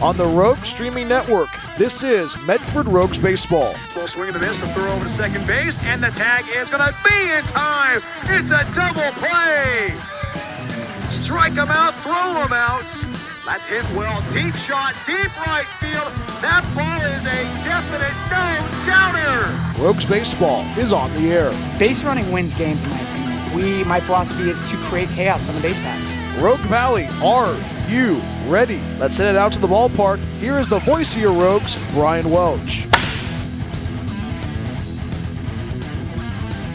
on the Rogues Streaming Network. This is Medford Rogues Baseball. Full swing and a miss, the throw over to second base, and the tag is going to be in time. It's a double play. Strike him out, throw him out. That's hit well. Deep shot, deep right field. That ball is a definite no-doubter. Rogues Baseball is on the air. Base running wins games, in my opinion. My philosophy is to create chaos on the base paths. Rogue Valley, are you ready? Let's send it out to the ballpark. Here is the voice of your Rogues, Brian Welch.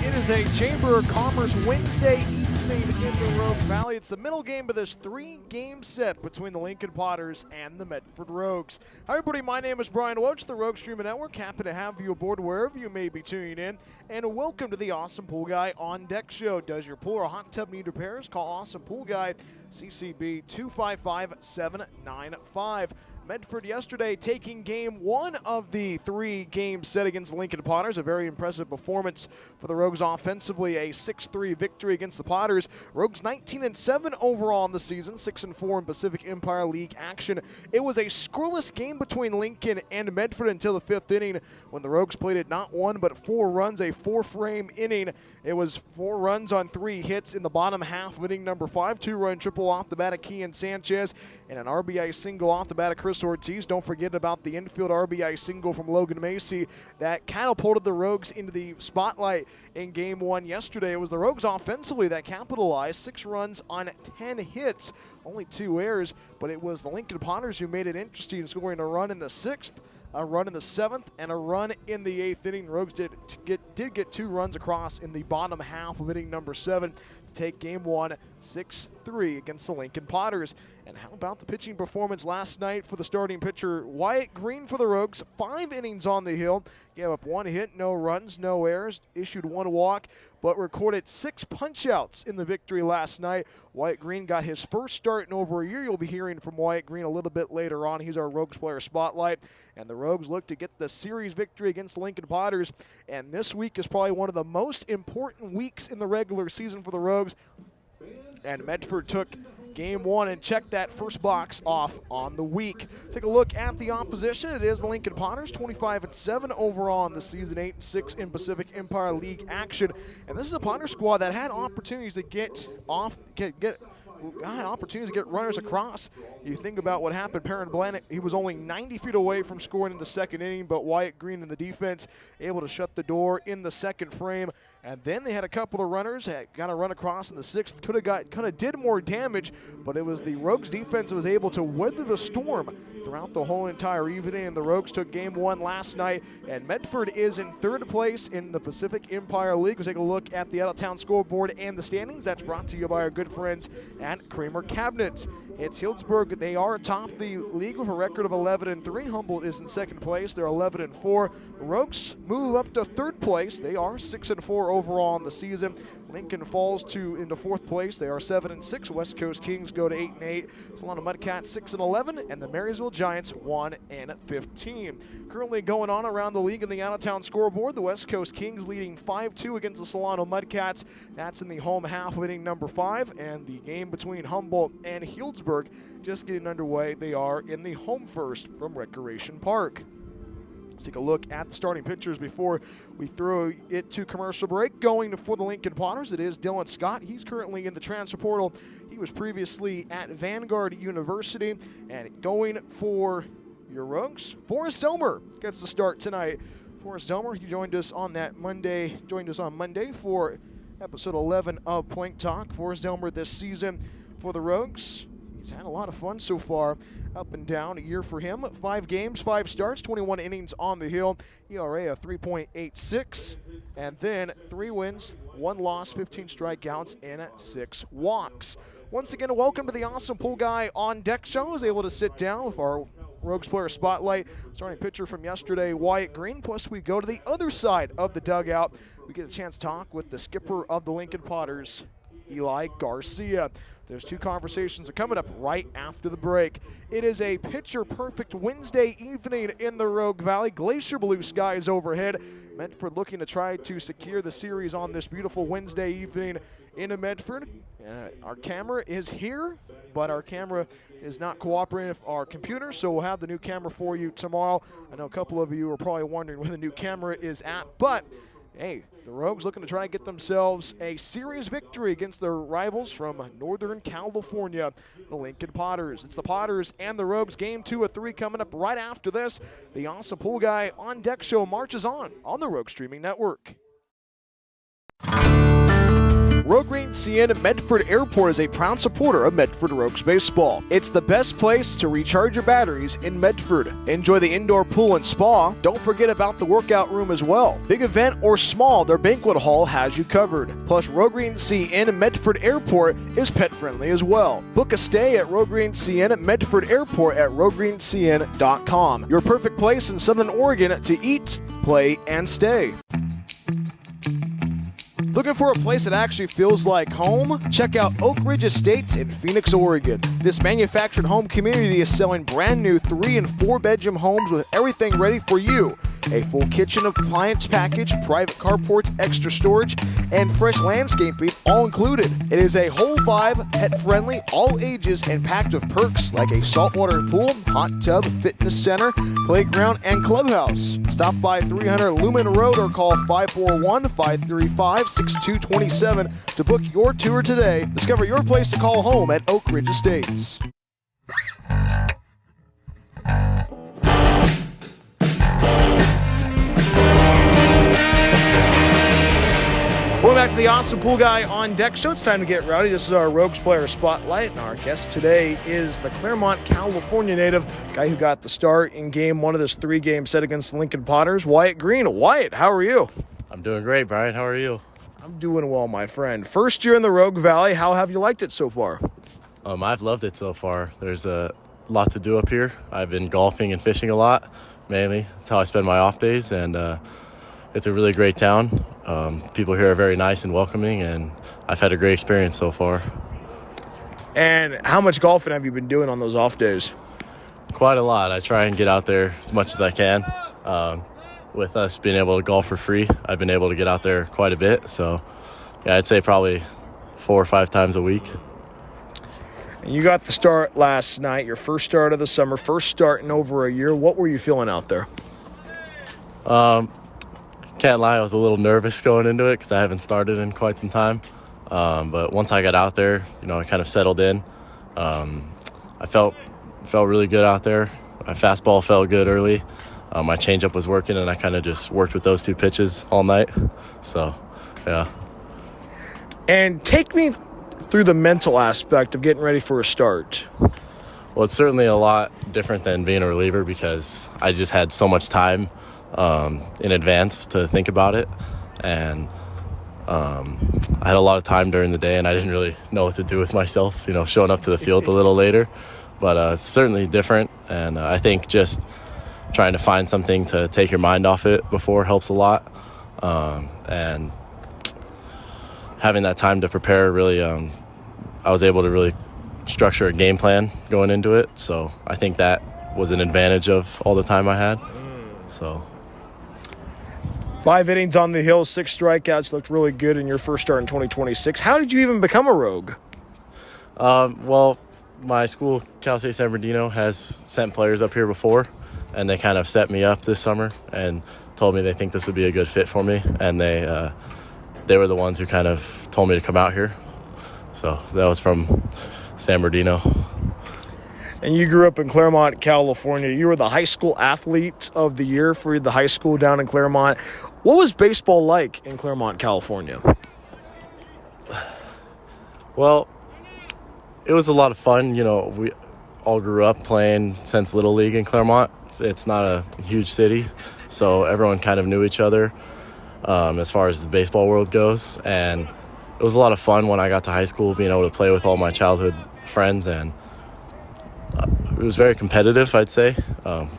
It is a Chamber of Commerce Wednesday evening in the Rogue Valley. It's the middle game of this three-game set between the Lincoln Potters and the Medford Rogues. Hi everybody, my name is Brian Welch, the Rogue Streaming Network. Happy to have you aboard wherever you may be tuning in. And welcome to the Awesome Pool Guy on Deck Show. Does your pool or hot tub need repairs? Call Awesome Pool Guy, CCB 255-795. Medford yesterday taking game one of the three-game set against the Lincoln Potters. A very impressive performance for the Rogues offensively. A 6-3 victory against the Potters. Rogues 19-7 overall in the season, 6-4 in Pacific Empire League action. It was a scoreless game between Lincoln and Medford until the fifth inning when the Rogues played it not one but 4 runs, a 4-frame inning. It was 4 runs on 3 hits in the bottom half of inning number 5. 2-run triple off the bat of Kian Sanchez and an RBI single off the bat of Chris Ortiz. Don't forget about the infield RBI single from Logan Macy that catapulted the Rogues into the spotlight in game one yesterday. It was the Rogues offensively that capitalized. 6 runs on 10 hits, only 2 errors, but it was the Lincoln Potters who made it interesting, scoring a run in the 6th, a run in the 7th, and a run in the 8th inning. Rogues did get 2 runs across in the bottom half of inning number 7 to take game one 6-3 against the Lincoln Potters. And how about the pitching performance last night for the starting pitcher Wyatt Green for the Rogues? 5 innings on the hill, gave up 1 hit, no runs, no errors, issued 1 walk, but recorded 6 punch-outs in the victory last night. Wyatt Green got his first start in over a year. You'll be hearing from Wyatt Green a little bit later on. He's our Rogues player spotlight. And the Rogues look to get the series victory against the Lincoln Potters. And this week is probably one of the most important weeks in the regular season for the Rogues. And Medford took game one and checked that first box off on the week. Take a look at the opposition. It is the Lincoln Potters, 25-7 overall in the season, 8-6 in Pacific Empire League action. And this is a Potter squad that had opportunities to get runners across. You think about what happened. Perrin Blanett, he was only 90 feet away from scoring in the second inning, but Wyatt Green in the defense able to shut the door in the second frame. And then they had a couple of runners, got a run across in the 6th, kind of did more damage, but it was the Rogues defense that was able to weather the storm throughout the whole entire evening. And the Rogues took game one last night, and Medford is in 3rd place in the Pacific Empire League. We'll take a look at the out-of-town scoreboard and the standings. That's brought to you by our good friends at Kramer Cabinets. It's Healdsburg. They are atop the league with a record of 11-3. Humboldt is in 2nd place. They're 11-4. Rogues move up to 3rd place. They are 6-4 overall in the season. Lincoln falls into 4th place. They are 7-6. West Coast Kings go to 8-8. Solano Mudcats 6-11, and the Marysville Giants 1-15. Currently going on around the league in the out-of-town scoreboard. The West Coast Kings leading 5-2 against the Solano Mudcats. That's in the home half of inning number 5, and the game between Humboldt and Healdsburg just getting underway. They are in the home first from Recreation Park. Let's take a look at the starting pitchers before we throw it to commercial break. Going for the Lincoln Potters, it is Dylan Scott. He's currently in the transfer portal. He was previously at Vanguard University. And going for your Rogues, Forrest Zelmer gets the start tonight. Forrest Zelmer, he joined us on Monday for episode 11 of Plank Talk. Forrest Zelmer this season for the Rogues. He's had a lot of fun so far, up and down a year for him. 5 games, 5 starts, 21 innings on the hill. ERA of 3.86, and then 3 wins, 1 loss, 15 strikeouts, and 6 walks. Once again, welcome to the Awesome Pool Guy on Deck Show. I was able to sit down with our Rogues player spotlight, starting pitcher from yesterday, Wyatt Green. Plus, we go to the other side of the dugout. We get a chance to talk with the skipper of the Lincoln Potters, Eli Garcia. Those two conversations are coming up right after the break. It is a picture-perfect Wednesday evening in the Rogue Valley. Glacier blue skies overhead. Medford looking to try to secure the series on this beautiful Wednesday evening in Medford. Our camera is here, but our camera is not cooperating with our computer, so we'll have the new camera for you tomorrow. I know a couple of you are probably wondering where the new camera is at, but hey, the Rogues looking to try and get themselves a series victory against their rivals from Northern California, the Lincoln Potters. It's the Potters and the Rogues, game 2 of 3 coming up right after this. The Awesome Pool Guy on Deck show marches on the Rogue Streaming Network. Rogue Green CN Medford Airport is a proud supporter of Medford Rogues baseball. It's the best place to recharge your batteries in Medford. Enjoy the indoor pool and spa. Don't forget about the workout room as well. Big event or small, their banquet hall has you covered. Plus, Rogue Green CN Medford Airport is pet friendly as well. Book a stay at Rogue Green CN Medford Airport at roguegreencn.com. Your perfect place in Southern Oregon to eat, play, and stay. Looking for a place that actually feels like home? Check out Oak Ridge Estates in Phoenix, Oregon. This manufactured home community is selling brand new 3- and 4-bedroom homes with everything ready for you. A full kitchen appliance package, private carports, extra storage, and fresh landscaping all included. It is a whole vibe, pet-friendly, all ages, and packed with perks like a saltwater pool, hot tub, fitness center, playground, and clubhouse. Stop by 300 Lumen Road or call 541-535-6227 to book your tour today. Discover your place to call home at Oak Ridge Estates. Welcome back to the Awesome Pool Guy on Deck show. It's time to get rowdy. This is our Rogues Player Spotlight, and our guest today is the Claremont, California native, guy who got the start in game 1 of this 3-game set against the Lincoln Potters, Wyatt Green. Wyatt, how are you? I'm doing great, Brian. How are you? I'm doing well, my friend. First year in the Rogue Valley. How have you liked it so far? I've loved it so far. There's a lot to do up here. I've been golfing and fishing a lot, mainly. That's how I spend my off days, and it's a really great town. People here are very nice and welcoming, and I've had a great experience so far. And how much golfing have you been doing on those off days? Quite a lot. I try and get out there as much as I can. With us being able to golf for free, I've been able to get out there quite a bit. So, yeah, I'd say probably 4 or 5 times a week. And you got the start last night, your first start of the summer, first start in over a year. What were you feeling out there? Can't lie, I was a little nervous going into it because I haven't started in quite some time. But once I got out there, I kind of settled in. I felt really good out there. My fastball felt good early. My changeup was working, and I kind of just worked with those 2 pitches all night. So, yeah. And take me through the mental aspect of getting ready for a start. Well, it's certainly a lot different than being a reliever because I just had so much time in advance to think about it, and I had a lot of time during the day, and I didn't really know what to do with myself, showing up to the field a little later. But it's certainly different, and I think just trying to find something to take your mind off it before helps a lot, and having that time to prepare really, I was able to really structure a game plan going into it, so I think that was an advantage of all the time I had. So 5 innings on the hill, 6 strikeouts, looked really good in your first start in 2026. How did you even become a Rogue? Well, my school, Cal State San Bernardino, has sent players up here before, and they kind of set me up this summer and told me they think this would be a good fit for me, and they were the ones who kind of told me to come out here. So that was from San Bernardino. And you grew up in Claremont, California. You were the high school athlete of the year for the high school down in Claremont. What was baseball like in Claremont, California? Well, it was a lot of fun. We all grew up playing since Little League in Claremont. It's not a huge city, so everyone kind of knew each other as far as the baseball world goes. And it was a lot of fun when I got to high school, being able to play with all my childhood friends, and it was very competitive, I'd say.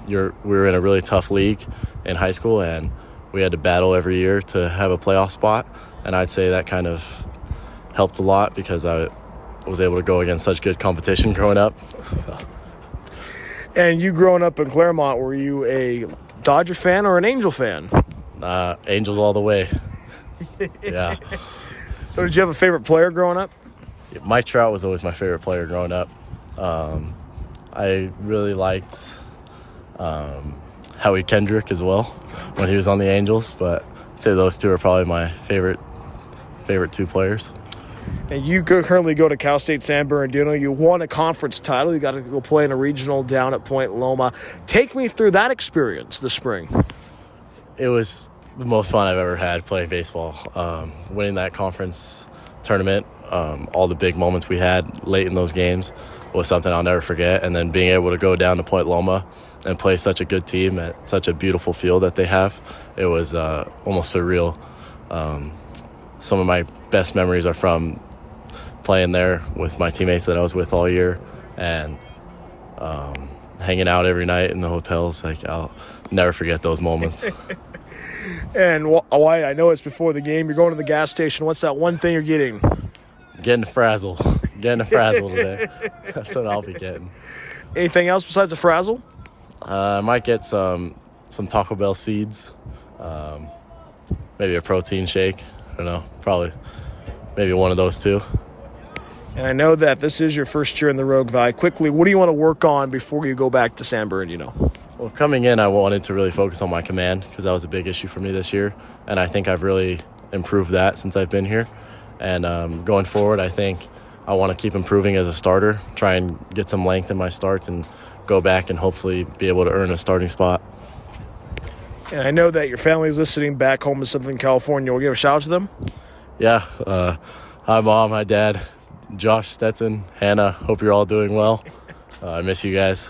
We were in a really tough league in high school, and we had to battle every year to have a playoff spot, and I'd say that kind of helped a lot because I was able to go against such good competition growing up. And you growing up in Claremont, were you a Dodger fan or an Angel fan? Angels all the way. Yeah. So did you have a favorite player growing up? Mike Trout was always my favorite player growing up. I really liked Howie Kendrick as well when he was on the Angels, but I'd say those two are probably my favorite two players. And you currently go to Cal State San Bernardino. You won a conference title. You got to go play in a regional down at Point Loma. Take me through that experience this spring. It was the most fun I've ever had playing baseball. Winning that conference tournament, all the big moments we had late in those games was something I'll never forget. And then being able to go down to Point Loma and play such a good team at such a beautiful field that they have, it was almost surreal. Some of my best memories are from playing there with my teammates that I was with all year and hanging out every night in the hotels. Like, I'll never forget those moments. And Wyatt, I know it's before the game. You're going to the gas station. What's that one thing you're getting? Getting a frazzle. Getting a frazzle today. That's what I'll be getting. Anything else besides the frazzle? I might get some Taco Bell seeds, maybe a protein shake. I don't know, probably maybe one of those two. And I know that this is your first year in the Rogue Valley. Quickly, what do you want to work on before you go back to San Bernardino? Well, coming in, I wanted to really focus on my command because that was a big issue for me this year, and I think I've really improved that since I've been here. And going forward, I think I want to keep improving as a starter, try and get some length in my starts and go back and hopefully be able to earn a starting spot. And I know that your family is listening back home in Southern California. We'll give a shout out to them. Yeah. Hi, Mom. Hi, Dad. Josh, Stetson, Hannah. Hope you're all doing well. I miss you guys.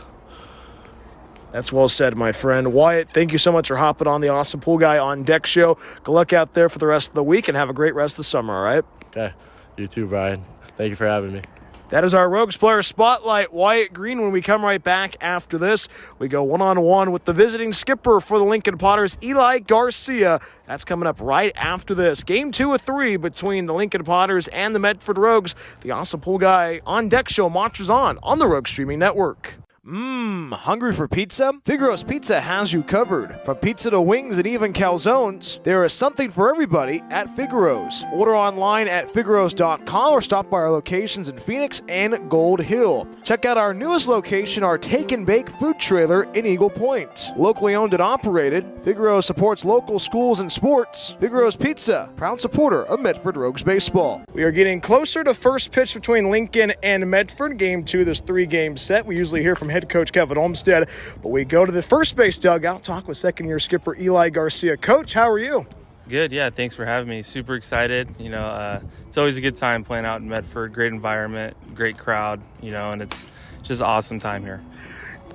That's well said, my friend. Wyatt, thank you so much for hopping on the Awesome Pool Guy on Deck show. Good luck out there for the rest of the week and have a great rest of the summer, all right? Okay. You too, Brian. Thank you for having me. That is our Rogues Player Spotlight, Wyatt Green. When we come right back after this, we go one-on-one with the visiting skipper for the Lincoln Potters, Eli Garcia. That's coming up right after this. Game 2 of 3 between the Lincoln Potters and the Medford Rogues. The Awesome Pool Guy on Deck show marches on the Rogue Streaming Network. Hungry for pizza? Figaro's Pizza has you covered. From pizza to wings and even calzones, there is something for everybody at Figaro's. Order online at figaros.com or stop by our locations in Phoenix and Gold Hill. Check out our newest location, our Take and Bake food trailer in Eagle Point. Locally owned and operated, Figaro's supports local schools and sports. Figaro's Pizza, proud supporter of Medford Rogues baseball. We are getting closer to first pitch between Lincoln and Medford. Game 2, this 3-game set. We usually hear from head coach Kevin Olmstead, but we go to the first base dugout, talk with second-year skipper Eli Garcia. Coach, how are you? Good, yeah, thanks for having me. Super excited. It's always a good time playing out in Medford. Great environment, great crowd, and it's just an awesome time here.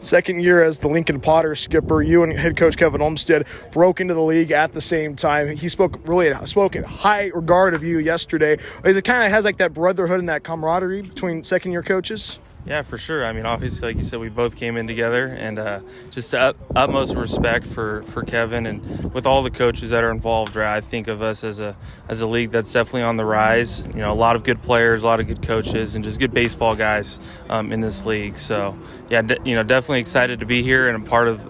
Second year as the Lincoln Potter skipper, you and head coach Kevin Olmstead broke into the league at the same time. He spoke in high regard of you yesterday. It kind of has like that brotherhood and that camaraderie between second-year coaches? Yeah, for sure. I mean, obviously, like you said, we both came in together, and just utmost respect for Kevin and with all the coaches that are involved. Right, I think of us as a league that's definitely on the rise. A lot of good players, a lot of good coaches, and just good baseball guys in this league. So, yeah, definitely excited to be here and a part of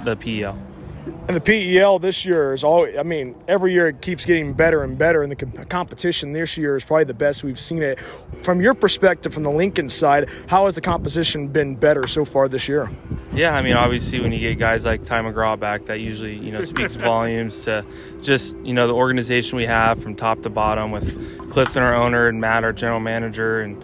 the PEL. And the PEL this year is every year it keeps getting better and better, and the competition this year is probably the best we've seen it. From your perspective, from the Lincoln side, how has the composition been better so far this year? Yeah, obviously when you get guys like Ty McGraw back, that usually, speaks volumes to just, the organization we have from top to bottom with Clifton, our owner, and Matt, our general manager, and,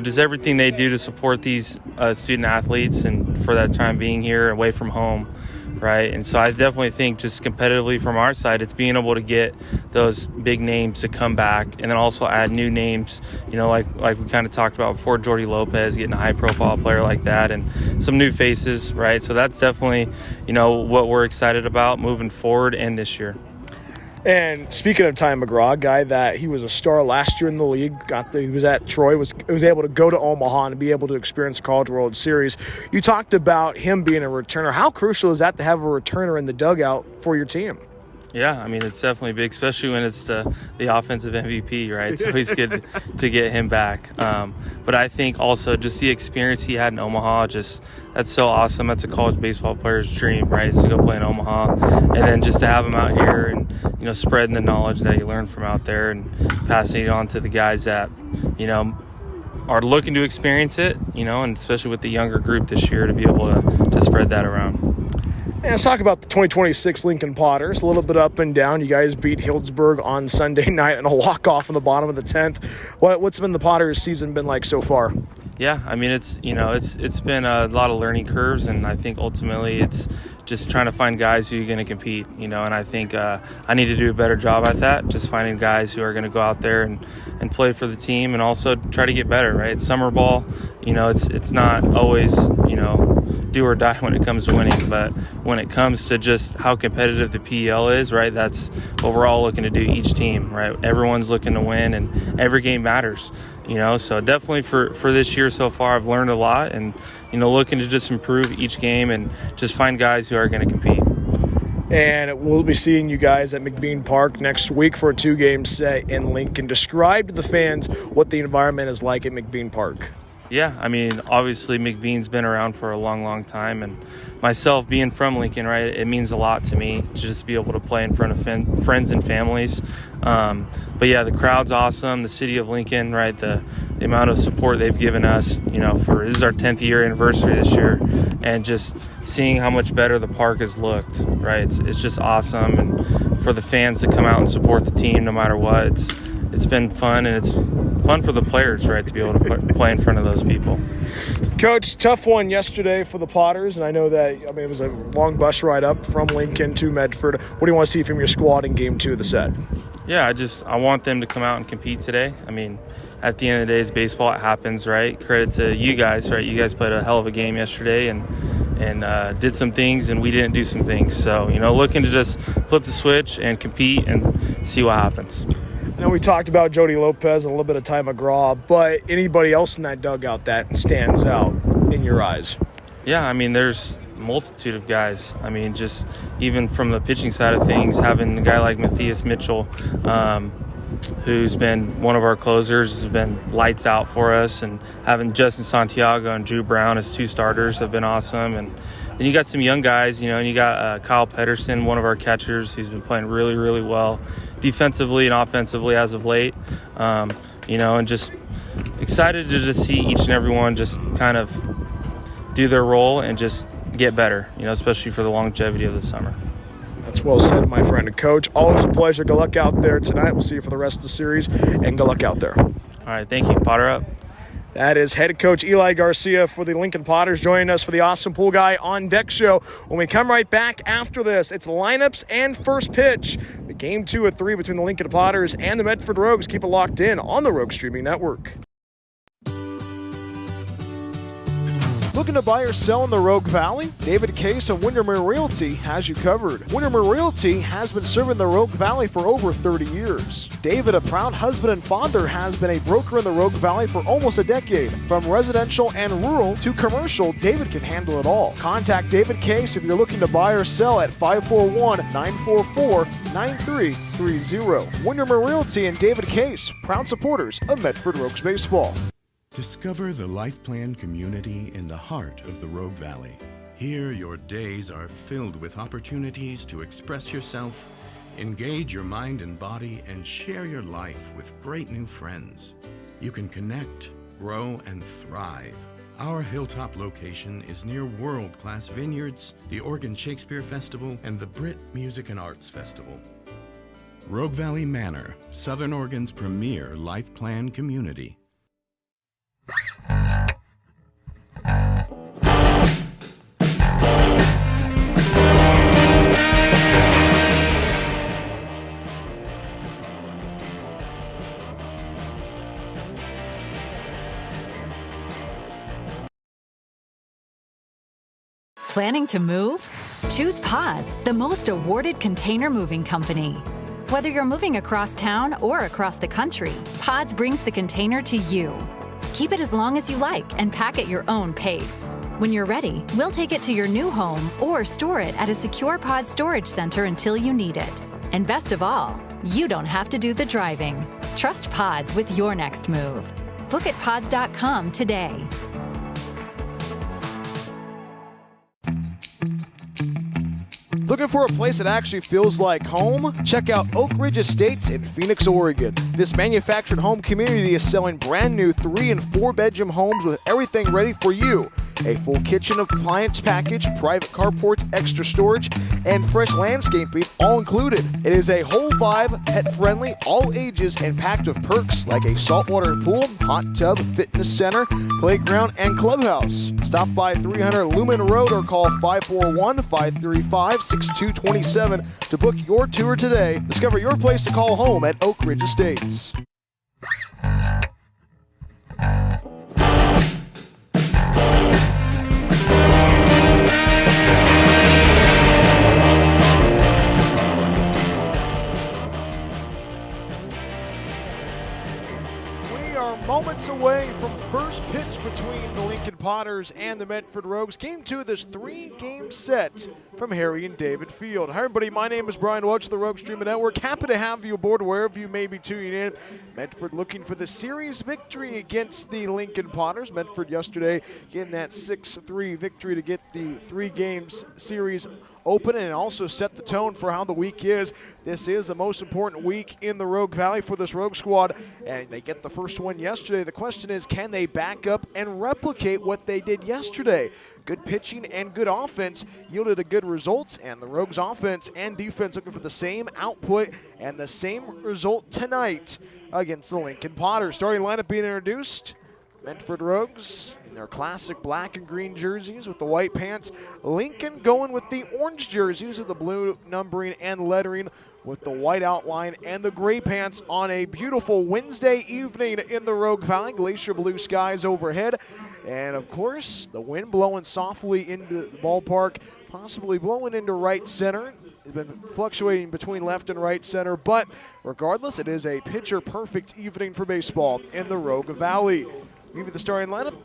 just everything they do to support these student athletes and for that time being here away from home. Right, and so I definitely think just competitively from our side, it's being able to get those big names to come back and then also add new names, like we kind of talked about before, Jordy Lopez, getting a high-profile player like that and some new faces, right? So that's definitely, what we're excited about moving forward and this year. And speaking of Ty McGraw, guy that he was a star last year in the league, he was at Troy, was able to go to Omaha and be able to experience the College World Series. You talked about him being a returner. How crucial is that to have a returner in the dugout for your team? Yeah, I mean, it's definitely big, especially when it's the offensive MVP, right? It's always good to get him back. But I think also just the experience he had in Omaha, that's so awesome. That's a college baseball player's dream, right? Is to go play in Omaha. And then just to have him out here and, spreading the knowledge that he learned from out there and passing it on to the guys that, are looking to experience it, and especially with the younger group this year to be able to spread that around. And let's talk about the 2026 Lincoln Potters. A little bit up and down. You guys beat Healdsburg on Sunday night in a walk-off in the bottom of the 10th. What's been the Potters' season been like so far? Yeah, I mean, it's been a lot of learning curves, and I think ultimately it's just trying to find guys who are going to compete, and I think I need to do a better job at that, just finding guys who are going to go out there and play for the team and also try to get better, right? It's summer ball, it's not always, do or die when it comes to winning, but when it comes to just how competitive the PEL is, right, that's what we're all looking to do, each team, right? Everyone's looking to win, and every game matters, so definitely for this year so far, I've learned a lot, and, looking to just improve each game and just find guys who are going to compete. And we'll be seeing you guys at McBean Park next week for a 2-game set in Lincoln. Describe to the fans what the environment is like at McBean Park. Yeah, I mean, obviously McBean's been around for a long, long time, and myself being from Lincoln, right, it means a lot to me to just be able to play in front of friends and families. But yeah, the crowd's awesome. The city of Lincoln, right, the amount of support they've given us, this is our 10th year anniversary this year, and just seeing how much better the park has looked, right, it's just awesome. And for the fans to come out and support the team no matter what, it's been fun, and it's fun for the players, right, to be able to play in front of those people. Coach, tough one yesterday for the Potters, and I know that, it was a long bus ride up from Lincoln to Medford. What do you want to see from your squad in Game 2 of the set? Yeah, I want them to come out and compete today. I mean, at the end of the day, it's baseball. It happens, right? Credit to you guys, right? You guys played a hell of a game yesterday and did some things, and we didn't do some things. So, looking to just flip the switch and compete and see what happens. I know we talked about Jody Lopez and a little bit of Ty McGraw, but anybody else in that dugout that stands out in your eyes? Yeah, I mean, there's a multitude of guys. I mean, just even from the pitching side of things, having a guy like Matthias Mitchell, who's been one of our closers, has been lights out for us, and having Justin Santiago and Drew Brown as 2 starters have been awesome. And then you got some young guys, and you got Kyle Pedersen, one of our catchers, who's been playing really, really well defensively and offensively as of late, and just excited to just see each and every one just kind of do their role and just get better, especially for the longevity of the summer. That's well said, my friend. Coach, always a pleasure. Good luck out there tonight. We'll see you for the rest of the series, and good luck out there. All right, thank you. Potter up. That is head coach Eli Garcia for the Lincoln Potters joining us for the Awesome Pool Guy on Deck show. When we come right back after this, it's lineups and first pitch. The Game 2 of 3 between the Lincoln Potters and the Medford Rogues. Keep it locked in on the Rogue Streaming Network. Looking to buy or sell in the Rogue Valley? David Case of Windermere Realty has you covered. Windermere Realty has been serving the Rogue Valley for over 30 years. David, a proud husband and father, has been a broker in the Rogue Valley for almost a decade. From residential and rural to commercial, David can handle it all. Contact David Case if you're looking to buy or sell at 541-944-9330. Windermere Realty and David Case, proud supporters of Medford Rogues Baseball. Discover the Life Plan community in the heart of the Rogue Valley. Here, your days are filled with opportunities to express yourself, engage your mind and body, and share your life with great new friends. You can connect, grow, and thrive. Our Hilltop location is near world-class vineyards, the Oregon Shakespeare Festival, and the Brit Music and Arts Festival. Rogue Valley Manor, Southern Oregon's premier Life Plan community. Planning to move? Choose Pods, the most awarded container moving company. Whether you're moving across town or across the country, Pods brings the container to you. Keep it as long as you like and pack at your own pace. When you're ready, we'll take it to your new home or store it at a secure pod storage center until you need it. And best of all, you don't have to do the driving. Trust Pods with your next move. Book at pods.com today. Looking for a place that actually feels like home? Check out Oak Ridge Estates in Phoenix, Oregon. This manufactured home community is selling brand new 3 and 4 bedroom homes with everything ready for you. A full kitchen appliance package, private carports, extra storage, and fresh landscaping all included. It is a whole vibe, pet friendly, all ages, and packed with perks like a saltwater pool, hot tub, fitness center, playground, and clubhouse. Stop by 300 Lumen Road or call 541-535-6227 to book your tour today. Discover your place to call home at Oak Ridge Estates. Moments away from first pitch between the Lincoln Potters and the Medford Rogues. Game 2 of this 3-game set from Harry and David Field. Hi everybody, my name is Brian Welch of the Rogue Streaming Network. Happy to have you aboard wherever you may be tuning in. Medford looking for the series victory against the Lincoln Potters. Medford yesterday getting that 6-3 victory to get the 3-game series open and also set the tone for how the week is. This is the most important week in the Rogue Valley for this Rogue squad, and they get the first one yesterday. The question is, can they back up and replicate what they did yesterday? Good pitching and good offense yielded a good results, and the Rogues offense and defense looking for the same output and the same result tonight against the Lincoln Potters. Starting lineup being introduced. Medford Rogues in their classic black and green jerseys with the white pants. Lincoln going with the orange jerseys with the blue numbering and lettering with the white outline and the gray pants on a beautiful Wednesday evening in the Rogue Valley. Glacier blue skies overhead. And, of course, the wind blowing softly into the ballpark, possibly blowing into right center. It's been fluctuating between left and right center, but regardless, it is a pitcher-perfect evening for baseball in the Rogue Valley. Give you the starting lineup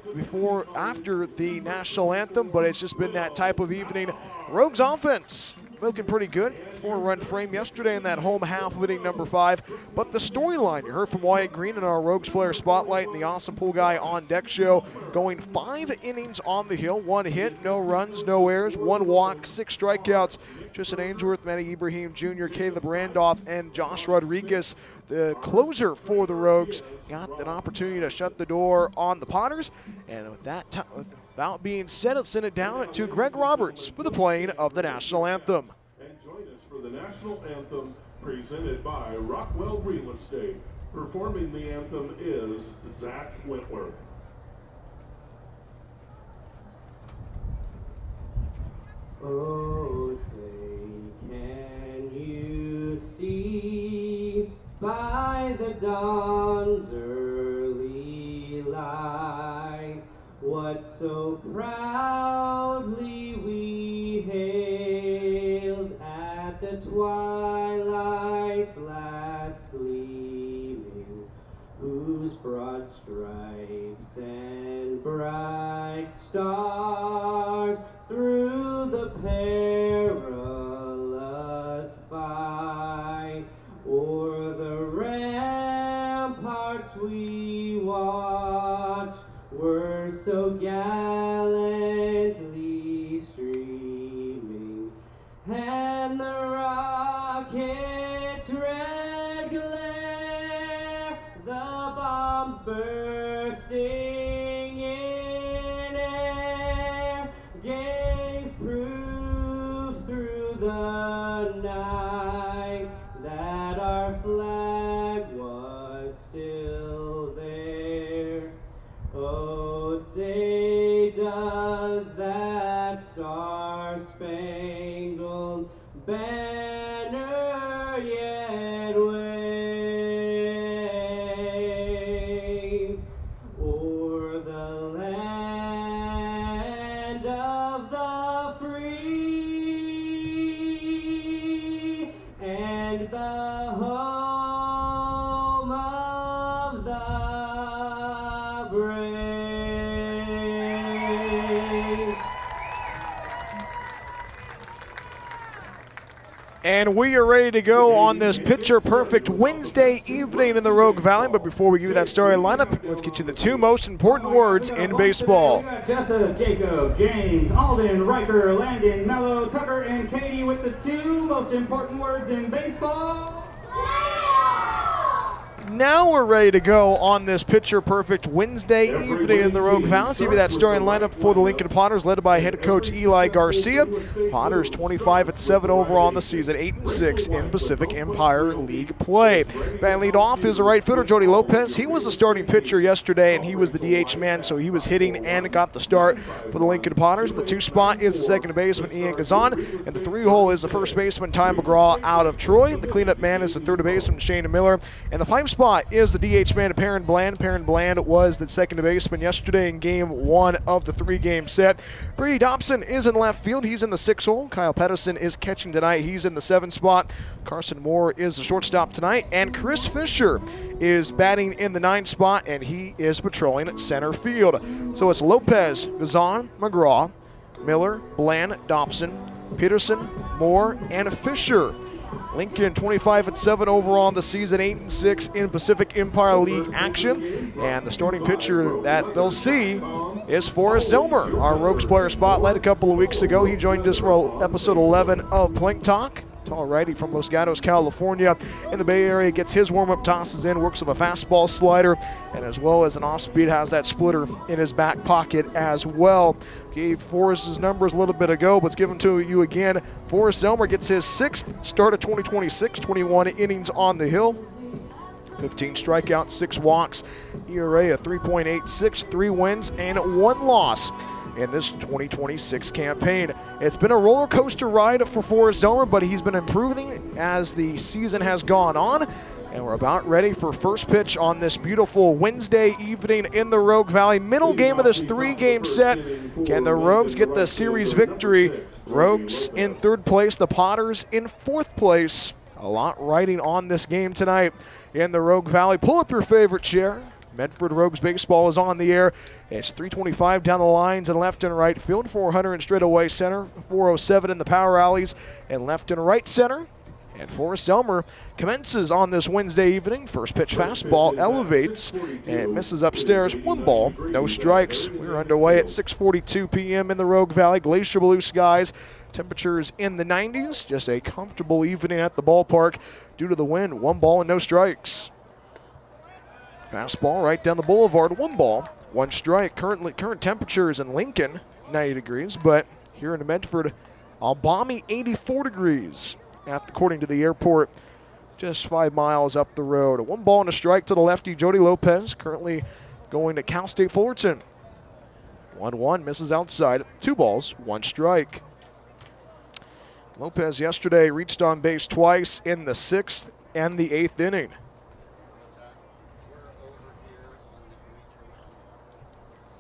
after the national anthem, but it's just been that type of evening. Rogues offense looking pretty good. 4-run frame yesterday in that home half of inning number 5. But the storyline, you heard from Wyatt Green in our Rogues Player Spotlight and the Awesome Pool Guy on Deck show, going 5 innings on the hill, 1 hit, no runs, no errors, 1 walk, 6 strikeouts. Tristan Ainsworth, Manny Ibrahim Jr., Caleb Randolph, and Josh Rodriguez, the closer for the Rogues, got an opportunity to shut the door on the Potters. And with that about being said, let's send it down to Greg Roberts for the playing of the national anthem. And join us for the national anthem presented by Rockwell Real Estate. Performing the anthem is Zach Wentworth. Oh, say, can you see by the dawn's early light what so proudly we hailed at the twilight's last gleaming, whose broad stripes and bright stars through the perilous fight o'er the ramparts we watched were so gallantly streaming, and the rocket's red glare, the bombs bursting in air, gave proof through the night that our flag was still there. Oh, say does that star-spangled banner yet wave o'er the land of the free and the home of the brave. And we are ready to go on this picture-perfect Wednesday evening in the Rogue Valley. But before we give you that starting lineup, let's get you the two most important words in baseball. We got Jessa, Jacob, James, Alden, Riker, Landon, Mello, Tucker, and Katie with the two most important words in baseball. Now we're ready to go on this picture-perfect Wednesday evening in the Rogue Valley. Let's give you that starting lineup for the Lincoln Potters, led by head coach Eli Garcia. Potters 25-7 overall in the season, 8-6 in Pacific Empire League play. Batting lead off is a right fielder, Jody Lopez. He was the starting pitcher yesterday, and he was the DH man, so he was hitting and got the start for the Lincoln Potters. The two spot is the second baseman, Ian Gazan, and the three hole is the first baseman, Ty McGraw, out of Troy. The cleanup man is the third baseman, Shane Miller, and the five spot is the DH man, Perrin Bland. Perrin Bland was the second baseman yesterday in game one of the three-game set. Brady Dobson is in left field. He's in the 6 hole. Kyle Pedersen is catching tonight. He's in the 7 spot. Carson Moore is the shortstop tonight. And Chris Fisher is batting in the 9 spot, and he is patrolling center field. So it's Lopez, Gazan, McGraw, Miller, Bland, Dobson, Peterson, Moore, and Fisher. Lincoln 25-7 overall in the season, 8-6 in Pacific Empire League action. And the starting pitcher that they'll see is Forrest Zelmer, our Rogues player spotlight a couple of weeks ago. He joined us for episode 11 of Plank Talk. Tall righty from Los Gatos, California. In the Bay Area, gets his warm-up tosses in, works with a fastball slider, and as well as an off-speed, has that splitter in his back pocket as well. Gave Forrest his numbers a little bit ago, but let's give them to you again. Forrest Zelmer gets his 6th start of 2026, 21 innings on the hill. 15 strikeouts, 6 walks, ERA of 3.86, 3 wins, and 1 loss in this 2026 campaign. It's been a roller coaster ride for Forrest Zelmer, but he's been improving as the season has gone on. And we're about ready for first pitch on this beautiful Wednesday evening in the Rogue Valley. Middle game of this 3-game set. Can the Rogues get the series victory? Rogues in 3rd place, the Potters in 4th place. A lot riding on this game tonight in the Rogue Valley. Pull up your favorite chair. Medford Rogues baseball is on the air. It's 325 down the lines and left and right field, 400 in straightaway center, 407 in the power alleys and left and right center. And Forrest Zelmer commences on this Wednesday evening. First pitch fastball elevates and misses upstairs. 1 ball, no strikes. We're underway at 6:42 p.m. in the Rogue Valley. Glacier blue skies. Temperatures in the 90s. Just a comfortable evening at the ballpark due to the wind. 1 ball and no strikes. Fastball right down the boulevard. 1 ball, 1 strike. Current temperatures in Lincoln, 90 degrees, but here in Medford, a balmy 84 degrees. According to the airport, just 5 miles up the road. 1 ball and a strike to the lefty, Jody Lopez, currently going to Cal State Fullerton. 1-1, misses outside. 2 balls, 1 strike. Lopez yesterday reached on base twice in the 6th and the 8th inning.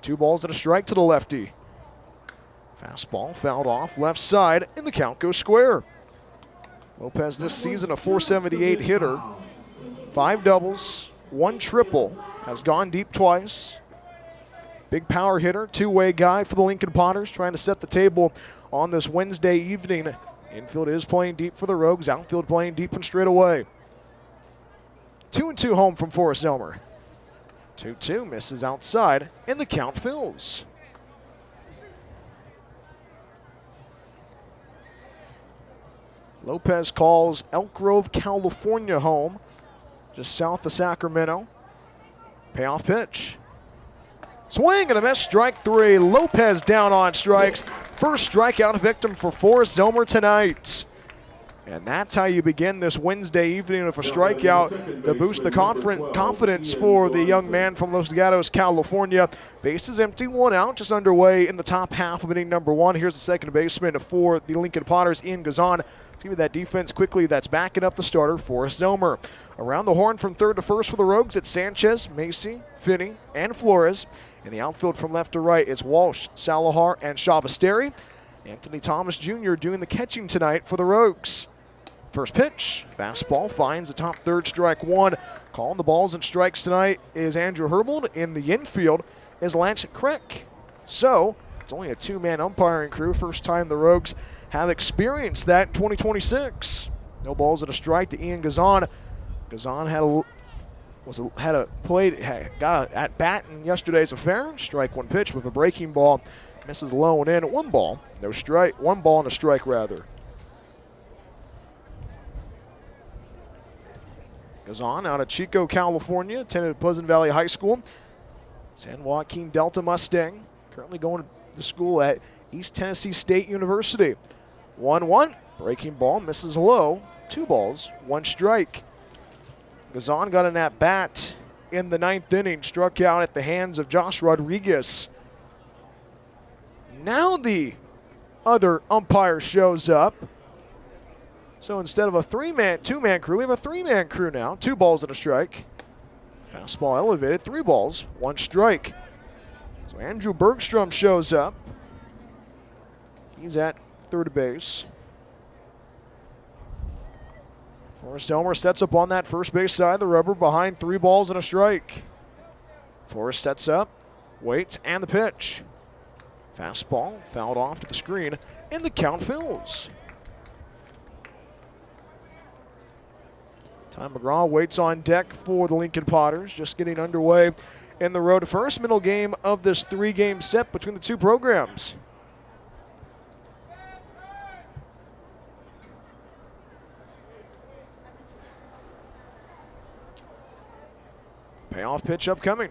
2 balls and a strike to the lefty. Fastball fouled off left side, and the count goes square. Lopez this season a .478 hitter, 5 doubles, 1 triple, has gone deep twice. Big power hitter, 2-way guy for the Lincoln Potters, trying to set the table on this Wednesday evening. Infield is playing deep for the Rogues, outfield playing deep and straight away. 2-2 home from Forrest Zelmer. 2-2 misses outside, and the count fills. Lopez calls Elk Grove, California home, just south of Sacramento. Payoff pitch. Swing and a miss, strike 3. Lopez down on strikes. First strikeout victim for Forrest Zelmer tonight. And that's how you begin this Wednesday evening with a strikeout to boost the confidence for the young man from Los Gatos, California. Bases empty, 1 out, just underway in the top half of inning number 1. Here's the second baseman for the Lincoln Potters, Ian Gazan. Let's give you that defense quickly that's backing up the starter, Forrest Zelmer. Around the horn from 3rd to 1st for the Rogues, it's Sanchez, Macy, Finney, and Flores. In the outfield from left to right, it's Walsh, Salahar, and Shabasteri. Anthony Thomas Jr. doing the catching tonight for the Rogues. First pitch, fastball finds the top 3rd, strike 1. Calling the balls and strikes tonight is Andrew Herbold. In the infield is Lance Kreck. So it's only a 2-man umpiring crew. First time the Rogues have experienced that in 2026. No balls and a strike to Ian Gazan. Gazan got a at bat in yesterday's affair. Strike one pitch with a breaking ball. Misses low and in. One ball, no strike. 1 ball and a strike rather. Gazan out of Chico, California, attended Pleasant Valley High School. San Joaquin Delta Mustang. Currently going to school at East Tennessee State University. 1-1. Breaking ball, misses low. 2 balls, 1 strike. Gazan got an at bat in the 9th inning, struck out at the hands of Josh Rodriguez. Now the other umpire shows up. So instead of a 2-man crew, we have a 3-man crew now. 2 balls and a strike. Fastball elevated, 3 balls, 1 strike. So Andrew Bergstrom shows up. He's at third base. Forrest Elmer sets up on that first base side of the rubber behind 3 balls and a strike. Forrest sets up, waits, and the pitch. Fastball fouled off to the screen, and the count fills. Ty McGraw waits on deck for the Lincoln Potters, just getting underway in the road to first. Middle game of this 3-game set between the two programs. Payoff pitch upcoming.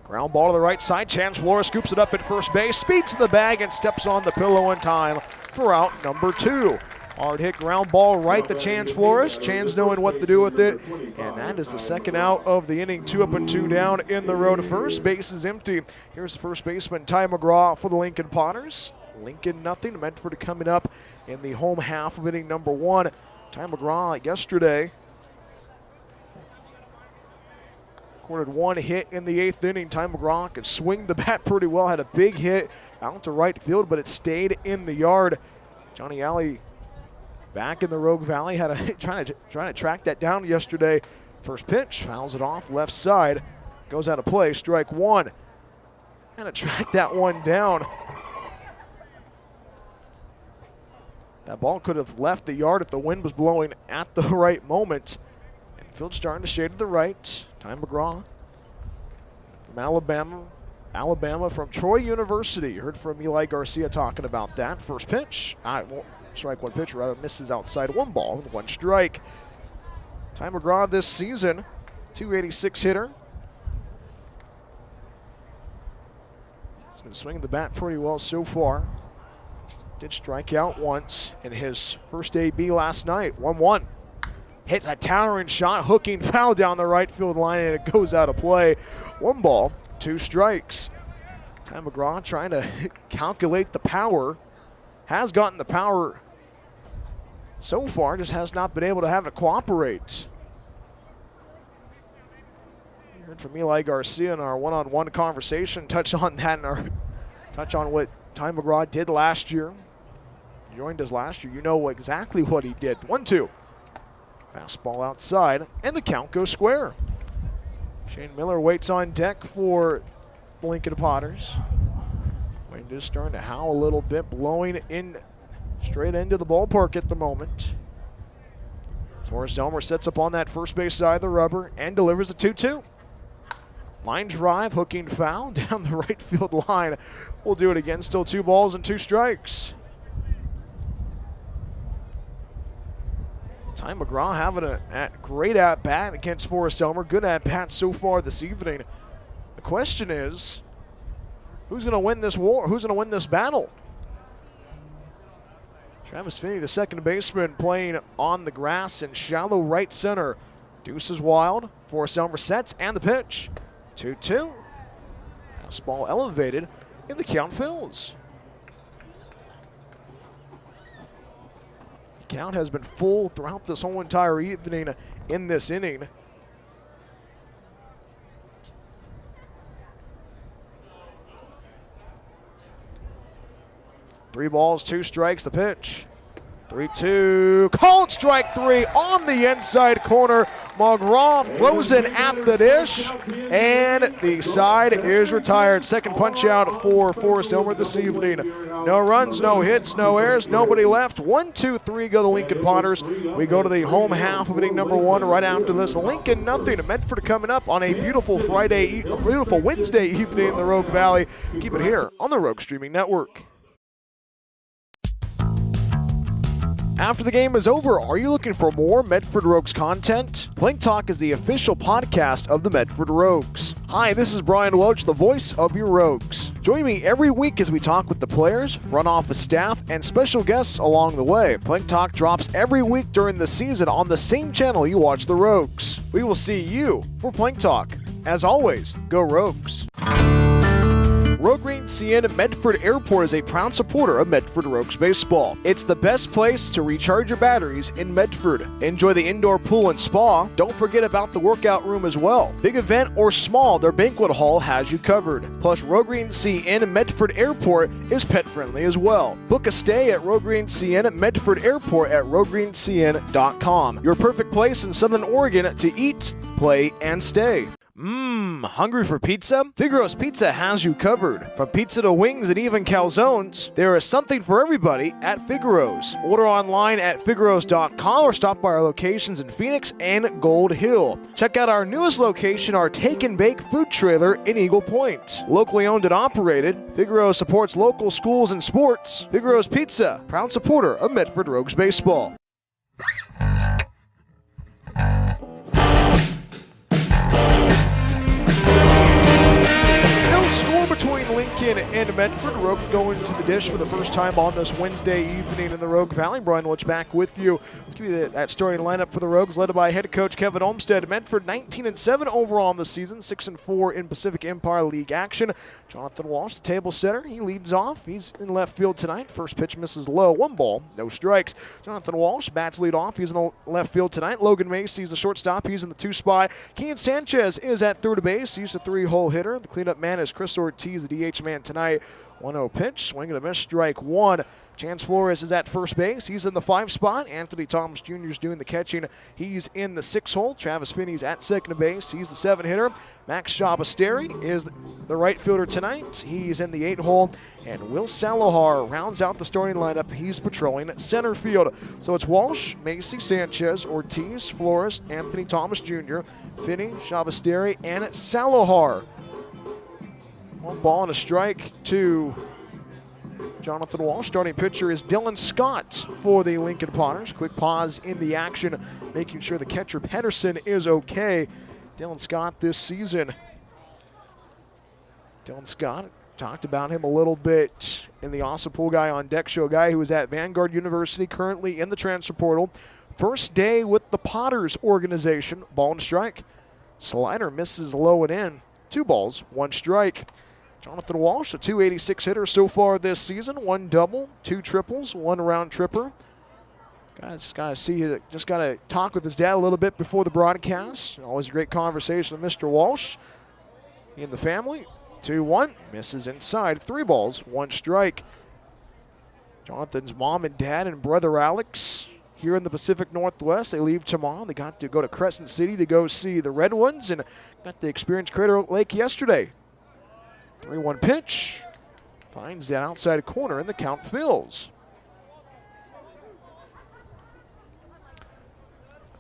Ground ball to the right side. Chance Flores scoops it up at first base, speeds to the bag, and steps on the pillow in time for out number 2. Hard hit ground ball right to Chance Flores. Chance knowing what to do with it. And that is the second out of the inning. 2 up and 2 down in the row to first. Base is empty. Here's the first baseman, Ty McGraw, for the Lincoln Potters. Lincoln nothing. Medford coming up in the home half of inning number 1. Ty McGraw yesterday recorded 1 hit in the 8th inning. Ty McGraw could swing the bat pretty well. Had a big hit out to right field, but it stayed in the yard. Johnny Alley back in the Rogue Valley had a trying to track that down yesterday. First pitch, fouls it off left side, goes out of play. Strike 1. And to track that one down. That ball could have left the yard if the wind was blowing at the right moment. And field starting to shade to the right. Ty McGraw from Alabama from Troy University. You heard from Eli Garcia talking about that. First pitch, strike 1 pitch, rather misses outside. 1 ball and 1 strike. Ty McGraw this season, 286 hitter. He's been swinging the bat pretty well so far. Did strike out once in his first AB last night. 1-1. Hits a towering shot, hooking foul down the right field line, and it goes out of play. 1 ball, 2 strikes. Ty McGraw trying to calculate the power. Has gotten the power so far, just has not been able to have it cooperate. You heard from Eli Garcia in our one-on-one conversation. Touch on that and touch on what Ty McGraw did last year. Joined us last year. You know exactly what he did. 1-2. Fastball outside, and the count goes square. Shane Miller waits on deck for the Lincoln Potters. Wind is starting to howl a little bit, blowing in straight into the ballpark at the moment. Forrest Elmer sets up on that first base side of the rubber and delivers a 2-2. Line drive, hooking foul down the right field line. We'll do it again. Still 2 balls and 2 strikes. Ty McGraw having a great at-bat against Forrest Elmer. Good at-bat so far this evening. The question is, who's going to win this war? Who's going to win this battle? Travis Finney, the second baseman, playing on the grass in shallow right center. Deuce is wild. Forrest Elmer sets, and the pitch. 2-2. Fastball elevated, and the count fills. The count has been full throughout this whole entire evening in this inning. Three balls, 2 strikes, the pitch. 3-2, called strike three on the inside corner. McGraw throws in at the dish, and the side is retired. Second punch out for Forrest Elmer this evening. No runs, no hits, no errors, nobody left. 1, 2, 3 go the Lincoln Potters. We go to the home half of inning number one right after this. Lincoln nothing. Medford coming up on a beautiful Wednesday evening in the Rogue Valley. Keep it here on the Rogue Streaming Network. After the game is over, are you looking for more Medford Rogues content? Plank Talk is the official podcast of the Medford Rogues. Hi, this is Brian Welch, the voice of your Rogues. Join me every week as we talk with the players, front office staff, and special guests along the way. Plank Talk drops every week during the season on the same channel you watch the Rogues. We will see you for Plank Talk. As always, go Rogues. Rogue Green CN Medford Airport is a proud supporter of Medford Rogues baseball. It's the best place to recharge your batteries in Medford. Enjoy the indoor pool and spa. Don't forget about the workout room as well. Big event or small, their banquet hall has you covered. Plus, Rogue Green CN Medford Airport is pet friendly as well. Book a stay at Rogue Green CN Medford Airport at roguegreencn.com. Your perfect place in Southern Oregon to eat, play, and stay. Hungry for pizza? Figaro's Pizza has you covered. From pizza to wings and even calzones, there is something for everybody at Figaro's. Order online at figaros.com or stop by our locations in Phoenix and Gold Hill. Check out our newest location, our Take and Bake food trailer in Eagle Point. Locally owned and operated, Figaro supports local schools and sports. Figaro's Pizza, proud supporter of Medford Rogues baseball. Score between Lincoln and Medford. Rogue going to the dish for the first time on this Wednesday evening in the Rogue Valley. Brian Welch back with you. Let's give you that starting lineup for the Rogues, led by head coach Kevin Olmstead. Medford 19-7 overall in the season, 6-4 in Pacific Empire League action. Jonathan Walsh, the table setter, he leads off. He's in left field tonight. First pitch misses low. 1 ball, no strikes. Jonathan Walsh bats lead off. He's in the left field tonight. Logan Macy's the shortstop. He's in the 2 spot. Kean Sanchez is at third base. He's a 3-hole hitter. The cleanup man is Chris Ortiz, the DH man tonight. 1-0 pitch, swing and a miss, strike one. Chance Flores is at first base. He's in the 5 spot. Anthony Thomas Jr. is doing the catching. He's in the 6 hole. Travis Finney's at second base. He's the 7 hitter. Max Shabasteri is the right fielder tonight. He's in the 8 hole. And Will Salohar rounds out the starting lineup. He's patrolling at center field. So it's Walsh, Macy, Sanchez, Ortiz, Flores, Anthony Thomas Jr., Finney, Shabasteri, and Salohar. 1 ball and a strike to Jonathan Walsh. Starting pitcher is Dylan Scott for the Lincoln Potters. Quick pause in the action, making sure the catcher Pedersen is okay. Dylan Scott this season. Dylan Scott, talked about him a little bit in the Awesome Pool Guy on Deck show. Guy who was at Vanguard University, currently in the transfer portal. First day with the Potters organization. Ball and strike. Slider misses low and in. 2 balls, 1 strike. Jonathan Walsh, a .286 hitter so far this season. 1 double, 2 triples, 1 round tripper. Just gotta talk with his dad a little bit before the broadcast. Always a great conversation with Mr. Walsh. He and the family. 2-1, misses inside. 3 balls, 1 strike. Jonathan's mom and dad and brother Alex here in the Pacific Northwest. They leave tomorrow. They got to go to Crescent City to go see the Red Ones and got to experience Crater Lake yesterday. 3-1 pitch. Finds that outside corner and the count fills.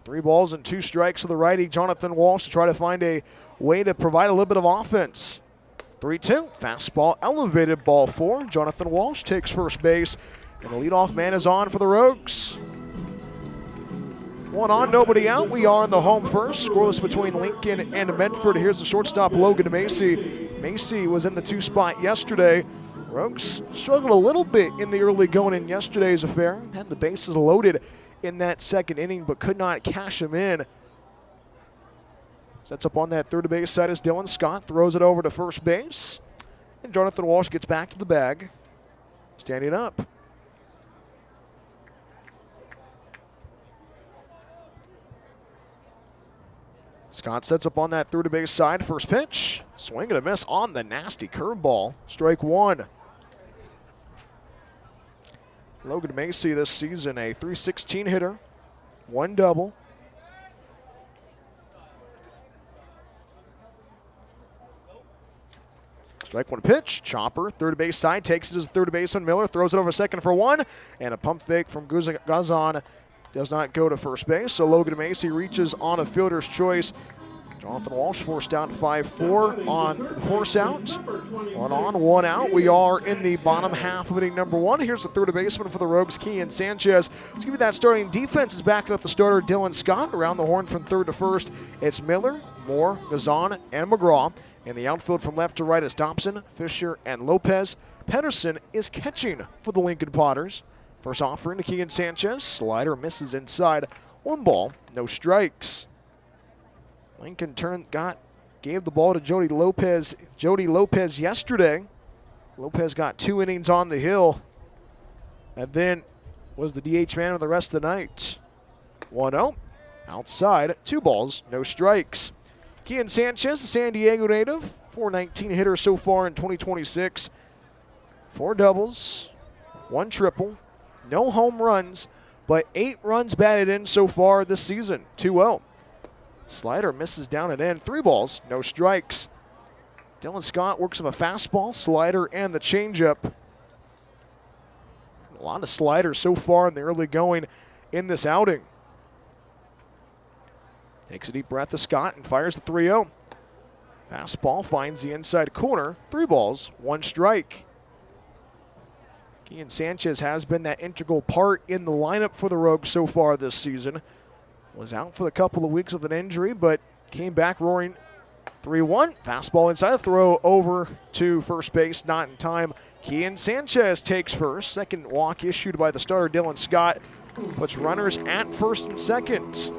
3 balls and 2 strikes to the righty, Jonathan Walsh, to try to find a way to provide a little bit of offense. 3-2, fastball elevated, ball 4. Jonathan Walsh takes first base, and the leadoff man is on for the Rogues. 1 on, nobody out. We are in the home first. Scoreless between Lincoln and Medford. Here's the shortstop, Logan Macy. Macy was in the 2 spot yesterday. Rogues struggled a little bit in the early going in yesterday's affair. Had the bases loaded in that second inning, but could not cash them in. Sets up on that third base side as Dylan Scott throws it over to first base. And Jonathan Walsh gets back to the bag, standing up. Scott sets up on that third base side. First pitch, swing and a miss on the nasty curveball. Strike 1. Logan Macy this season, a .316 hitter, 1 double. Strike one pitch, chopper, third base side, takes it as a third baseman. Miller throws it over second for 1, and a pump fake from Gazan does not go to first base. So Logan Macy reaches on a fielder's choice. Jonathan Walsh forced out 5-4 on the force out. 1 on, 1 out. We are in the bottom half of inning number 1. Here's the third baseman for the Rogues, Kian Sanchez. Let's give you that starting defense is backing up the starter, Dylan Scott. Around the horn from third to first, it's Miller, Moore, Gazan, and McGraw. In the outfield from left to right is Dobson, Fisher, and Lopez. Pedersen is catching for the Lincoln Potters. First offering to Kian Sanchez. Slider misses inside. 1 ball, no strikes. Lincoln gave the ball to Jody Lopez yesterday. Lopez got 2 innings on the hill and then was the DH man of the rest of the night. 1-0, outside, 2 balls, no strikes. Kian Sanchez, the San Diego native, .419 hitter so far in 2026. 4 doubles, 1 triple, no home runs, but 8 runs batted in so far this season, 2-0. Slider misses down and in, 3 balls, no strikes. Dylan Scott works with a fastball, slider, and the changeup. A lot of sliders so far in the early going in this outing. Takes a deep breath of Scott and fires the 3-0. Fastball finds the inside corner, 3 balls, 1 strike. Kian Sanchez has been that integral part in the lineup for the Rogues so far this season. Was out for a couple of weeks with an injury, but came back roaring. 3-1, fastball inside, throw over to first base, not in time. Kian Sanchez takes first. Second walk issued by the starter, Dylan Scott. Puts runners at first and second.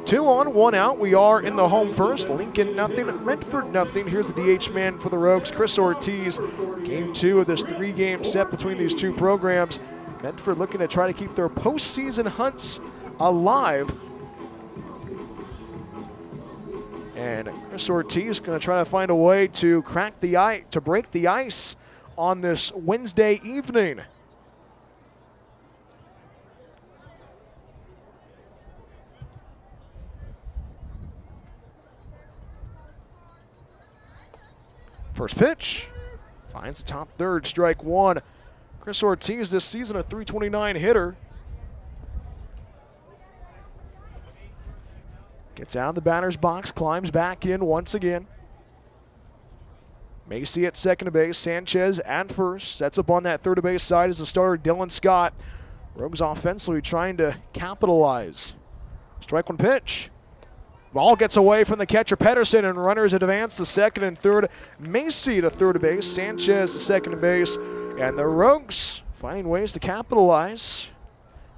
2 on, 1 out. We are in the home first. Lincoln nothing, Medford nothing. Here's the DH man for the Rogues, Chris Ortiz. Game 2 of this 3-game set between these 2 programs. Medford looking to try to keep their postseason hunts alive. And Chris Ortiz going to try to find a way to break the ice on this Wednesday evening. First pitch, finds the top third, strike 1. Chris Ortiz this season a .329 hitter. Gets out of the batter's box, climbs back in once again. Macy at second base, Sanchez at first. Sets up on that third base side as the starter, Dylan Scott. Rogues offensively trying to capitalize. Strike 1 pitch. Ball gets away from the catcher, Pedersen, and runners advance to second and third. Macy to third base, Sanchez to second base. And the Rogues finding ways to capitalize.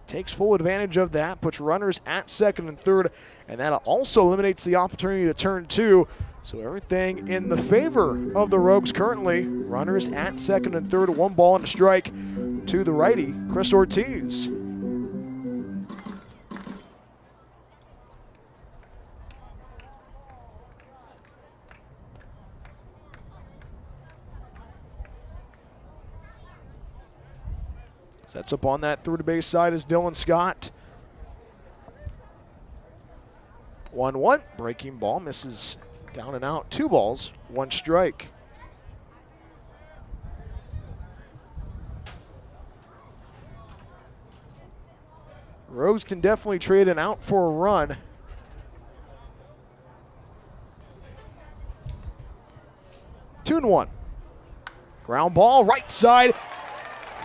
Takes full advantage of that, puts runners at second and third, and that also eliminates the opportunity to turn 2. So everything in the favor of the Rogues currently. Runners at second and third, 1 ball and a strike to the righty, Chris Ortiz. Sets up on that third base side is Dylan Scott. 1-1, breaking ball, misses down and out. 2 balls, 1 strike. Rogues can definitely trade an out for a run. Two and 1. Ground ball, right side.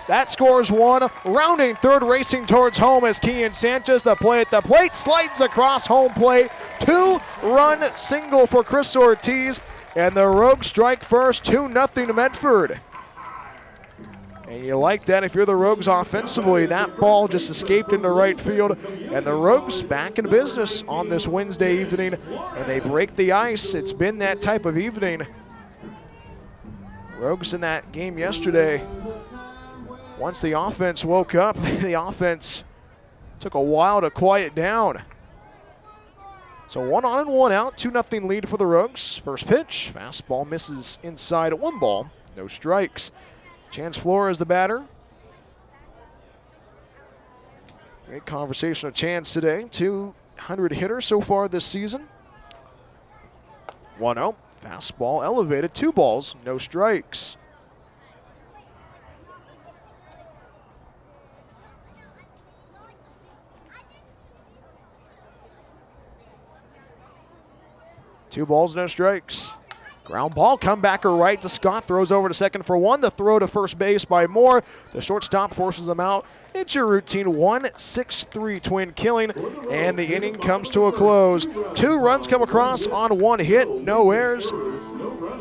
That scores 1. Rounding third, racing towards home as Kian Sanchez, the play at the plate, slides across home plate. 2-run single for Chris Ortiz, and the Rogues strike first, 2-0 to Medford. And you like that if you're the Rogues offensively. That ball just escaped into right field, and the Rogues back in business on this Wednesday evening, and they break the ice. It's been that type of evening. Rogues in that game yesterday, once the offense woke up, the offense took a while to quiet down. So 1 on and 1 out, 2-0 lead for the Rogues. First pitch, fastball misses inside, 1 ball, no strikes. Chance Flores the batter. Great conversational chance today. 200 hitters so far this season. 1-0. Fastball elevated. 2 balls, no strikes. Two balls, no strikes. Ground ball, comebacker right to Scott, throws over to second for 1. The throw to first base by Moore. The shortstop forces him out. It's your routine 1-6-3 twin killing, and the inning comes to a close. 2 runs come across on 1 hit, no errors,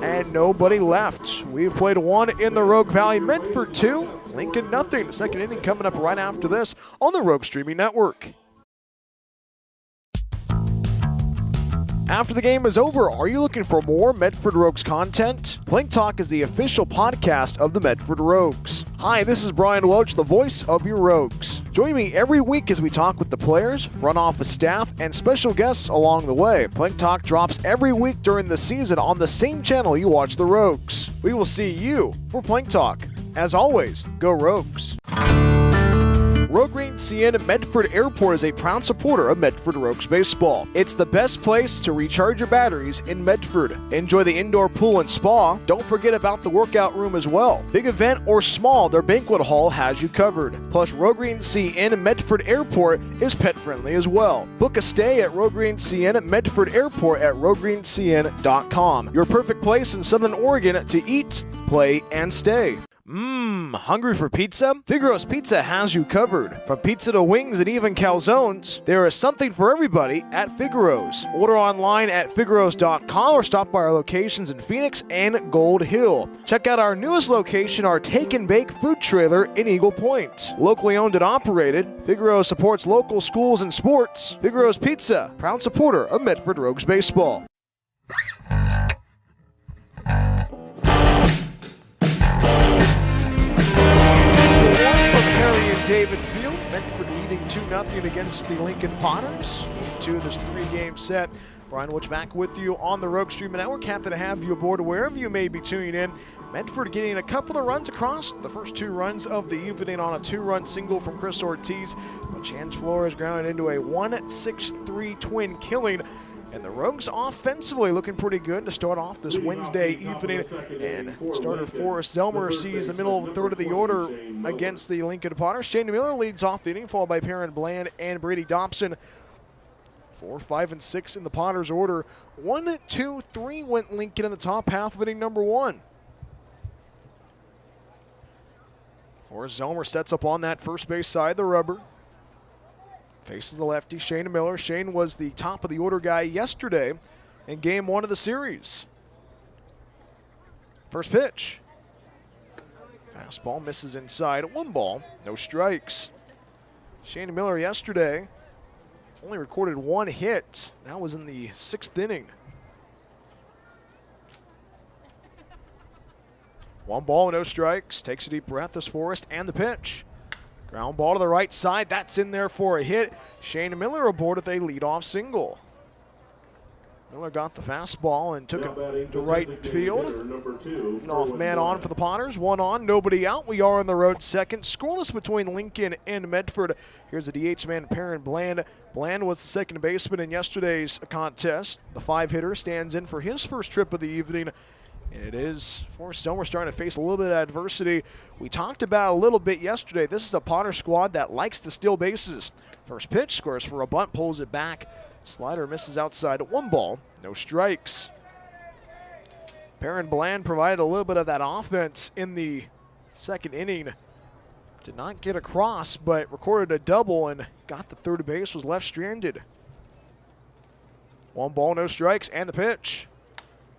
and nobody left. We've played 1 in the Rogue Valley. Medford 2, Lincoln nothing. The second inning coming up right after this on the Rogue Streaming Network. After the game is over, are you looking for more Medford Rogues content? Plank Talk is the official podcast of the Medford Rogues. Hi, this is Brian Welch, the voice of your Rogues. Join me every week as we talk with the players, front office staff, and special guests along the way. Plank Talk drops every week during the season on the same channel you watch the Rogues. We will see you for Plank Talk. As always, go Rogues. Rogue Green CN Medford Airport is a proud supporter of Medford Rogues baseball. It's the best place to recharge your batteries in Medford. Enjoy the indoor pool and spa. Don't forget about the workout room as well. Big event or small, their banquet hall has you covered. Plus, Rogue Green CN Medford Airport is pet friendly as well. Book a stay at Rogue Green CN Medford Airport at roguegreencn.com. Your perfect place in Southern Oregon to eat, play, and stay. Hungry for pizza? Figaro's Pizza has you covered. From pizza to wings and even calzones, there is something for everybody at Figaro's. Order online at figaros.com or stop by our locations in Phoenix and Gold Hill. Check out our newest location, our Take and Bake food trailer in Eagle Point. Locally owned and operated, Figaro's supports local schools and sports. Figaro's Pizza, proud supporter of Medford Rogues baseball. David Field, Medford leading 2-0 against the Lincoln Potters. Game 2 of this 3-game set. Brian Welch back with you on the Rogue Streaming Network. Happy to have you aboard wherever you may be tuning in. Medford getting a couple of runs across. The first 2 runs of the evening on a 2-run single from Chris Ortiz. But Chance Flores grounded into a 1-6-3 twin killing. And the Rogues offensively looking pretty good to start off this Wednesday evening. And starter Forrest Zelmer sees the middle of the third of the order against the Lincoln Potters. Shane Miller leads off the inning, followed by Perrin Bland and Brady Dobson. 4, 5, and 6 in the Potters order. 1, 2, 3 went Lincoln in the top half of inning number 1. Forrest Zelmer sets up on that first base side, the rubber. Faces the lefty, Shane Miller. Shane was the top of the order guy yesterday in game 1 of the series. First pitch. Fastball misses inside. 1 ball, no strikes. Shane Miller yesterday only recorded 1 hit. That was in the 6th inning. 1 ball, no strikes. Takes a deep breath as Forrest, and the pitch. Ground ball to the right side. That's in there for a hit. Shane Miller aboard with a leadoff single. Miller got the fastball and took it to right field. Off man on for the Potters. 1 on, nobody out. We are on the road second. Scoreless between Lincoln and Medford. Here's the DH man, Perrin Bland. Bland was the second baseman in yesterday's contest. The 5-hitter stands in for his first trip of the evening. And it is Forrest Zelmer starting to face a little bit of adversity. We talked about a little bit yesterday. This is a Potter squad that likes to steal bases. First pitch, scores for a bunt, pulls it back. Slider misses outside. 1 ball, no strikes. Perrin Bland provided a little bit of that offense in the 2nd inning. Did not get across, but recorded a double and got the third base, was left stranded. 1 ball, no strikes, and the pitch.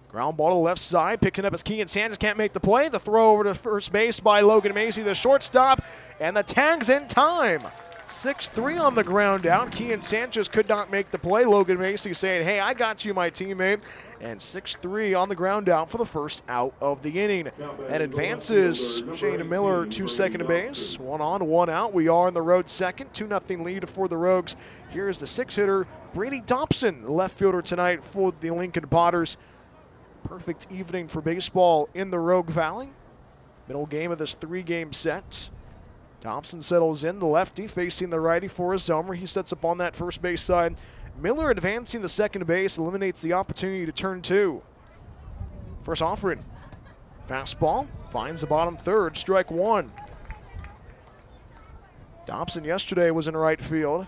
Ground ball to the left side, picking up as Keegan Sanchez can't make the play. The throw over to first base by Logan Macy, the shortstop, and the tag's in time. 6-3 on the ground out. Keegan Sanchez could not make the play. Logan Macy saying, hey, I got you, my teammate. And 6-3 on the ground out for the first out of the inning. That advances Shane Miller to second base. 1 on, 1 out. We are on the road second. 2-0 lead for the Rogues. Here's the 6-hitter, Brady Dobson, the left fielder tonight for the Lincoln Potters. Perfect evening for baseball in the Rogue Valley. Middle game of this 3-game set. Thompson settles in, the lefty facing the righty for Zomer. He sets up on that first base side. Miller advancing to second base, eliminates the opportunity to turn two. First offering. Fastball, finds the bottom third, strike one. Thompson yesterday was in right field.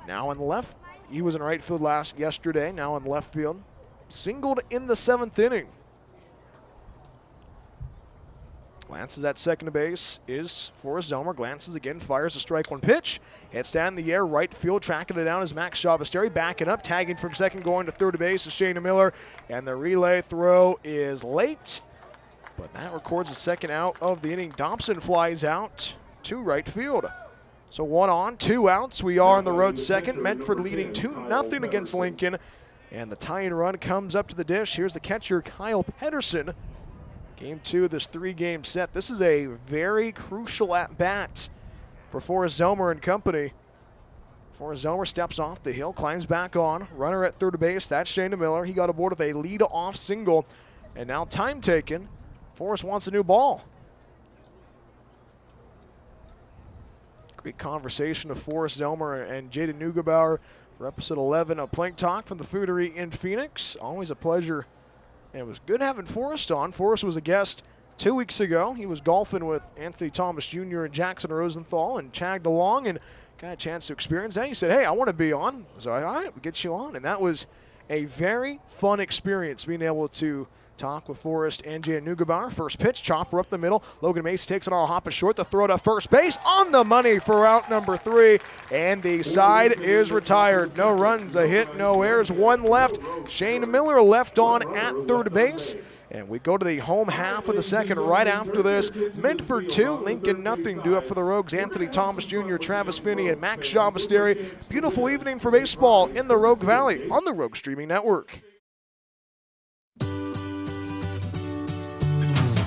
Now in left. He was in right field yesterday, now in left field. Singled in the 7th inning. Glances at second base is for Zomer. Glances again, fires a strike one pitch. Hits down in the air, right field, tracking it down is Max Shabasteri. Backing up, tagging from second, going to third base is Shane Miller. And the relay throw is late. But that records the second out of the inning. Thompson flies out to right field. So 1 on, 2 outs. We are on the road second. Medford leading 2-0 against Lincoln. And the tying run comes up to the dish. Here's the catcher, Kyle Pedersen. Game 2 of this 3-game set. This is a very crucial at-bat for Forrest Zomer and company. Forrest Zomer steps off the hill, climbs back on. Runner at third base, that's Shane Miller. He got aboard with a lead-off single. And now time taken. Forrest wants a new ball. Great conversation of Forrest Zomer and Jaden Neugebauer for episode 11 of Plank Talk from the Foodery in Phoenix. Always a pleasure. And it was good having Forrest on. Forrest was a guest 2 weeks ago. He was golfing with Anthony Thomas Jr. and Jackson Rosenthal and tagged along and got a chance to experience that. He said, hey, I want to be on. So, all right, we'll get you on. And that was a very fun experience being able to talk with Forrest and Jaden Neugebauer. First pitch, chopper up the middle. Logan Mace takes it on a hop short. The throw to first base on the money for out number 3. And the side is retired. No runs, a hit, no errors, 1 left. Shane Miller left on at third base. And we go to the home half of the second right after this. Medford 2, Lincoln nothing. Due up for the Rogues, Anthony Thomas Jr., Travis Finney, and Max Shabasteri. Beautiful evening for baseball in the Rogue Valley on the Rogue Streaming Network.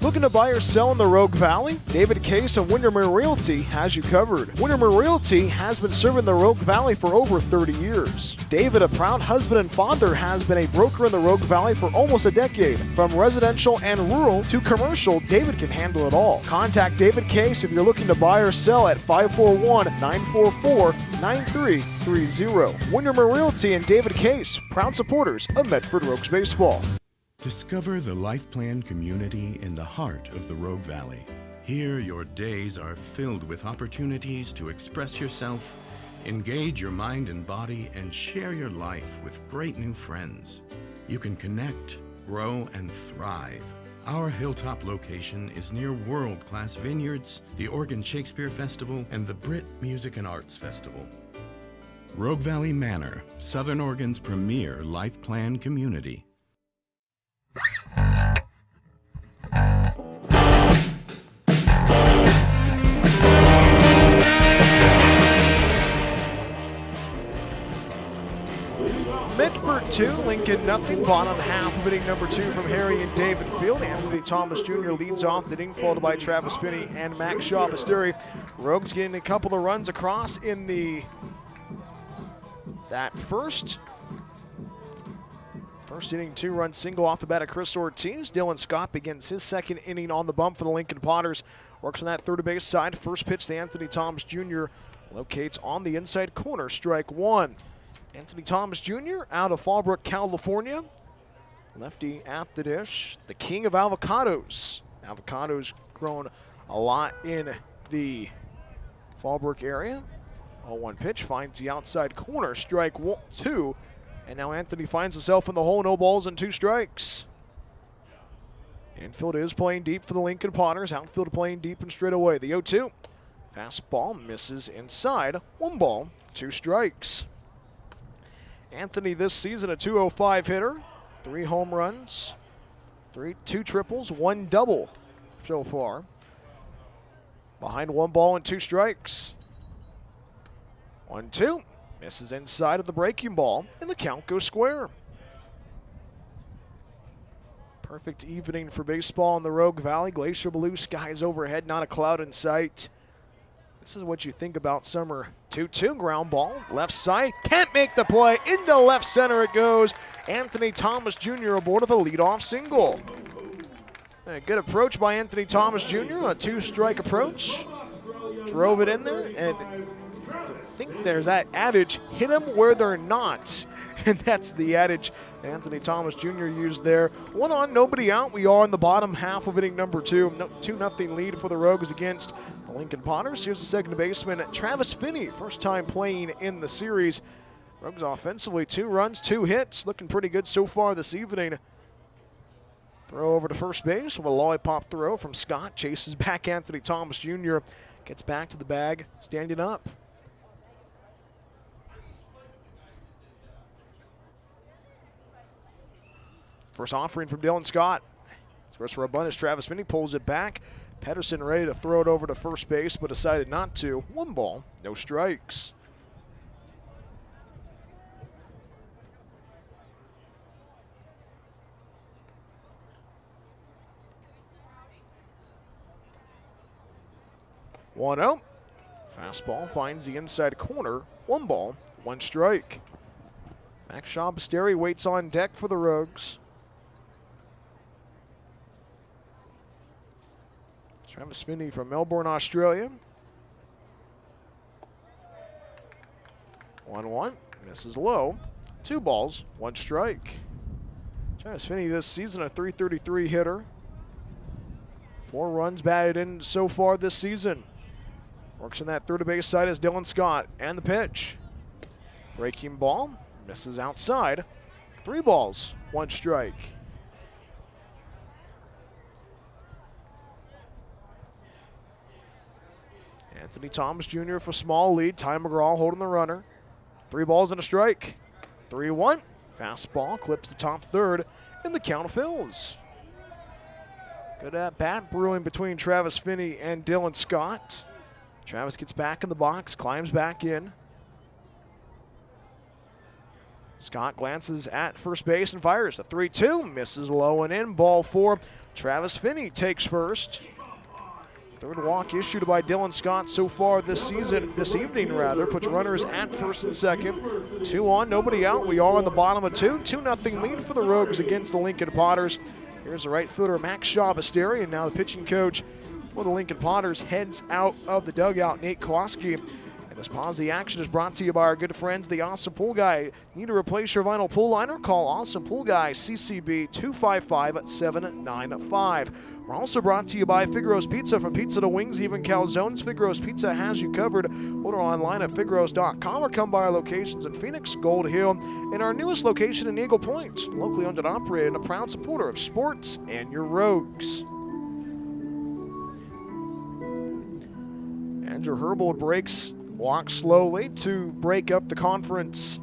Looking to buy or sell in the Rogue Valley? David Case of Windermere Realty has you covered. Windermere Realty has been serving the Rogue Valley for over 30 years. David, a proud husband and father, has been a broker in the Rogue Valley for almost a decade. From residential and rural to commercial, David can handle it all. Contact David Case if you're looking to buy or sell at 541-944-9330. Windermere Realty and David Case, proud supporters of Medford Rogues Baseball. Discover the Life Plan community in the heart of the Rogue Valley. Here, your days are filled with opportunities to express yourself, engage your mind and body, and share your life with great new friends. You can connect, grow, and thrive. Our Hilltop location is near world-class vineyards, the Oregon Shakespeare Festival, and the Brit Music and Arts Festival. Rogue Valley Manor, Southern Oregon's premier Life Plan community. Medford 2, Lincoln nothing. Bottom half of inning number 2 from Harry and David Field. Anthony Thomas Jr. leads off the inning, followed by Travis Finney and Max Shabasteri. Rogues getting a couple of runs across in that first inning, 2-run single off the bat of Chris Ortiz. Dylan Scott begins his second inning on the bump for the Lincoln Potters. Works on that third base side. First pitch to Anthony Thomas Jr. locates on the inside corner, strike 1. Anthony Thomas Jr. out of Fallbrook, California. Lefty at the dish. The king of avocados. Avocados grown a lot in the Fallbrook area. 0-1 pitch finds the outside corner, strike 2. And now Anthony finds himself in the hole, no balls and 2 strikes. Infield is playing deep for the Lincoln Potters. Outfield playing deep and straight away. The 0-2. Fastball misses inside. 1 ball, 2 strikes. Anthony this season a .205 hitter. 3 home runs, 2 triples, 1 double so far. Behind 1 ball and 2 strikes. 1-2. Misses inside of the breaking ball, and the count goes square. Perfect evening for baseball in the Rogue Valley. Glacier blue skies overhead, not a cloud in sight. This is what you think about summer. 2-2 ground ball, left side, can't make the play, into left center it goes. Anthony Thomas Jr. aboard with a leadoff single. A good approach by Anthony Thomas Jr. on a 2-strike approach. drove it in there, and I think there's that adage, hit them where they're not. And that's the adage Anthony Thomas Jr. used there. 1 on, nobody out. We are in the bottom half of inning number 2. 2-0 lead for the Rogues against the Lincoln Potters. Here's the second baseman, Travis Finney, first time playing in the series. Rogues offensively, 2 runs, 2 hits. Looking pretty good so far this evening. Throw over to first base with a lollipop throw from Scott. Chases back Anthony Thomas Jr. Gets back to the bag, standing up. First offering from Dylan Scott. First for a bunt as Travis Finney pulls it back. Pedersen ready to throw it over to first base, but decided not to. 1 ball, no strikes. One out. Fastball finds the inside corner. 1 ball, 1 strike. Max Shabasteri waits on deck for the Rogues. Travis Finney from Melbourne, Australia. 1-1, misses low. 2 balls, 1 strike. Travis Finney this season a .333 hitter. 4 runs batted in so far this season. Works on that third base side as Dylan Scott. And the pitch. Breaking ball, misses outside. 3 balls, 1 strike. Anthony Thomas Jr. for small lead. Ty McGraw holding the runner. 3 balls and a strike. 3-1. Fastball clips the top third, and the count fills. Good at bat brewing between Travis Finney and Dylan Scott. Travis gets back in the box, climbs back in. Scott glances at first base and fires. The 3-2 misses low and in. Ball 4. Travis Finney takes first. Third walk issued by Dylan Scott so far this evening, puts runners at first and second. 2 on, nobody out. We are on the bottom of 2. 2-0 lead for the Rogues against the Lincoln Potters. Here's the right fielder, Max Shabasteri, and now the pitching coach for the Lincoln Potters heads out of the dugout, Nate Kowalski. And this pause of the action is brought to you by our good friends, the Awesome Pool Guy. Need to replace your vinyl pool liner? Call Awesome Pool Guy, CCB 255-795. We're also brought to you by Figaro's Pizza. From pizza to wings, even calzones, Figaro's Pizza has you covered. Order online at figaros.com or come by our locations in Phoenix, Gold Hill, and our newest location in Eagle Point. Locally owned and operated and a proud supporter of sports and your Rogues. Andrew Herbold walks slowly to break up the conference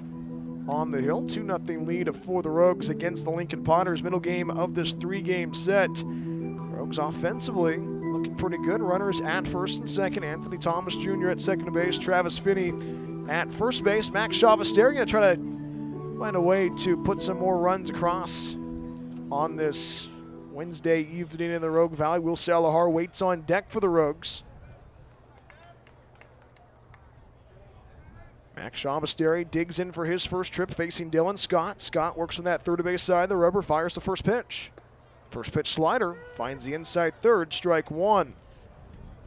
on the hill. 2-0 lead for the Rogues against the Lincoln Potters. Middle game of this 3-game set. Rogues offensively looking pretty good. Runners at first and second. Anthony Thomas Jr. at second base. Travis Finney at first base. Max Shabasteri going to try to find a way to put some more runs across on this Wednesday evening in the Rogue Valley. Will Salahar waits on deck for the Rogues. Max Shabasteri digs in for his first trip facing Dylan Scott. Scott works on that third base side. The rubber fires the first pitch. First pitch slider finds the inside third, strike 1.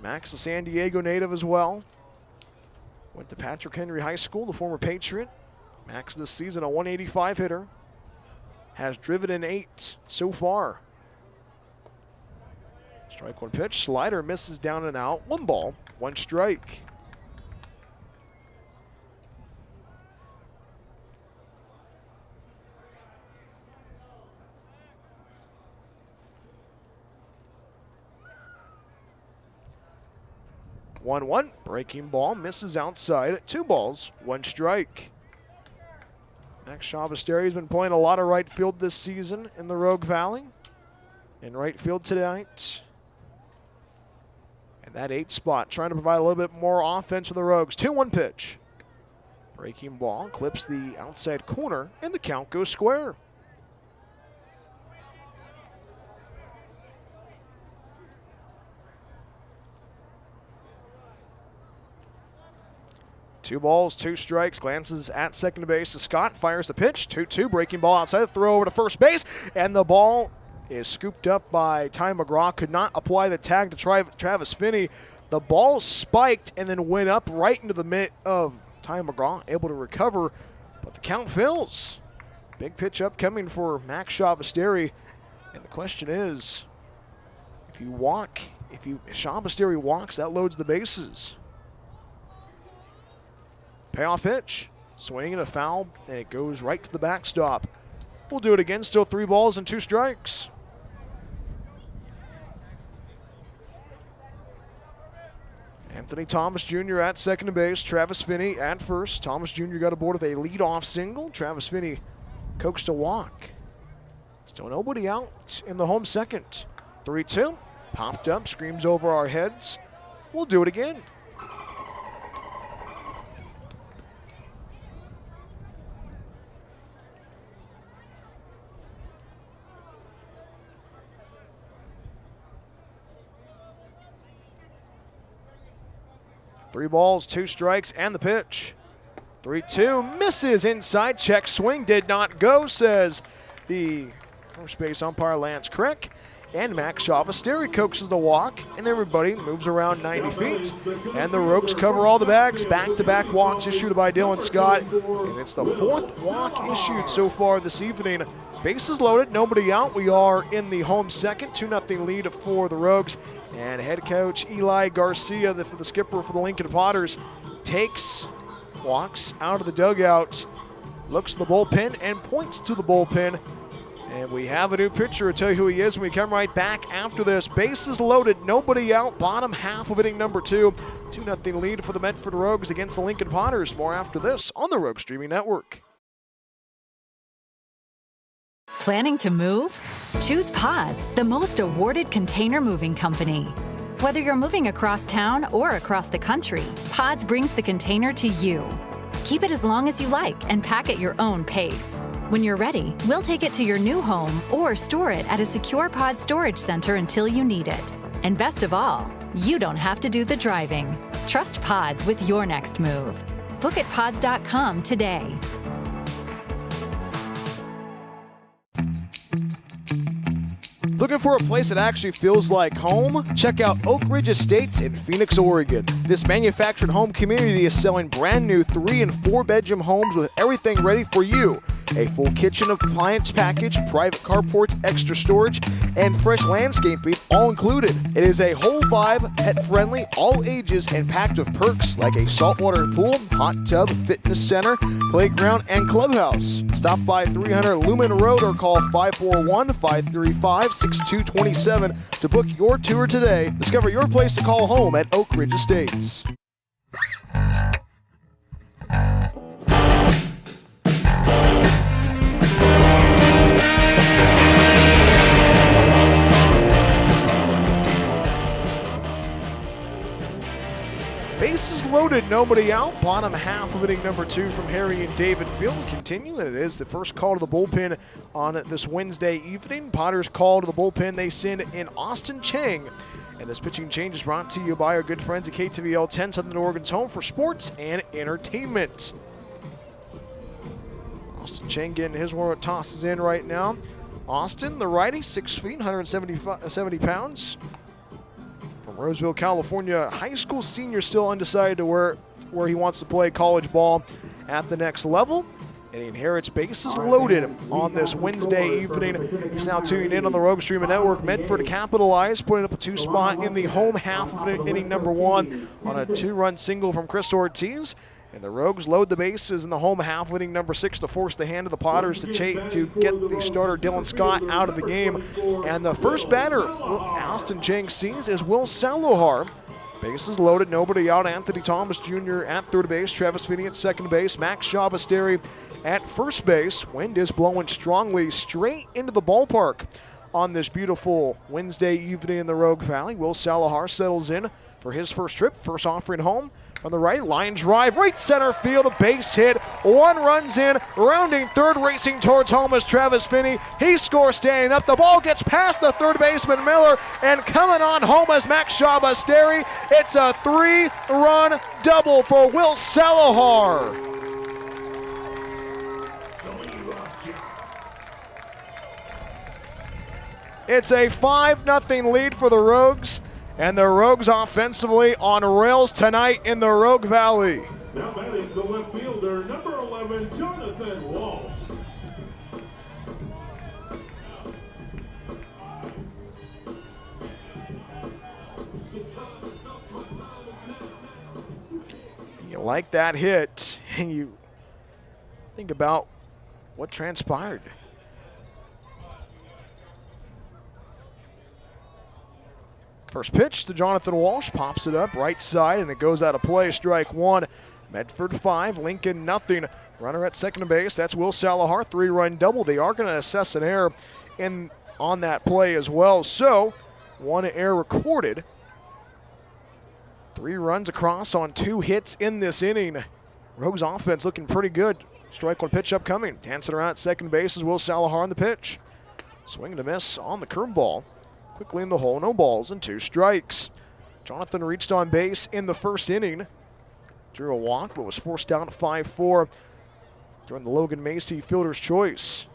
Max, a San Diego native as well. Went to Patrick Henry High School, the former Patriot. Max this season a .185 hitter. Has driven in 8 so far. Strike 1 pitch, slider misses down and out. 1 ball, 1 strike. One, breaking ball, misses outside. 2 balls, 1 strike. Max Shabasteri has been playing a lot of right field this season in the Rogue Valley. In right field tonight. And that 8 spot, trying to provide a little bit more offense for the Rogues. 2-1 pitch. Breaking ball, clips the outside corner, and the count goes square. Two balls, 2 strikes, glances at second base. Scott fires the pitch, 2-2, breaking ball outside, throw over to first base, and the ball is scooped up by Ty McGraw. Could not apply the tag to Travis Finney, The ball spiked and then went up right into the mitt of Ty McGraw, able to recover, but the count fails. Big pitch upcoming for Max Shabasteri, and the question is, if Shabasteri walks, that loads the bases. Payoff pitch, swing and a foul, and it goes right to the backstop. We'll do it again, still 3 balls and 2 strikes. Anthony Thomas Jr. at second base, Travis Finney at first. Thomas Jr. got aboard with a leadoff single. Travis Finney coaxed a walk. Still nobody out in the home second. 3-2, popped up, screams over our heads. We'll do it again. Three balls, 2 strikes, and the pitch. 3-2, misses inside, check swing, did not go, says the first base umpire Lance Crick. And Max Shabasteri coaxes the walk, and everybody moves around 90 feet. And the Rogues cover all the bags. Back-to-back walks issued by Dylan Scott. And it's the 4th walk issued so far this evening. Bases loaded, nobody out. We are in the home second, 2-0 lead for the Rogues. And head coach Eli Garcia, the skipper for the Lincoln Potters, walks out of the dugout, looks at the bullpen, and points to the bullpen. And we have a new pitcher. I'll tell you who he is when we come right back after this. Bases loaded, nobody out, bottom half of inning number 2. 2-0 lead for the Medford Rogues against the Lincoln Potters. More after this on the Rogue Streaming Network. Planning to move? Choose Pods, the most awarded container moving company. Whether you're moving across town or across the country, Pods brings the container to you. Keep it as long as you like and pack at your own pace. When you're ready, we'll take it to your new home or store it at a secure pod storage center until you need it. And best of all, you don't have to do the driving. Trust Pods with your next move. Book at pods.com today. Looking for a place that actually feels like home? Check out Oak Ridge Estates in Phoenix, Oregon. This manufactured home community is selling brand new 3- and 4-bedroom homes with everything ready for you. A full kitchen appliance package, private carports, extra storage, and fresh landscaping all included. It is a whole vibe, pet-friendly, all ages, and packed with perks like a saltwater pool, hot tub, fitness center, playground, and clubhouse. Stop by 300 Lumen Road or call 541-535-6227 to book your tour today. Discover your place to call home at Oak Ridge Estates. Bases loaded, nobody out. Bottom half of inning number 2 from Harry and David Field. We continue, and it is the first call to the bullpen on this Wednesday evening. Potters call to the bullpen. They send in Austin Chang. And this pitching change is brought to you by our good friends at KTVL 10, Southern Oregon's home for sports and entertainment. Austin Chang getting his one tosses in right now. Austin, the righty, 6 feet, 170 pounds. From Roseville, California, high school senior, still undecided to where he wants to play college ball at the next level. And he inherits bases loaded on this Wednesday evening. He's now tuning in on the Rogue Streaming Network. Medford capitalized, putting up a 2 spot in the home half of inning number 1 on a 2-run single from Chris Ortiz. And the Rogues load the bases in the home half of inning number 6 to force the hand of the Potters to get the starter Dylan Scott out of the game. And the first batter Austin Chang sees is Will Salohar. Bases loaded, nobody out. Anthony Thomas Jr. at third base, Travis Finney at second base, Max Shabasteri at first base. Wind is blowing strongly straight into the ballpark on this beautiful Wednesday evening in the Rogue Valley. Will Salohar settles in for his first trip, first offering home. On the right, line drive, right center field, a base hit. 1 runs in, rounding third, racing towards home is Travis Finney. He scores standing up. The ball gets past the third baseman Miller, and coming on home is Max Shabasteri. It's a 3-run double for Will Salohar. It's a 5-0 lead for the Rogues. And the Rogues offensively on rails tonight in the Rogue Valley. Now batting the left fielder, number 11, Jonathan Walsh. You like that hit, and you think about what transpired. First pitch to Jonathan Walsh, pops it up right side, and it goes out of play. Strike one. Medford 5, Lincoln nothing. Runner at second base, that's Will Salahar, 3-run double. They are going to assess an error on that play as well. So, one error recorded. 3 runs across on 2 hits in this inning. Rogues offense looking pretty good. Strike one pitch upcoming. Dancing around at second base is Will Salahar on the pitch. Swing and a miss on the curveball. Quickly in the hole, no balls and 2 strikes. Jonathan reached on base in the first inning. Drew a walk, but was forced down to 5-4 during the Logan Macy fielder's choice.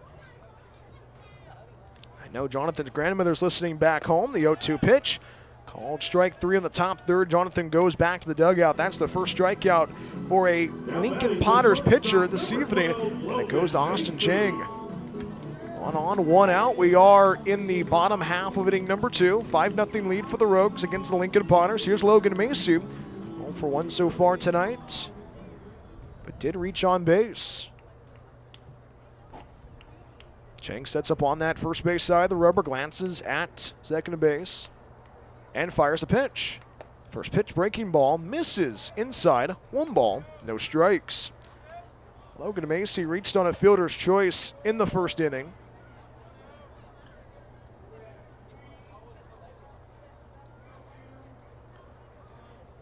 I know Jonathan's grandmother's listening back home. The 0-2 pitch. Called strike 3 in the top third. Jonathan goes back to the dugout. That's the first strikeout for a Lincoln Potters pitcher this evening. And it goes to Austin Chang. 1 on, 1 out. We are in the bottom half of inning number 2. 5-0 lead for the Rogues against the Lincoln Potters. Here's Logan Macy. 0 for 1 so far tonight, but did reach on base. Chang sets up on that first base side. The rubber glances at second base and fires a pitch. First pitch, breaking ball, misses inside. 1 ball, no strikes. Logan Macy reached on a fielder's choice in the first inning.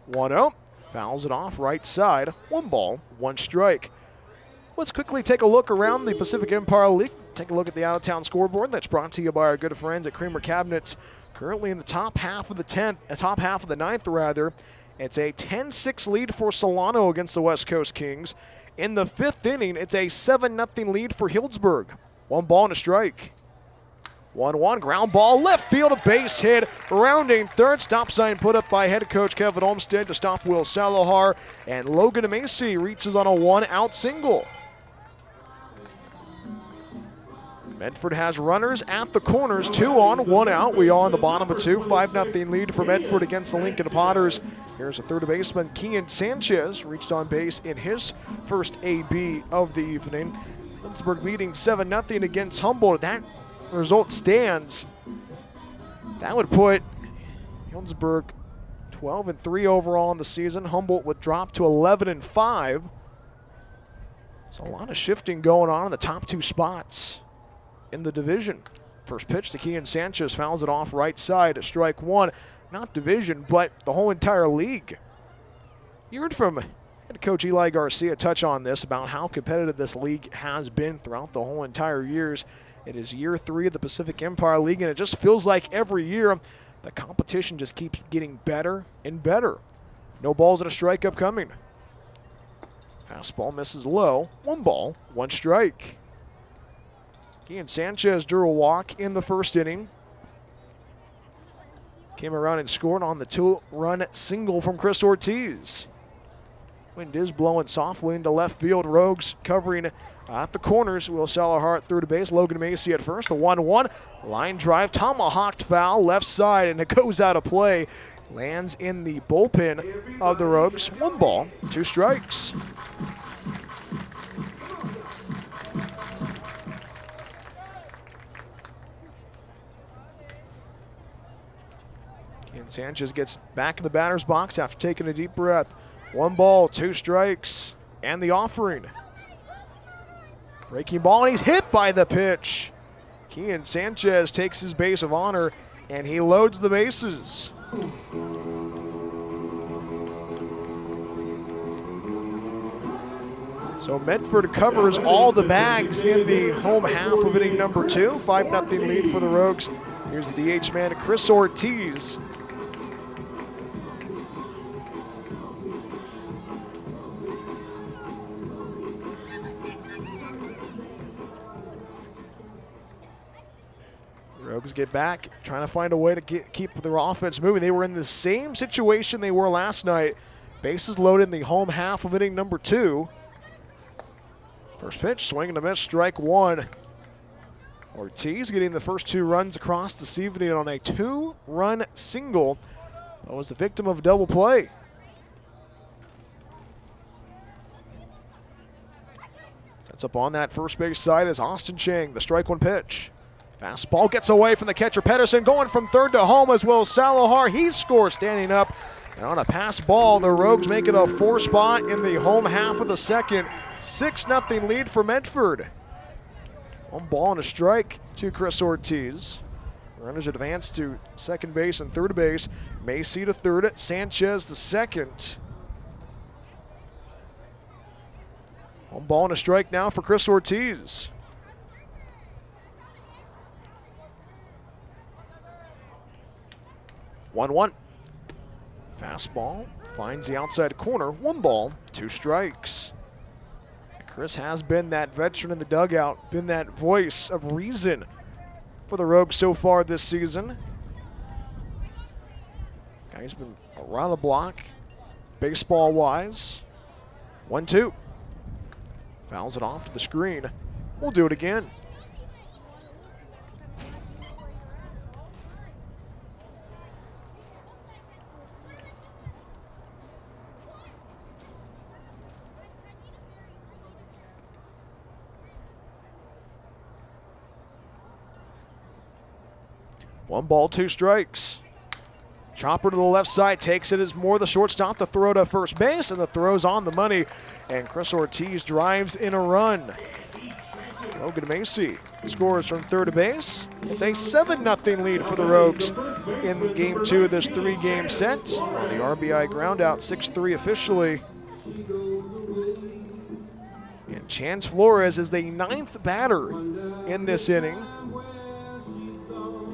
One out, fouls it off right side. 1 ball, 1 strike. Let's quickly take a look around the Pacific Empire League. Take a look at the out-of-town scoreboard. That's brought to you by our good friends at Creamer Cabinets. Currently in the top half of the 9th rather. It's a 10-6 lead for Solano against the West Coast Kings. In the 5th inning, it's a 7-0 lead for Healdsburg. 1 ball and a strike. 1-1, ground ball, left field, a base hit, rounding third, stop sign put up by head coach Kevin Olmstead to stop Will Salahar, and Logan Macy reaches on a 1-out single. Medford has runners at the corners, 2 on, 1 out. We are in the bottom of 2, 5-0 lead for Medford against the Lincoln Potters. Here's a third baseman, Kian Sanchez, reached on base in his first AB of the evening. Healdsburg leading 7-0 against Humboldt. That result stands. That would put Healdsburg 12-3 overall in the season. Humboldt would drop to 11-5. So a lot of shifting going on in the top 2 spots in the division. First pitch to Kian Sanchez, fouls it off right side. Strike 1. Not division, but the whole entire league. You heard from head coach Eli Garcia touch on this about how competitive this league has been throughout the whole entire years. It is year 3 of the Pacific Empire League, and it just feels like every year the competition just keeps getting better and better. No balls and a strike upcoming. Fastball misses low. 1 ball, 1 strike. Kian Sanchez drew a walk in the first inning. Came around and scored on the 2-run single from Chris Ortiz. Wind is blowing softly into left field. Rogues covering at the corners. Will Salahar through to base. Logan Macy at first. The 1-1. Line drive. Tomahawked foul left side, and it goes out of play. Lands in the bullpen of the Rogues. 1 ball, 2 strikes. Kian Sanchez gets back in the batter's box after taking a deep breath. 1 ball, 2 strikes, and the offering. Breaking ball, and he's hit by the pitch. Kian Sanchez takes his base of honor, and he loads the bases. So Medford covers all the bags in the home half of inning number 2. 5-0 lead for the Rogues. Here's the DH man, Chris Ortiz. Rogues get back, trying to find a way to keep their offense moving. They were in the same situation they were last night. Bases loaded in the home half of inning number 2. First pitch, swing and a miss, strike 1. Ortiz getting the first 2 runs across this evening on a 2-run single. That was the victim of a double play. Sets up on that first base side is Austin Chang, the strike 1 pitch. Fastball gets away from the catcher Pedersen, going from third to home as well as Salahar. He scores standing up. And on a pass ball, the Rogues make it a 4 spot in the home half of the second. 6-0 lead for Medford. 1 ball and a strike to Chris Ortiz. Runners advance to second base and third base. Macy to third, Sanchez to second. 1 ball and a strike now for Chris Ortiz. One. Fastball finds the outside corner. 1 ball, 2 strikes. And Chris has been that veteran in the dugout, been that voice of reason for the Rogues so far this season. Guy's been around the block, baseball-wise. 1-2. Fouls it off to the screen. We'll do it again. One ball, 2 strikes. Chopper to the left side, takes it as Moore, the shortstop, the throw to first base, and the throw's on the money. And Chris Ortiz drives in a run. Logan Macy scores from third base. It's a 7-0 lead for the Rogues in Game 2 of this 3-game set. The RBI ground out, 6-3 officially. And Chance Flores is the 9th batter in this inning.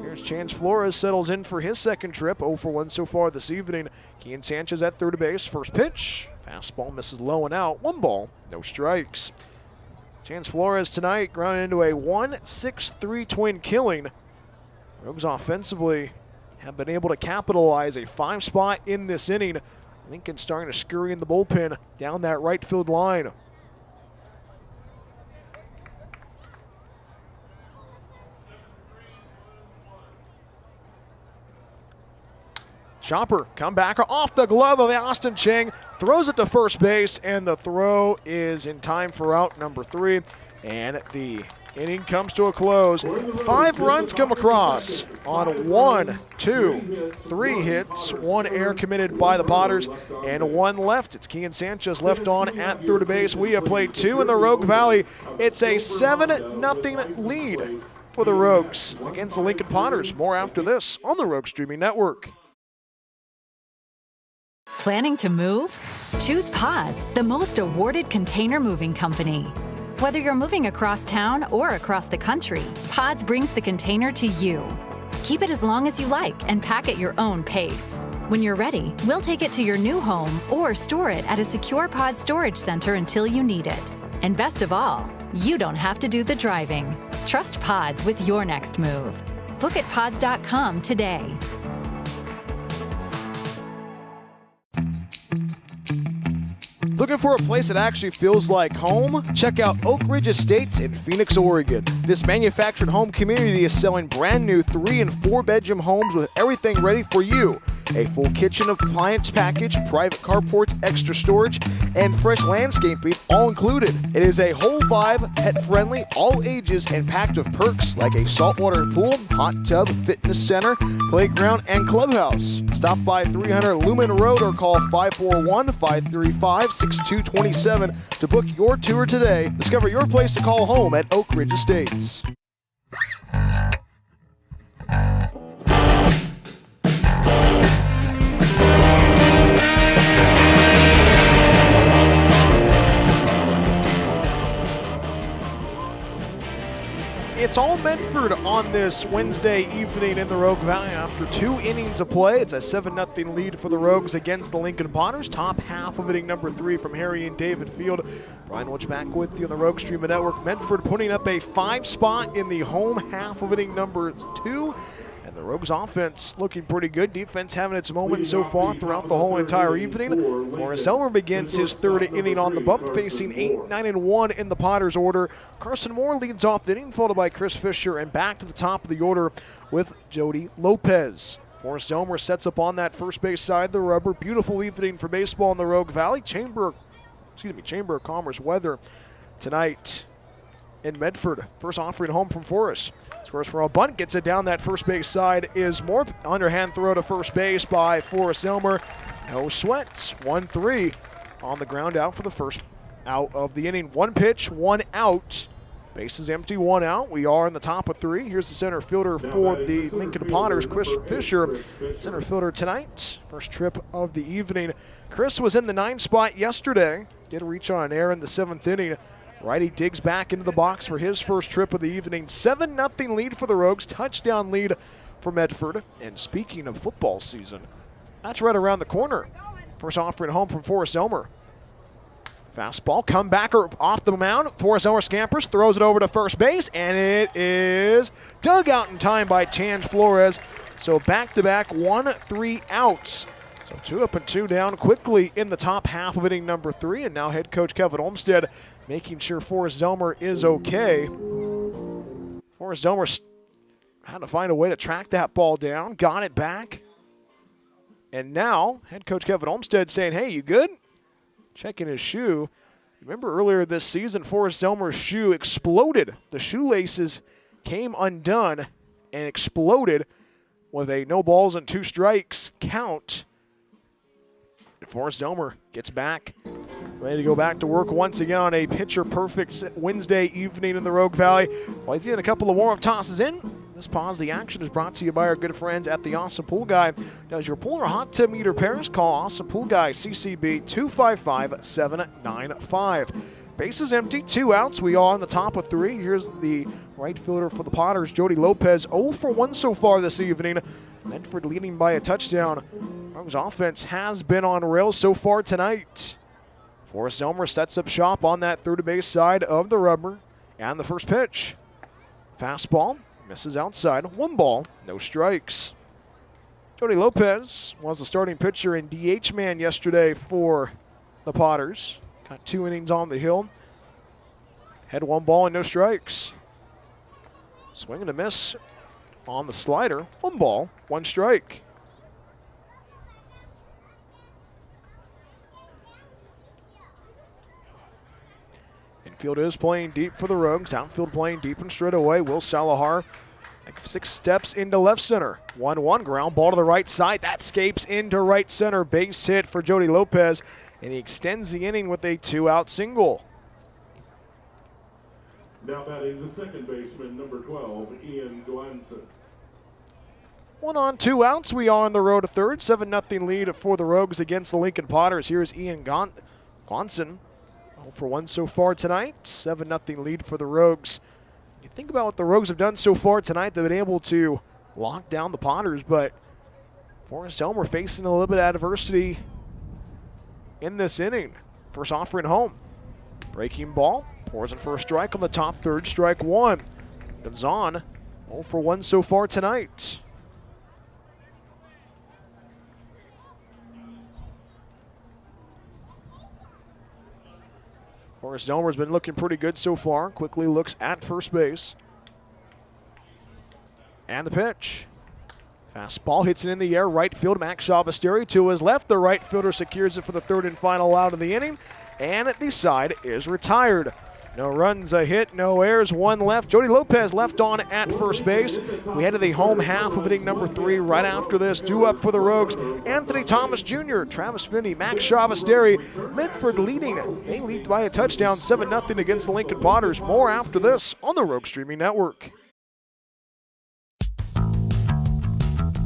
Here's Chance Flores, settles in for his second trip, 0 for 1 so far this evening. Kian Sanchez at third base, first pitch. Fastball misses low and out, 1 ball, no strikes. Chance Flores tonight grounded into a 1-6-3 twin killing. Rogues offensively have been able to capitalize a 5 spot in this inning. Lincoln starting to scurry in the bullpen down that right field line. Chopper, come back off the glove of Austin Chang, throws it to first base, and the throw is in time for out number 3. And the inning comes to a close. 5 runs come across on 1, 2, 3 hits, 1 error committed by the Potters, and 1 left. It's Kian Sanchez left on at third base. We have played 2 in the Rogue Valley. It's a 7-0 lead for the Rogues against the Lincoln Potters. More after this on the Rogue Streaming Network. Planning to move? Choose Pods, the most awarded container moving company. Whether you're moving across town or across the country, Pods brings the container to you. Keep it as long as you like and pack at your own pace. When you're ready, we'll take it to your new home or store it at a secure Pod storage center until you need it. And best of all, you don't have to do the driving. Trust Pods with your next move. Book at pods.com today. Looking for a place that actually feels like home? Check out Oak Ridge Estates in Phoenix, Oregon. This manufactured home community is selling brand new 3- and 4-bedroom homes with everything ready for you. A full kitchen appliance package, private carports, extra storage, and fresh landscaping all included. It is a whole vibe, pet-friendly, all ages, and packed with perks like a saltwater pool, hot tub, fitness center, playground, and clubhouse. Stop by 300 Lumen Road or call 541-535-6227 to book your tour today. Discover your place to call home at Oak Ridge Estates. It's all Medford on this Wednesday evening in the Rogue Valley after 2 innings of play. It's a 7-0 lead for the Rogues against the Lincoln Potters. Top half of inning number 3 from Harry and David Field. Brian Welch back with you on the Rogue Streaming Network. Medford putting up a 5 spot in the home half of inning number 2. And the Rogues offense looking pretty good. Defense having its moments so far throughout the whole entire evening. Forrest Elmer begins his 3rd inning on the bump, facing 8-9-1 in the Potters order. Carson Moore leads off the inning, followed by Chris Fisher, and back to the top of the order with Jody Lopez. Forrest Elmer sets up on that first base side of the rubber. Beautiful evening for baseball in the Rogue Valley. Chamber of Commerce weather tonight in Medford. First offering home from Forrest. Scores for a bunt, gets it down that first base side is Moore. Underhand throw to first base by Forrest Elmer. No sweat. 1-3 on the ground out for the first out of the inning. 1 pitch, 1 out. Bases empty, 1 out. We are in the top of 3. Here's the center fielder for the Lincoln Potters, Chris Fisher. Center fielder tonight. First trip of the evening. Chris was in the 9 spot yesterday. Did reach on an error in the 7th inning. Righty digs back into the box for his first trip of the evening. 7-0 lead for the Rogues. Touchdown lead for Medford. And speaking of football season, that's right around the corner. First offering home from Forrest Elmer. Fastball, comebacker off the mound. Forrest Elmer scampers, throws it over to first base, and it is dug out in time by Change Flores. So back-to-back 1-3 outs. So 2 up and 2 down quickly in the top half of inning number 3. And now head coach Kevin Olmstead making sure Forrest Elmer is okay. Forrest Elmer had to find a way to track that ball down, got it back. And now head coach Kevin Olmstead saying, hey, you good? Checking his shoe. Remember earlier this season, Forrest Elmer's shoe exploded. The shoelaces came undone and exploded with a no balls and 2 strikes count. Forrest Elmer gets back, ready to go back to work once again on a pitcher-perfect Wednesday evening in the Rogue Valley. While he's getting a couple of warm-up tosses in, this pause the action is brought to you by our good friends at the Awesome Pool Guy. Does your pool or hot tub need repairs? Call Awesome Pool Guy, CCB 255-795. Bases empty, 2 outs. We are on the top of 3. Here's the right fielder for the Potters, Jody Lopez. 0 for 1 so far this evening. Medford leading by a touchdown. Rogues offense has been on rails so far tonight. Forrest Elmer sets up shop on that third base side of the rubber. And the first pitch. Fastball, misses outside. 1 ball, no strikes. Jody Lopez was the starting pitcher and DH man yesterday for the Potters. Got 2 innings on the hill. Had 1 ball and no strikes. Swing and a miss on the slider. 1 ball, 1 strike. Infield is playing deep for the Rogues. Outfield playing deep and straight away. Will Salahar 6 steps into left center. 1-1 ground ball to the right side. That escapes into right center. Base hit for Jody Lopez. And he extends the inning with a 2-out single. Now batting the second baseman, number 12, Ian Glanson. 1 on, 2 outs. We are on the road to third. 7-0 lead for the Rogues against the Lincoln Potters. Here's Ian Glanson. 0 for 1 so far tonight. 7-0 lead for the Rogues. You think about what the Rogues have done so far tonight. They've been able to lock down the Potters, but Forrest Elmer facing a little bit of adversity in this inning. First offering home. Breaking ball. Pours in for a strike on the top third. Strike 1. Gonzon 0 for 1 so far tonight. Forrest Elmer's been looking pretty good so far. Quickly looks at first base. And the pitch. Fastball hits it in the air. Right field, Max Shabasteri to his left. The right fielder secures it for the 3rd and final out of the inning. And the side is retired. No runs, a hit, no errors, 1 left. Jody Lopez left on at first base. We head to the home half of inning number 3 right after this. Due up for the Rogues, Anthony Thomas Jr., Travis Finney, Max Shabasteri. Medford leading. They lead by a touchdown, 7-0 against the Lincoln Potters. More after this on the Rogue Streaming Network.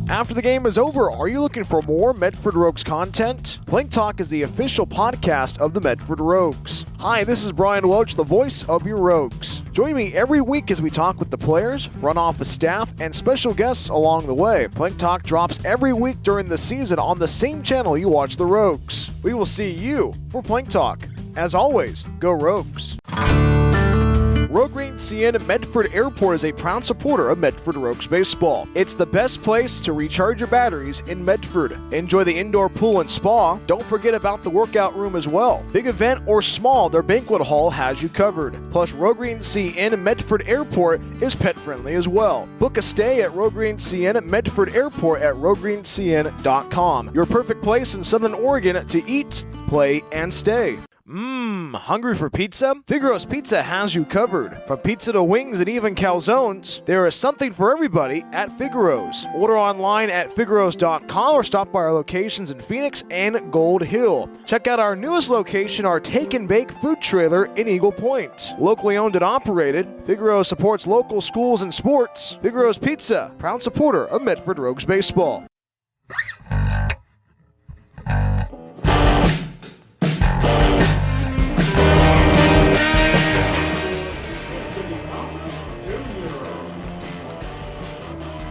After the game is over, are you looking for more Medford Rogues content? Plank Talk is the official podcast of the Medford Rogues. Hi, this is Brian Welch, the voice of your Rogues. Join me every week as we talk with the players, front office staff, and special guests along the way. Plank Talk drops every week during the season on the same channel you watch the Rogues. We will see you for Plank Talk. As always, go Rogues. Rogue Green CN Medford Airport is a proud supporter of Medford Rogues baseball. It's the best place to recharge your batteries in Medford. Enjoy the indoor pool and spa. Don't forget about the workout room as well. Big event or small, their banquet hall has you covered. Plus, Rogue Green CN Medford Airport is pet friendly as well. Book a stay at Rogue Green CN Medford Airport at roguegreencn.com. Your perfect place in Southern Oregon to eat, play, and stay. Hungry for pizza? Figaro's Pizza has you covered. From pizza to wings and even calzones, there is something for everybody at Figaro's. Order online at figaros.com or stop by our locations in Phoenix and Gold Hill. Check out our newest location, our Take and Bake food trailer in Eagle Point. Locally owned and operated, Figaro supports local schools and sports. Figaro's Pizza, proud supporter of Medford Rogues baseball.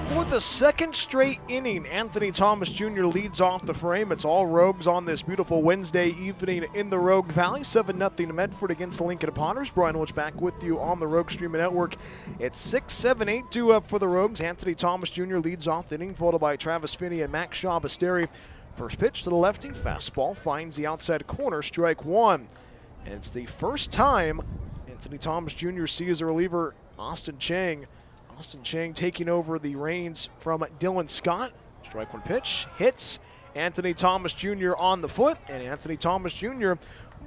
For the second straight inning, Anthony Thomas Jr. leads off the frame. It's all Rogues on this beautiful Wednesday evening in the Rogue Valley. 7-0 Medford against the Lincoln Potters. Brian Welch back with you on the Rogue Streaming Network. It's 6-7, 8-2 up for the Rogues. Anthony Thomas Jr. leads off the inning, followed by Travis Finney and Max Shabasteri. First pitch to the lefty, fastball finds the outside corner, strike one. And it's the first time Anthony Thomas Jr. sees a reliever, Austin Chang. Austin Chang taking over the reins from Dylan Scott. Strike one pitch, hits Anthony Thomas Jr. on the foot, and Anthony Thomas Jr.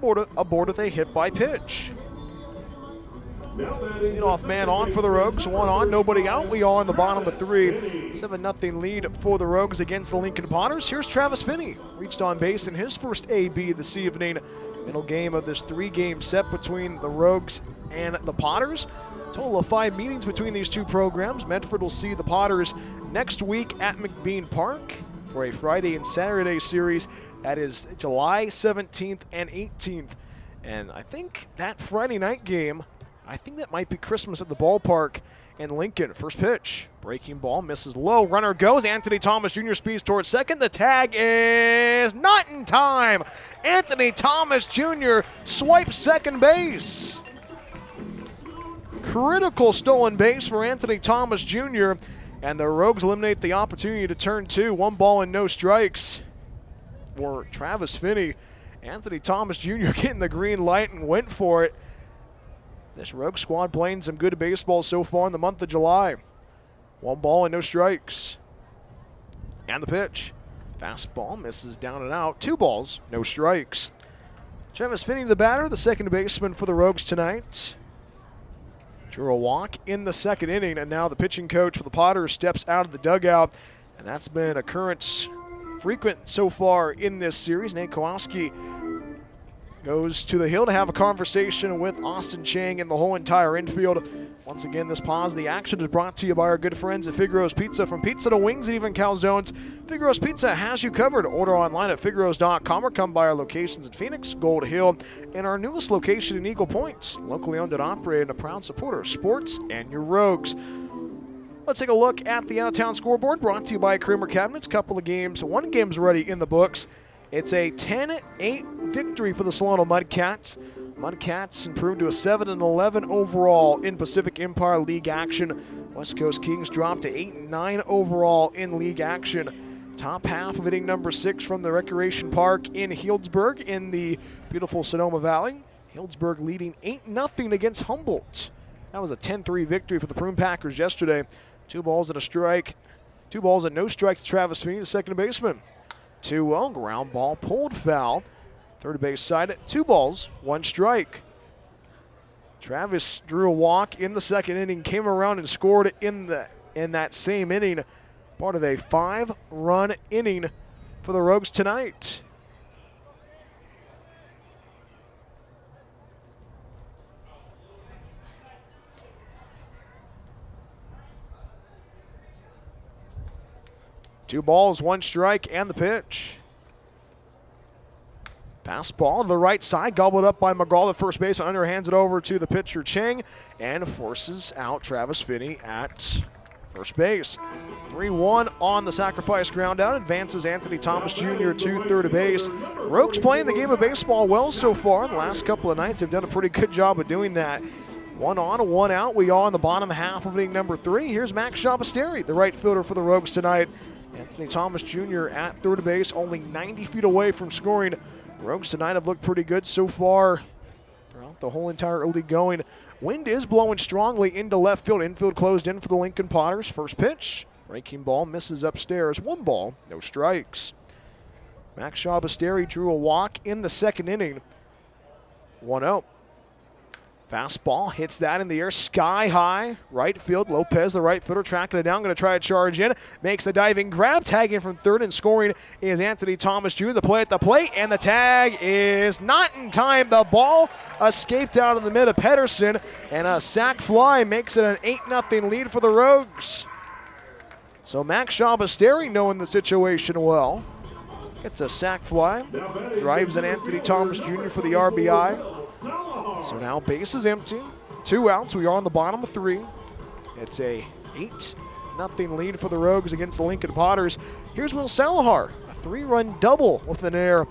aboard with a hit by pitch. Leadoff man on for the Rogues, one on, nobody out. We are in the bottom of three. 7-0 lead for the Rogues against the Lincoln Potters. Here's Travis Finney, reached on base in his first AB this evening. Middle game of this three-game set between the Rogues and the Potters. Total of 5 meetings between these two programs. Medford will see the Potters next week at McBean Park for a Friday and Saturday series. That is July 17th and 18th. And I think that Friday night game, I think that might be Christmas at the ballpark in Lincoln. First pitch, breaking ball, misses low. Runner goes. Anthony Thomas Jr. speeds towards second. The tag is not in time. Anthony Thomas Jr. swipes second base. Critical stolen base for Anthony Thomas Jr. And the Rogues eliminate the opportunity to turn two. 1 ball and no strikes for Travis Finney. Anthony Thomas Jr. getting the green light and went for it. This Rogue squad playing some good baseball so far in the month of July. 1 ball and no strikes. And the pitch. Fastball misses down and out. 2 balls, no strikes. Travis Finney, the batter, the second baseman for the Rogues tonight. Drew a walk in the second inning, and now the pitching coach for the Potters steps out of the dugout, and that's been an occurrence frequent so far in this series. Nate Kowalski goes to the hill to have a conversation with Austin Chang and the whole entire infield. Once again, this pause of the action is brought to you by our good friends at Figaro's Pizza. From pizza to wings and even calzones, Figaro's Pizza has you covered. Order online at figaros.com or come by our locations in Phoenix, Gold Hill, and our newest location in Eagle Point. Locally owned and operated and a proud supporter of sports and your Rogues. Let's take a look at the out-of-town scoreboard brought to you by Kramer Cabinets. Couple of games, 1 game's already in the books. It's a 10-8 victory for the Solano Mudcats. Mudcats improved to a 7-11 overall in Pacific Empire League action. West Coast Kings dropped to 8-9 overall in league action. Top half of inning number 6 from the Recreation Park in Healdsburg in the beautiful Sonoma Valley. Healdsburg leading 8-0 against Humboldt. That was a 10-3 victory for the Prune Packers yesterday. 2 balls and a strike. 2 balls and no strike to Travis Finney, the second baseman. 2-0, ground ball pulled foul. Third base side, 2 balls, 1 strike. Travis drew a walk in the second inning, came around and scored in that same inning. Part of a 5-run inning for the Rogues tonight. 2 balls, 1 strike, and the pitch. Fastball to the right side, gobbled up by McGraw, the first baseman. Underhands it over to the pitcher, Chang, and forces out Travis Finney at first base. 3-1 on the sacrifice ground out. Advances Anthony Thomas Jr. to third base. Rogues playing the game of baseball well so far. The last couple of nights, they've done a pretty good job of doing that. 1 on, 1 out. We are in the bottom half of inning number 3. Here's Max Shabasteri, the right fielder for the Rogues tonight. Anthony Thomas Jr. at third base, only 90 feet away from scoring. Rogues tonight have looked pretty good so far throughout the whole entire early going. Wind is blowing strongly into left field. Infield closed in for the Lincoln Potters. First pitch, breaking ball, misses upstairs. 1 ball, no strikes. Max Shabasteri drew a walk in the second inning. 1-0. Fastball hits that in the air, sky high, right field. Lopez, the right fielder, tracking it down, going to try to charge in. Makes the diving grab, tagging from third, and scoring is Anthony Thomas Jr. The play at the plate, and the tag is not in time. The ball escaped out of the mid of Pedersen, and a sac fly makes it an 8-0 lead for the Rogues. So Max Shabasteri, knowing the situation well, gets a sac fly, drives in Anthony Thomas Jr. for the RBI. So now base is empty, 2 outs. We are on the bottom of 3. It's a 8-0 lead for the Rogues against the Lincoln Potters. Here's Will Salahar, a 3-run double with an air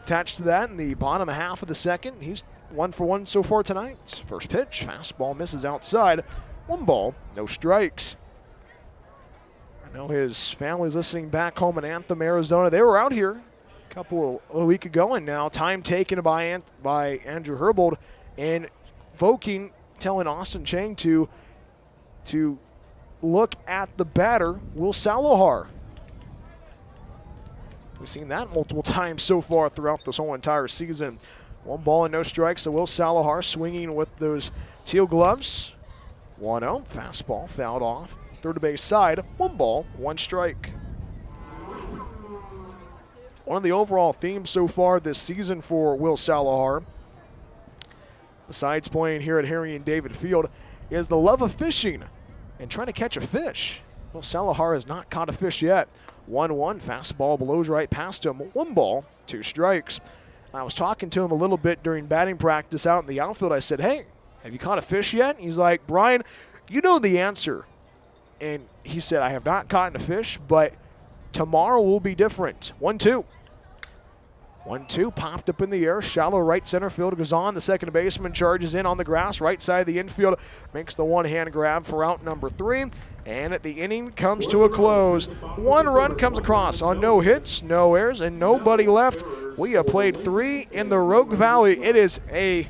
attached to that in the bottom half of the second. He's 1 for 1 so far tonight. First pitch, fastball misses outside. 1 ball, no strikes. I know his family's listening back home in Anthem, Arizona. They were out here a week ago, and now time taken by Andrew Herbold and telling Austin Chang to look at the batter, Will Salahar. We've seen that multiple times so far throughout this whole entire season. 1 ball and no strikes, so Will Salahar swinging with those teal gloves. 1-0, fastball fouled off, third base side. 1 ball, 1 strike. One of the overall themes so far this season for Will Salahar, besides playing here at Harry and David Field, is the love of fishing and trying to catch a fish. Will Salahar has not caught a fish yet. 1-1, fastball blows right past him. 1 ball, 2 strikes. I was talking to him a little bit during batting practice out in the outfield. I said, hey, have you caught a fish yet? And he's like, Brian, you know the answer. And he said, I have not caught a fish, but tomorrow will be different. 1-2. 1-2, popped up in the air, shallow right center field, goes on. The second baseman charges in on the grass, right side of the infield, makes the one-hand grab for out number 3, and the inning comes to a close. 1 run comes across on no hits, no errors, and nobody left. We have played 3 in the Rogue Valley. It is a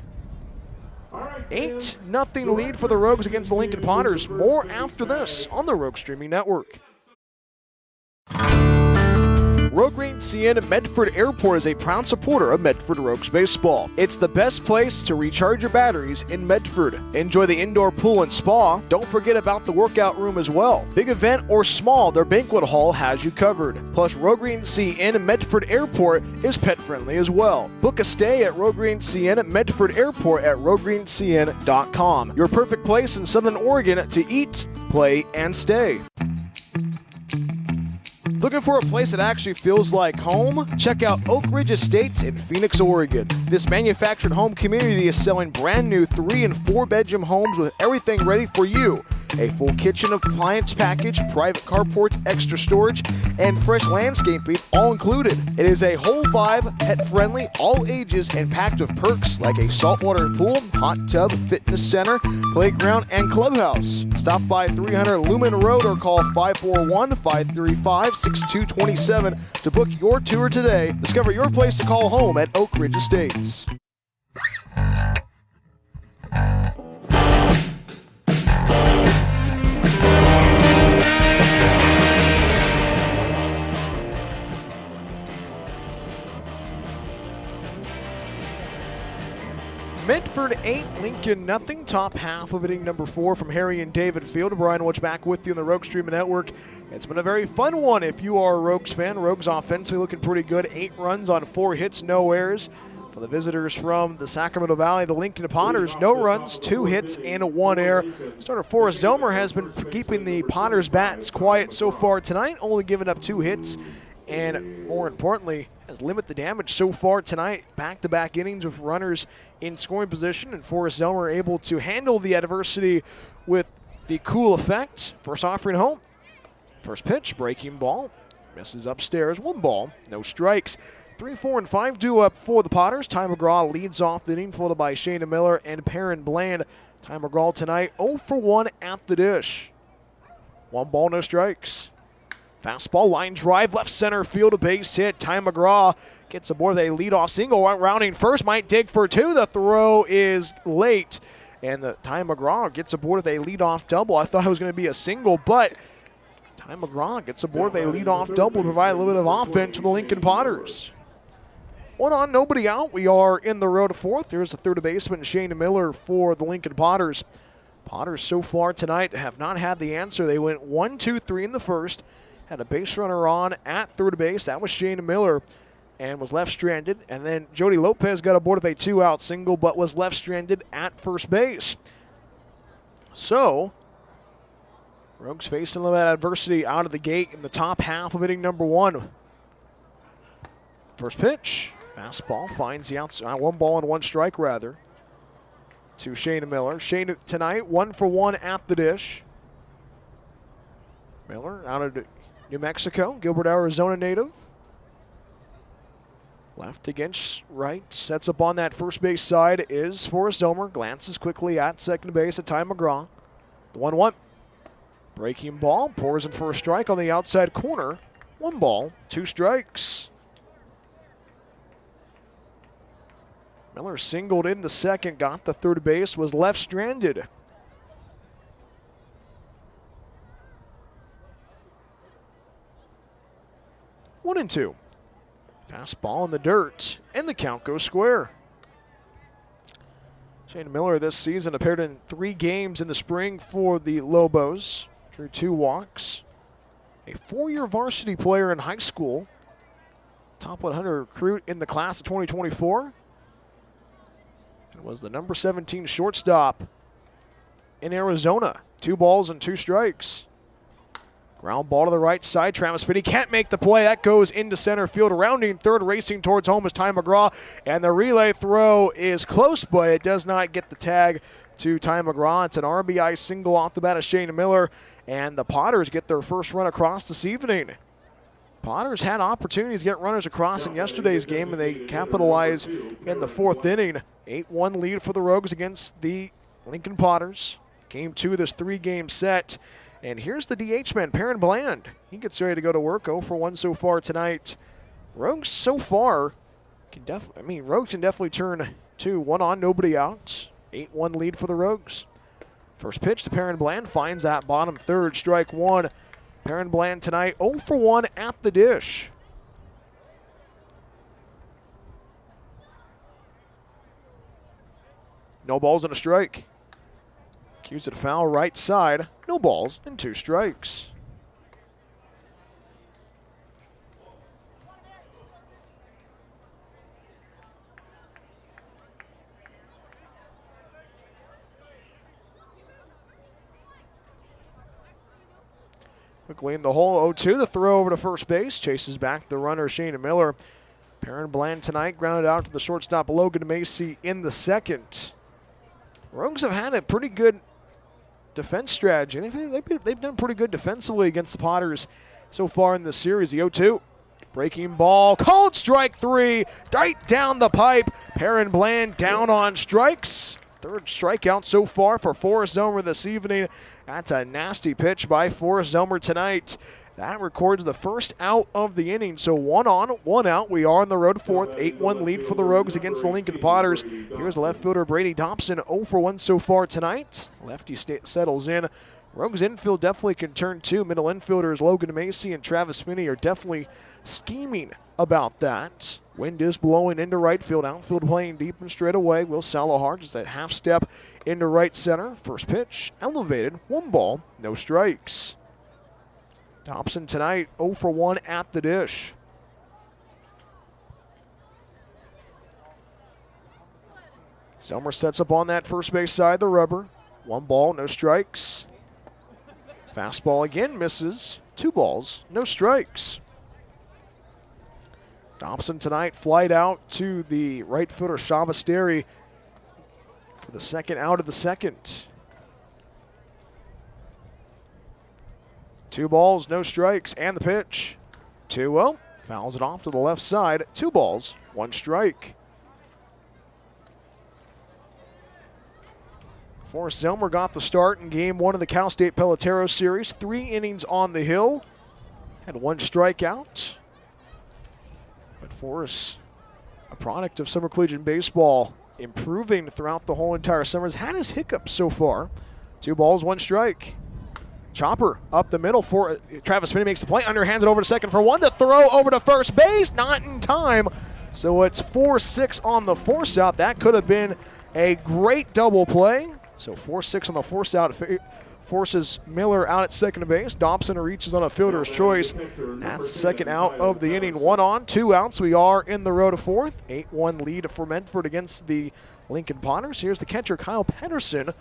8-0 lead for the Rogues against the Lincoln Potters. More after this on the Rogue Streaming Network. Rogue Green CN Medford Airport is a proud supporter of Medford Rogues baseball. It's the best place to recharge your batteries in Medford. Enjoy the indoor pool and spa. Don't forget about the workout room as well. Big event or small, their banquet hall has you covered. Plus, Rogue Green CN Medford Airport is pet friendly as well. Book a stay at Rogue Green CN Medford Airport at roguegreencn.com. Your perfect place in Southern Oregon to eat, play, and stay. Looking for a place that actually feels like home? Check out Oak Ridge Estates in Phoenix, Oregon. This manufactured home community is selling brand new 3- and 4-bedroom homes with everything ready for you. A full kitchen appliance package, private carports, extra storage, and fresh landscaping all included. It is a whole vibe, pet-friendly, all ages, and packed with perks like a saltwater pool, hot tub, fitness center, playground, and clubhouse. Stop by 300 Lumen Road or call 541-535-6227 to book your tour today. Discover your place to call home at Oak Ridge Estates. Medford 8, Lincoln nothing. Top half of inning number 4 from Harry and David Field. Brian Witch back with you on the Rogue Streaming Network. It's been a very fun one if you are a Rogues fan. Rogues offensively looking pretty good. 8 runs on 4 hits, no errors For the visitors from the Sacramento Valley, the Lincoln Potters, no runs, 2 hits, and 1 error. Starter Forrest Zomer has been keeping the Potters' bats quiet so far tonight, only giving up 2 hits, and more importantly, has limited the damage so far tonight. Back-to-back innings with runners in scoring position, and Forrest Zomer able to handle the adversity with the cool effect. First offering home. First pitch, breaking ball. Misses upstairs, 1 ball, no strikes. 3, 4, and 5 due up for the Potters. Ty McGraw leads off the inning, followed by Shayna Miller and Perrin Bland. Ty McGraw tonight 0 for 1 at the dish. 1 ball, no strikes. Fastball, line drive, left center field, a base hit. Ty McGraw gets aboard with a leadoff single. Rounding first, might dig for 2. The throw is late, and Ty McGraw gets aboard with a leadoff double. I thought it was going to be a single, but Ty McGraw gets aboard with a leadoff double to provide a little bit of offense for the Lincoln Potters. 1 on, nobody out. We are in the row to 4th. Here's the third baseman, Shayna Miller, for the Lincoln Potters. Potters so far tonight have not had the answer. They went 1, 2, 3 in the first. Had a base runner on at third base. That was Shayna Miller, and was left stranded. And then Jody Lopez got aboard with a 2-out single, but was left stranded at first base. So, Rogues facing a little bit of adversity out of the gate in the top half of inning number 1. First pitch. Fastball finds the outside, 1 ball and 1 strike rather, to Shayna Miller. Shayna tonight 1 for 1 at the dish. Miller out of New Mexico, Gilbert, Arizona native. Left against right, sets up on that first base side is Forrest Zomer. Glances quickly at second base at Ty McGraw. The 1-1. Breaking ball, pours in for a strike on the outside corner. 1 ball, 2 strikes. Miller singled in the second, got the third base, was left stranded. One and 2. Fastball in the dirt, and the count goes square. Shayna Miller this season appeared in 3 games in the spring for the Lobos. Drew 2 walks. A 4-year varsity player in high school. Top 100 recruit in the class of 2024. And was the number 17 shortstop in Arizona. 2 balls and 2 strikes. Ground ball to the right side. Travis Finney can't make the play. That goes into center field. Rounding third, racing towards home is Ty McGraw. And the relay throw is close, but it does not get the tag to Ty McGraw. It's an RBI single off the bat of Shayna Miller. And the Potters get their first run across this evening. Potters had opportunities to get runners across in yesterday's game, and they capitalize in the 4th inning. 8-1 lead for the Rogues against the Lincoln Potters. Game 2 of this 3-game set. And here's the DH man, Perrin Bland. He gets ready to go to work. 0 for 1 so far tonight. Rogues so far Rogues can definitely turn 2. 1 on, nobody out. 8-1 lead for the Rogues. First pitch to Perrin Bland, finds that bottom third, strike 1. Perrin Bland tonight 0 for 1 at the dish. No balls and a strike. Cues it a foul right side. No balls and 2 strikes. Quickly in the hole, 0-2. The throw over to first base. Chases back the runner, Shayna Miller. Perrin Bland tonight grounded out to the shortstop, Logan Macy, in the second. Rogues have had a pretty good defense strategy. They've done pretty good defensively against the Potters so far in this series. The 0-2. Breaking ball. Called strike 3. Right down the pipe. Perrin Bland down on strikes. Third strikeout so far for Forrest Zomer this evening. That's a nasty pitch by Forrest Zomer tonight. That records the first out of the inning. So 1 on, 1 out. We are on the road 4th. 8-1 lead for the Rogues against the Lincoln Potters. Here's left fielder Brady Dobson, 0 for 1 so far tonight. Lefty settles in. Rogues infield definitely can turn 2. Middle infielders Logan Macy and Travis Finney are definitely scheming about that. Wind is blowing into right field. Outfield playing deep and straight away. Will Salahar just a half step into right center. First pitch elevated. 1 ball, no strikes. Dobson tonight 0 for 1 at the dish. Selmer sets up on that first base side, the rubber. 1 ball, no strikes. Fastball again misses. 2 balls, no strikes. Dobson tonight flied out to the right footer Shabasteri for the second out of the second. 2 balls, no strikes, and the pitch. 2-0, fouls it off to the left side. 2 balls, 1 strike. Forrest Zelmer got the start in game 1 of the Cal State Pelotero series. 3 innings on the hill, had 1 strikeout. But Forrest, a product of summer collegiate baseball, improving throughout the whole entire summer, has had his hiccups so far. 2 balls, 1 strike. Chopper up the middle for Travis Finney, makes the play, underhands it over to second for 1. The throw over to first base, not in time. So it's 4-6 on the force out. That could have been a great double play. So 4-6 on the force out. Forces Miller out at second base. Dobson reaches on a fielder's choice. That's the second out of the inning. 1 on, 2 outs. We are in the road to fourth. 8-1 lead for Medford against the Lincoln Potters. Here's the catcher, Kyle Pedersen.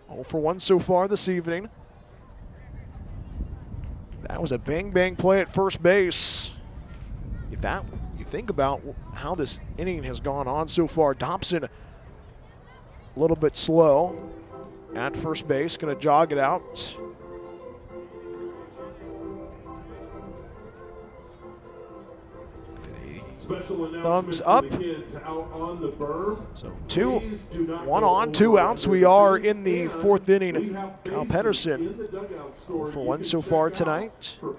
0 for 1 so far this evening. That was a bang-bang play at first base. If that, you think about how this inning has gone on so far, Dobson a little bit slow at first base, going to jog it out. Thumbs up. So 1 on, 2 outs. We are in the 4th inning. Kyle Pedersen 0 for 1 so far tonight. So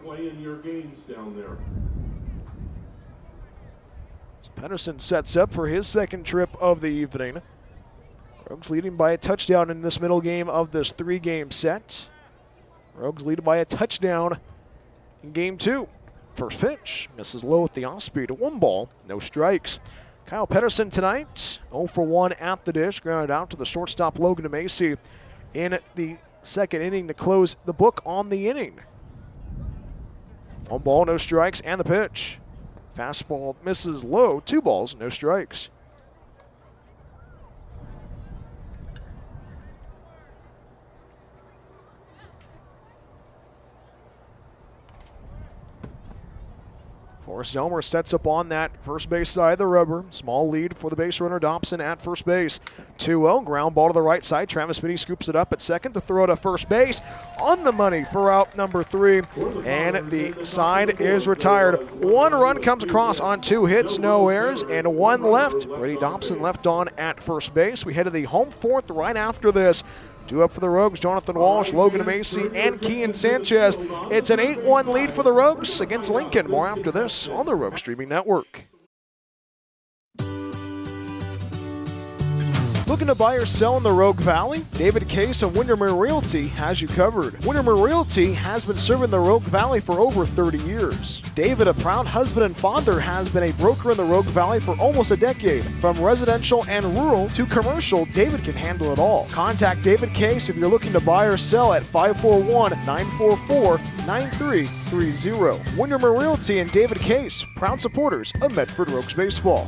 Pedersen sets up for his second trip of the evening. Rogues leading by a touchdown in this middle game of this 3-game set. Rogues lead by a touchdown in game 2. First pitch, misses low with the off-speed. 1 ball, no strikes. Kyle Pedersen tonight, 0 for 1 at the dish. Grounded out to the shortstop Logan Macy in the second inning to close the book on the inning. 1 ball, no strikes, and the pitch. Fastball misses low. 2 balls, no strikes. Forrest Zelmer sets up on that first base side of the rubber. Small lead for the base runner Dobson at first base. 2-0, ground ball to the right side. Travis Finney scoops it up at second to throw to first base. On the money for out number 3. And the side is retired. 1 run comes across on 2 hits, no errors, and 1 left. Brady Dobson left on at first base. We head to the home 4th right after this. 2 up for the Rogues, Jonathan Walsh, Logan Macy, and Kean Sanchez. It's an 8-1 lead for the Rogues against Lincoln. More after this on the Rogue Streaming Network. Looking to buy or sell in the Rogue Valley? David Case of Windermere Realty has you covered. Windermere Realty has been serving the Rogue Valley for over 30 years. David, a proud husband and father, has been a broker in the Rogue Valley for almost a decade. From residential and rural to commercial, David can handle it all. Contact David Case if you're looking to buy or sell at 541-944-9330. Windermere Realty and David Case, proud supporters of Medford Rogues Baseball.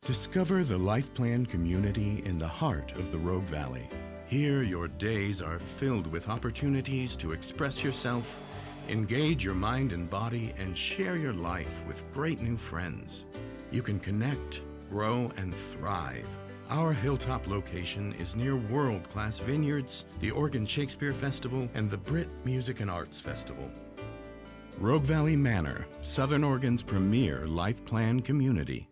Discover the Life Plan community in the heart of the Rogue Valley. Here, your days are filled with opportunities to express yourself, engage your mind and body, and share your life with great new friends. You can connect, grow, and thrive. Our hilltop location is near world-class vineyards, the Oregon Shakespeare Festival, and the Brit Music and Arts Festival. Rogue Valley Manor, Southern Oregon's premier Life Plan community.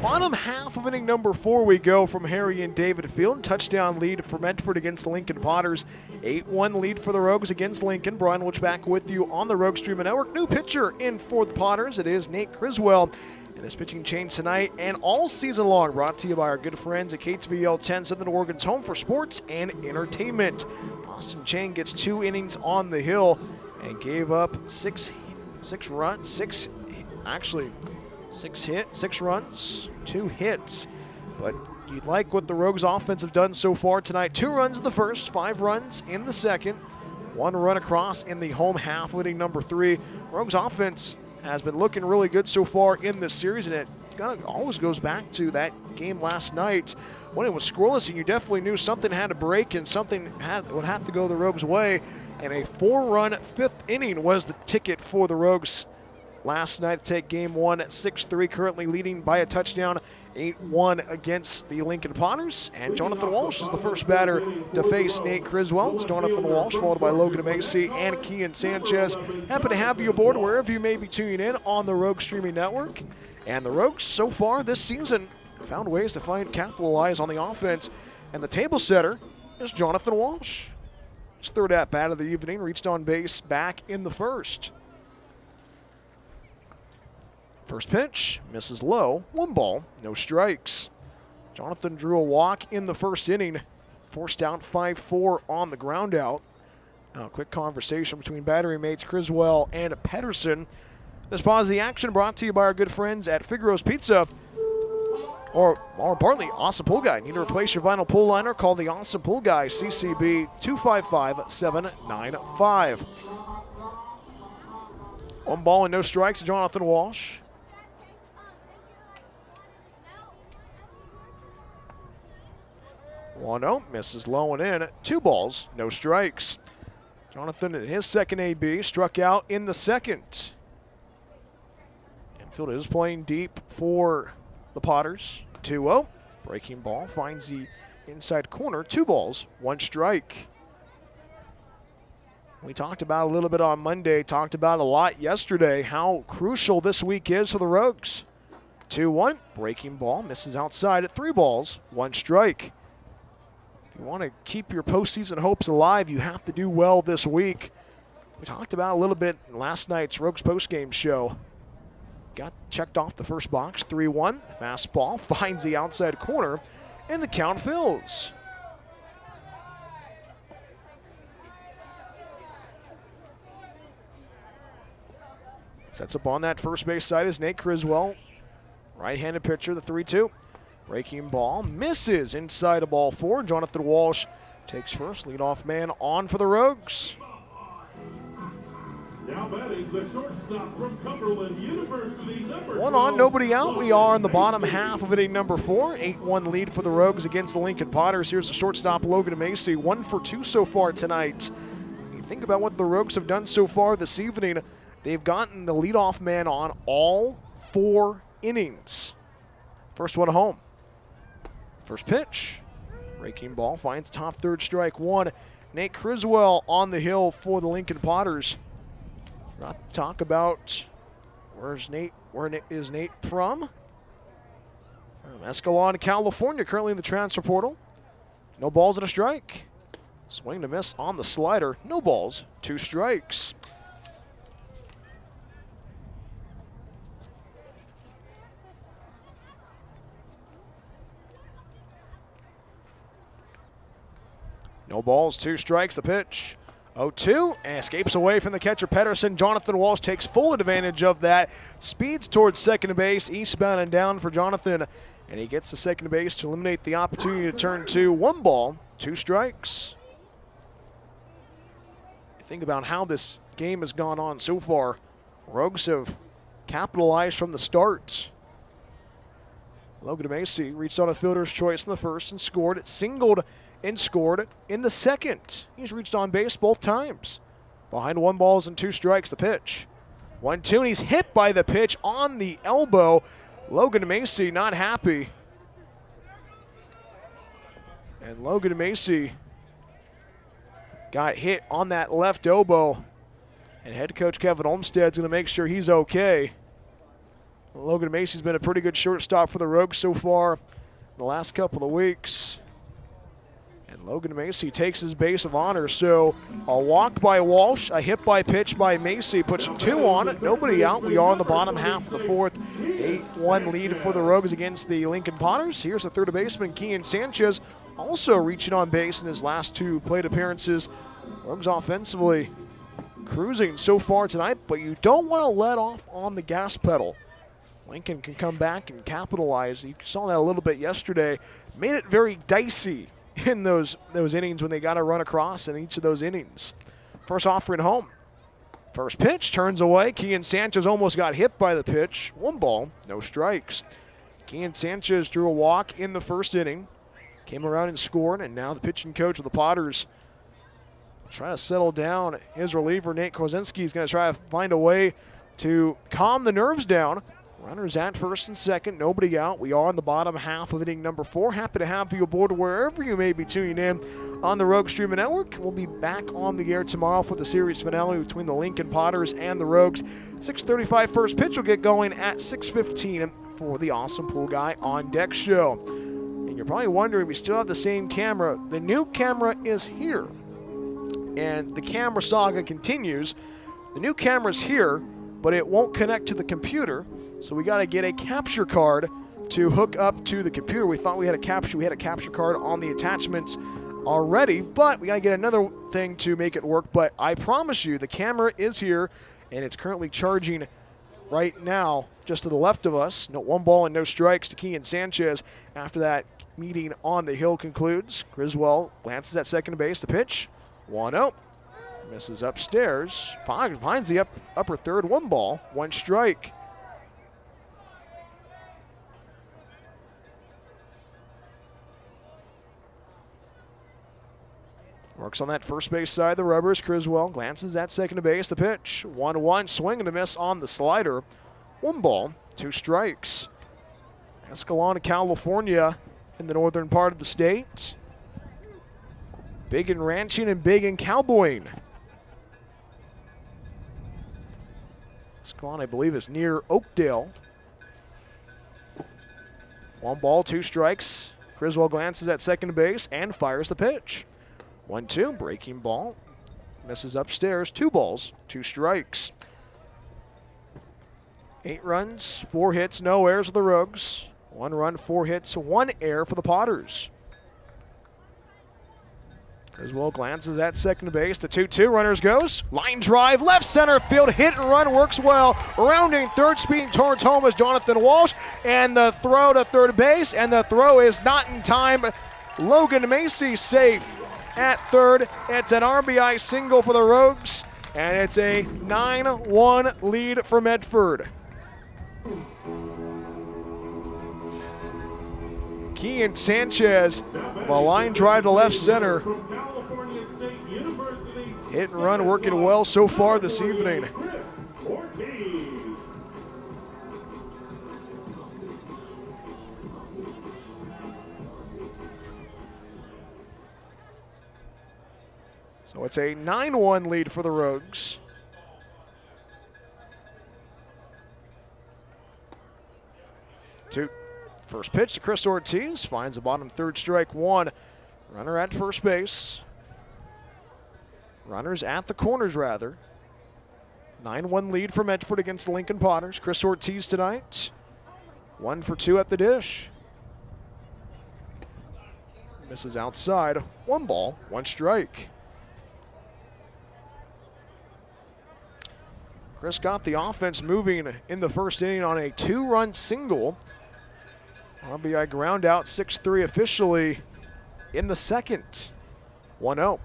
Bottom half of inning number 4 we go from Harry and David Field. Touchdown lead for Medford against the Lincoln Potters. 8-1 lead for the Rogues against Lincoln. Brian Wilch back with you on the Rogue Streaming Network. New pitcher in for the Potters. It is Nate Criswell. And this pitching change tonight and all season long brought to you by our good friends at KTVL 10, Southern Oregon's home for sports and entertainment. Austin Chang gets 2 innings on the hill and gave up 6 runs, 2 hits, But you'd like what the Rogues offense have done so far tonight. 2 runs in the first, 5 runs in the second. 1 run across in the home half, inning number 3. Rogues offense has been looking really good so far in this series, and it kind of always goes back to that game last night when it was scoreless, and you definitely knew something had to break and something would have to go the Rogues' way. And a 4-run 5th inning was the ticket for the Rogues last night to take game 1 at 6-3, currently leading by a touchdown 8-1 against the Lincoln Potters. And Jonathan Walsh is the first batter to face Nate Criswell. It's Jonathan Walsh, followed by Logan Macy and Kean Sanchez. Happy to have you aboard wherever you may be tuning in on the Rogue Streaming Network. And the Rogues so far this season found ways to capitalize on the offense. And the table setter is Jonathan Walsh. His 3rd at-bat of the evening, reached on base back in the first. First pitch, misses low, 1 ball, no strikes. Jonathan drew a walk in the first inning, forced out 5-4 on the ground out. Now a quick conversation between battery mates Criswell and Pedersen. This pause the action brought to you by our good friends at Figaro's Pizza. Or more importantly, Awesome Pool Guy. Need to replace your vinyl pool liner? Call the Awesome Pool Guy, CCB 255-795. 1 ball and no strikes, Jonathan Walsh. 1-0, misses low and in. 2 balls, no strikes. Jonathan in his second AB struck out in the second. Infield is playing deep for the Potters. 2-0, breaking ball finds the inside corner. 2 balls, 1 strike. We talked about a little bit on Monday, talked about a lot yesterday, how crucial this week is for the Rogues. 2-1, breaking ball, misses outside at 3 balls, 1 strike. If you want to keep your postseason hopes alive, you have to do well this week. We talked about a little bit in last night's Rogues postgame show. Got checked off the first box, 3-1. Fastball finds the outside corner, and the count fills. Sets up on that first base side is Nate Criswell. Right-handed pitcher, the 3-2. Breaking ball, misses inside of ball 4. Jonathan Walsh takes first. Leadoff man on for the Rogues. Now batting the shortstop from Cumberland University, number 1 on, nobody out. We are in the bottom half of inning number 4. 8-1 lead for the Rogues against the Lincoln Potters. Here's the shortstop, Logan Macy. 1 for 2 so far tonight. You think about what the Rogues have done so far this evening. They've gotten the leadoff man on all 4 innings. First one home. First pitch. Breaking ball finds top 3rd, strike 1. Nate Criswell on the hill for the Lincoln Potters. Forgot to talk about where is Nate from? From Escalon, California, currently in the transfer portal. No balls and a strike. Swing to miss on the slider. No balls, 2 strikes. No balls, 2 strikes, the pitch. 0-2, escapes away from the catcher Pedersen. Jonathan Walsh takes full advantage of that. Speeds towards second base, eastbound and down for Jonathan. And he gets to second base to eliminate the opportunity to turn 2. 1 ball, 2 strikes. Think about how this game has gone on so far. Rogues have capitalized from the start. Logan Macy reached on a fielder's choice in the first and scored. It singled and scored in the second. He's reached on base both times. Behind 1 balls and 2 strikes, the pitch. 1-2, and he's hit by the pitch on the elbow. Logan Macy not happy. And Logan Macy got hit on that left elbow. And head coach Kevin Olmstead's going to make sure he's okay. Logan Macy's been a pretty good shortstop for the Rogues so far in the last couple of weeks. And Logan Macy takes his base of honor. So a walk by Walsh, a hit by pitch by Macy puts 2 on it. Nobody out. We are in the bottom half of the 4th. 8-1 lead for the Rogues against the Lincoln Potters. Here's the third baseman, Kean Sanchez, also reaching on base in his last 2 plate appearances. Rogues offensively cruising so far tonight, but you don't want to let off on the gas pedal. Lincoln can come back and capitalize. You saw that a little bit yesterday. Made it very dicey in those innings when they got to run across in each of those innings. First offering home. First pitch turns away. Kian Sanchez almost got hit by the pitch. 1 ball, no strikes. Kian Sanchez drew a walk in the first inning. Came around and scored, and now the pitching coach of the Potters trying to settle down his reliever, Nate Kozinski, is going to try to find a way to calm the nerves down. Runners at first and second, nobody out. We are in the bottom half of inning number 4. Happy to have you aboard wherever you may be tuning in on the Rogue Streaming Network. We'll be back on the air tomorrow for the series finale between the Lincoln Potters and the Rogues. 6:35 first pitch will get going at 6:15 for the Awesome Pool Guy on Deck show. And you're probably wondering, we still have the same camera. The new camera is here, and the camera saga continues. The new camera's here, but it won't connect to the computer. So we got to get a capture card to hook up to the computer. We thought we had a capture card on the attachments already, but we got to get another thing to make it work. But I promise you, the camera is here, and it's currently charging right now just to the left of us. 1 ball and no strikes to Kian Sanchez after that meeting on the hill concludes. Griswold glances at second base. The pitch, 1-0. Misses upstairs. Finds the upper third. 1 ball, 1 strike. Works on that first base side of the rubbers. Criswell glances at second base. The pitch, 1-1. Swing and a miss on the slider. 1 ball, 2 strikes. Escalon, California, in the northern part of the state. Big in ranching and big in cowboying. Escalon, I believe, is near Oakdale. 1 ball, 2 strikes. Criswell glances at second base and fires the pitch. 1-2, breaking ball. Misses upstairs. 2 balls, 2 strikes. 8 runs, 4 hits, no errors for the Rogues. 1 run, 4 hits, 1 error for the Potters. Criswell glances at second base. The 2-2, runners goes. Line drive, left center field, hit and run works well. Rounding third, speeding towards home is Jonathan Walsh. And the throw to third base, and the throw is not in time. Logan Macy safe at third. It's an RBI single for the Rogues, and it's a 9-1 lead for Medford. Kian Sanchez, a line drive to left center. Hit and run working well so far this evening. So it's a 9-1 lead for the Rogues. First pitch to Chris Ortiz, finds the bottom third, strike 1. Runner at first base. Runners at the corners, rather. 9-1 lead for Medford against the Lincoln Potters. Chris Ortiz tonight. 1 for 2 at the dish. Misses outside. 1 ball, 1 strike. Chris got the offense moving in the first inning on a 2-run single. RBI ground out, 6-3 officially in the second. 1-0.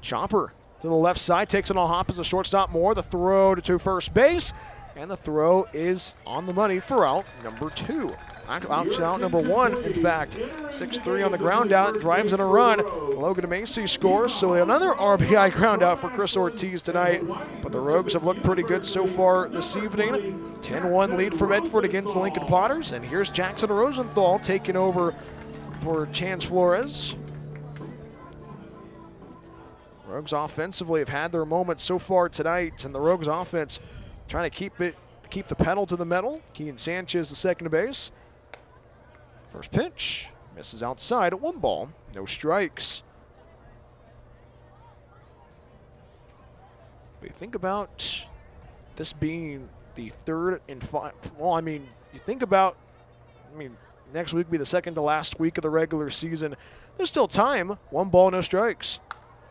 Chopper to the left side, takes it on hop as a shortstop Moore. The throw to first base, and the throw is on the money for out number 2. Out number 1, in fact. 6-3 on the ground out, drives in a run. Logan Macy scores, so another RBI ground out for Chris Ortiz tonight. But the Rogues have looked pretty good so far this evening. 10-1 lead for Medford against the Lincoln Potters. And here's Jackson Rosenthal taking over for Chance Flores. Rogues offensively have had their moments so far tonight, and the Rogues offense trying to keep the pedal to the metal. Kian Sanchez, the second base. First pitch, misses outside at 1 ball, no strikes. We think about this being the third and well, you think about, next week will be the second to last week of the regular season. There's still time. 1 ball, no strikes.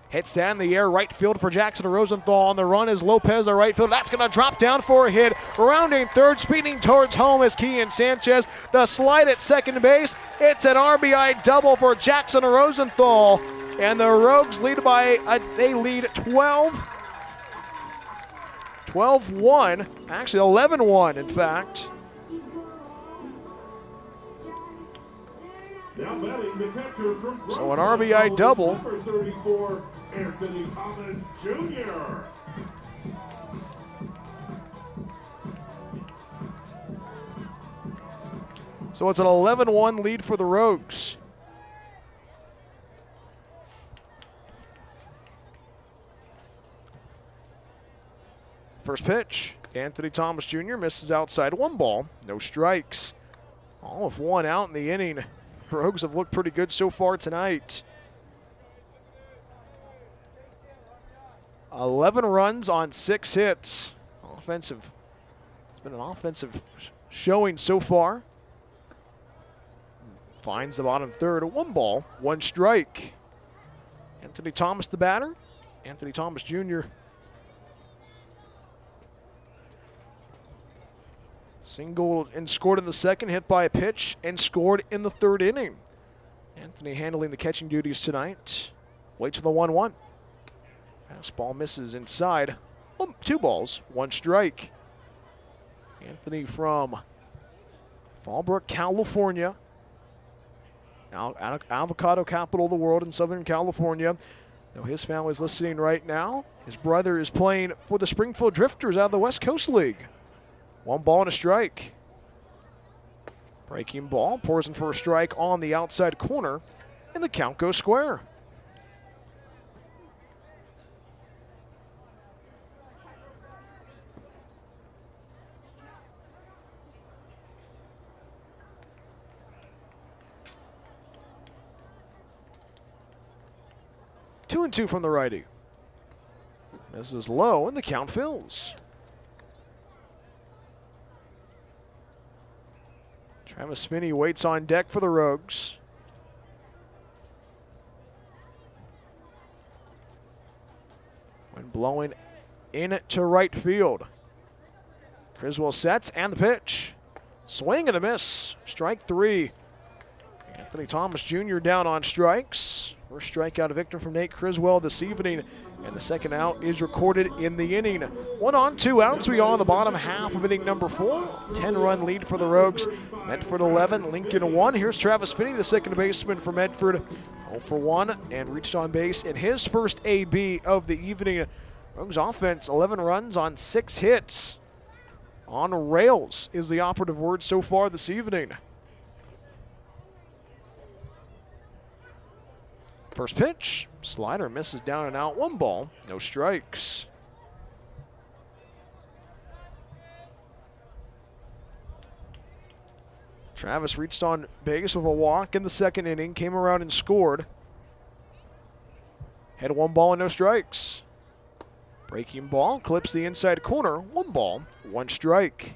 Hits that in the air, right field for Jackson Rosenthal. On the run is Lopez, the right field. That's going to drop down for a hit. Rounding third, speeding towards home is Kian Sanchez. The slide at second base. It's an RBI double for Jackson Rosenthal. And the Rogues lead they lead 12-1, actually 11-1 in fact. So an RBI double. Number 34, Anthony Thomas Jr. So it's an 11-1 lead for the Rogues. First pitch, Anthony Thomas Jr. misses outside, 1 ball, no strikes. All of 1 out in the inning. Rogues have looked pretty good so far tonight. 11 runs on 6 hits. Offensive. It's been an offensive showing so far. Finds the bottom third, 1 ball, 1 strike. Anthony Thomas the batter. Anthony Thomas Jr. Singled and scored in the second, hit by a pitch, and scored in the 3rd inning. Anthony handling the catching duties tonight. Waits for the 1-1. Fastball misses inside. 2 balls, 1 strike. Anthony from Fallbrook, California. Avocado capital of the world in Southern California. Now his family's listening right now. His brother is playing for the Springfield Drifters out of the West Coast League. 1 ball and a strike. Breaking ball, pours in for a strike on the outside corner, and the count goes square. Two and 2 from the righty. This is low, and the count fills. Travis Finney waits on deck for the Rogues. Wind blowing in to right field. Criswell sets and the pitch. Swing and a miss. Strike 3. Anthony Thomas Jr. down on strikes. First strikeout victim from Nate Criswell this evening, and the second out is recorded in the inning. 1 on, 2 outs. We are in the bottom half of inning number 4. 10-run lead for the Rogues. Medford 11, Lincoln 1. Here's Travis Finney, the second baseman for Medford. 0 for 1 and reached on base in his first AB of the evening. Rogues offense, 11 runs on 6 hits. On rails is the operative word so far this evening. First pitch, slider misses down and out, 1 ball, no strikes. Travis reached on base with a walk in the second inning, came around and scored. Had 1 ball and no strikes. Breaking ball, clips the inside corner, 1 ball, 1 strike.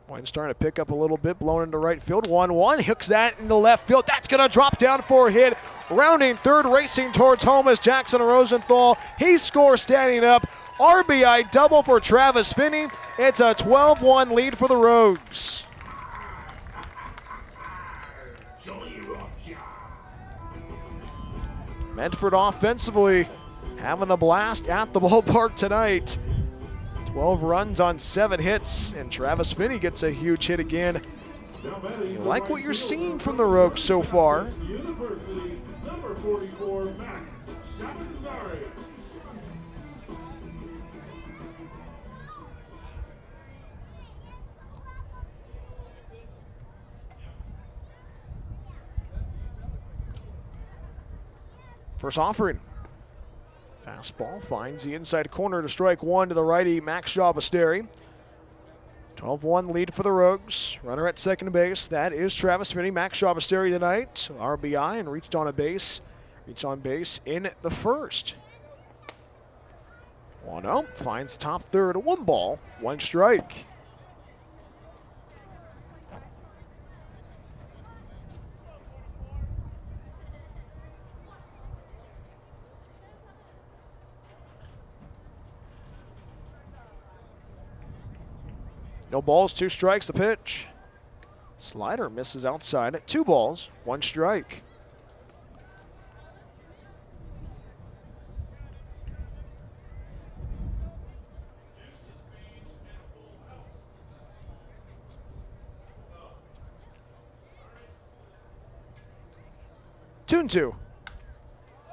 Wind's starting to pick up a little bit, blown into right field. 1-1, hooks that into left field. That's going to drop down for a hit. Rounding third, racing towards home is Jackson Rosenthal. He scores standing up. RBI double for Travis Finney. It's a 12-1 lead for the Rogues. Medford offensively having a blast at the ballpark tonight. 12 runs on 7 hits, and Travis Finney gets a huge hit again. You like what you're seeing from the Rogues so far. University, number 44, Max Shamasari. First offering. Fastball finds the inside corner to strike 1 to the righty, Max Shabasteri. 12-1 lead for the Rogues. Runner at second base, that is Travis Finney. Max Shabasteri tonight, RBI, and reached on base in the first. 1-0, finds top third, 1 ball, 1 strike. No balls, 2 strikes, the pitch. Slider misses outside at 2 balls, 1 strike. Two and 2.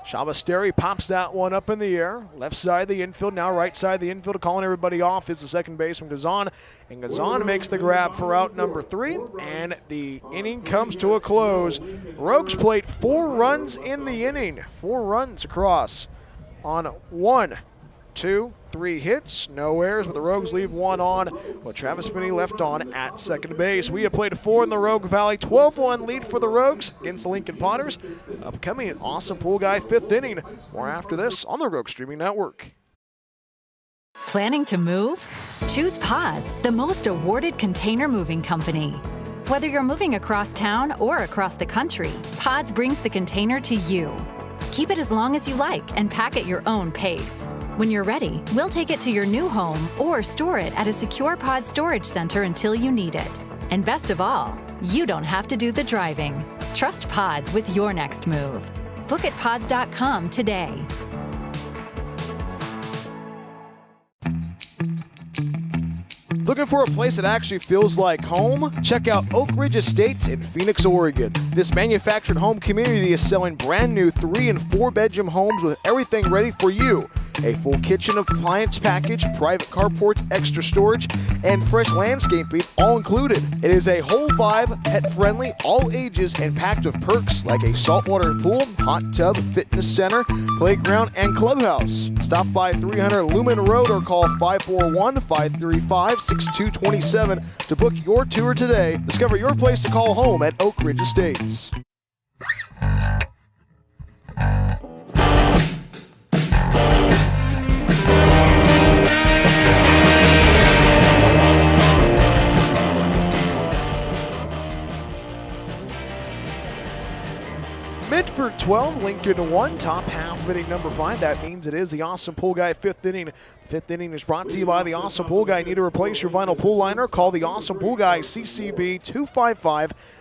Shabasteri pops that one up in the air. Left side of the infield, now right side of the infield. Calling everybody off is the second baseman, Gazan. And Gazan makes the grab for out number 3. And the inning comes to a close. Rogues played 4 runs in the inning. 4 runs across on 1, 2, 3 hits, no errors, but the Rogues leave 1 on with Travis Finney left on at second base. We have played 4 in the Rogue Valley. 12-1 lead for the Rogues against the Lincoln Potters. Upcoming an awesome pool guy 5th inning. More after this on the Rogue Streaming Network. Planning to move? Choose Pods, the most awarded container moving company. Whether you're moving across town or across the country, Pods brings the container to you. Keep it as long as you like and pack at your own pace. When you're ready, we'll take it to your new home or store it at a secure pod storage center until you need it. And best of all, you don't have to do the driving. Trust Pods with your next move. Book at pods.com today. Looking for a place that actually feels like home? Check out Oak Ridge Estates in Phoenix, Oregon. This manufactured home community is selling brand new 3- and 4-bedroom homes with everything ready for you. A full kitchen appliance package, private carports, extra storage, and fresh landscaping all included. It is a whole vibe, pet-friendly, all ages, and packed with perks like a saltwater pool, hot tub, fitness center, playground, and clubhouse. Stop by 300 Lumen Road or call 541-535-6227 to book your tour today. Discover your place to call home at Oak Ridge Estates. Medford 12, Lincoln 1, top half of inning number 5. That means it is the Awesome Pool Guy 5th inning. The 5th inning is brought to you by the Awesome Pool Guy. Need to replace your vinyl pool liner? Call the Awesome Pool Guy, CCB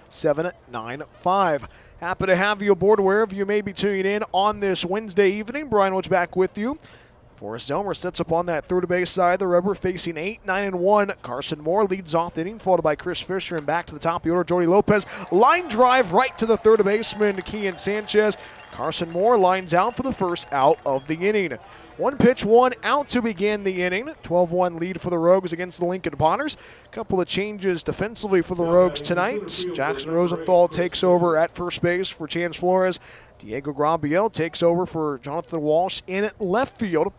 255-795. Happy to have you aboard wherever you may be tuning in on this Wednesday evening. Brian Woods back with you. Forrest Zomer sets up on that third base side of the rubber, facing 8, 9, and 1. Carson Moore leads off the inning, followed by Chris Fisher, and back to the top of the order, Jody Lopez. Line drive right to the third baseman, Kian Sanchez. Carson Moore lines out for the first out of the inning. 1 pitch, 1 out to begin the inning. 12-1 lead for the Rogues against the Lincoln Potters. A couple of changes defensively for the Rogues tonight. Jackson Rosenthal takes over at first base for Chance Flores. Diego Grabiel takes over for Jonathan Walsh in left field.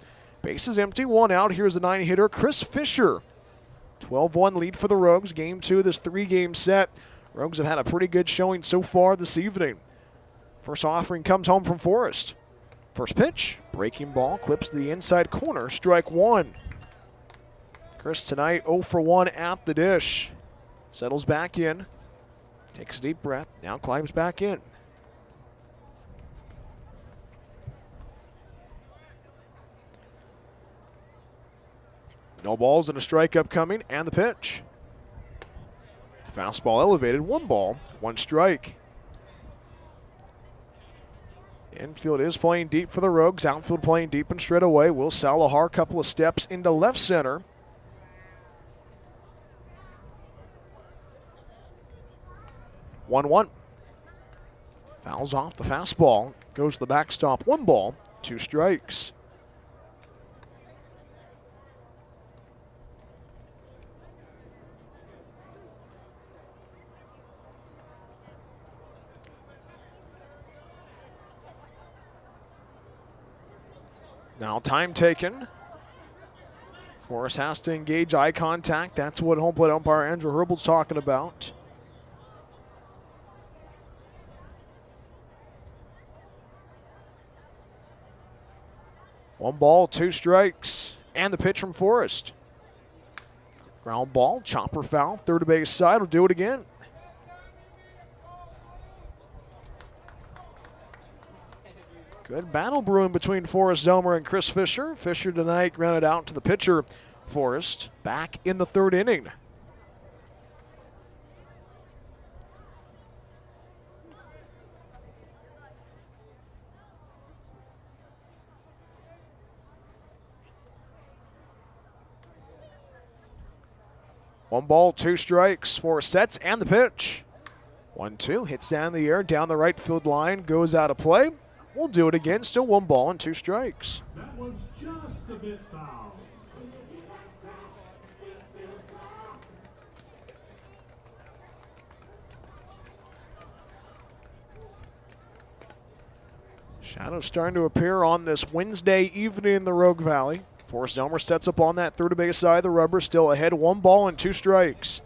Base is empty, 1 out. Here's the 9-hitter, Chris Fisher. 12-1 lead for the Rogues. Game 2 of this 3-game set. Rogues have had a pretty good showing so far this evening. First offering comes home from Forrest. First pitch, breaking ball, clips the inside corner, strike 1. Chris tonight 0 for 1 at the dish. Settles back in, takes a deep breath, now climbs back in. No balls and a strike upcoming, and the pitch. Fastball elevated, 1 ball, 1 strike. Infield is playing deep for the Rogues. Outfield playing deep and straight away. Will Salahar, couple of steps into left center. One. Fouls off the fastball. Goes to the backstop. 1 ball, 2 strikes. Now time taken. Forrest has to engage eye contact. That's what home plate umpire Andrew Herbal's talking about. One ball, 2 strikes. and the pitch from Forrest. Ground ball, chopper foul, third base side, will do it again. Good battle brewing between Forrest Zelmer and Chris Fisher. Fisher tonight grounded out to the pitcher. Forrest back in the third inning. One ball, two strikes, Forrest sets and the pitch. 1-2, hits down the air, down the right field line, goes out of play. We'll do it again, still one ball and two strikes. That one's just a bit foul. Shadows starting to appear on this Wednesday evening in the Rogue Valley. Forrest Zelmer sets up on that third base side of the rubber, still ahead, one ball and two strikes.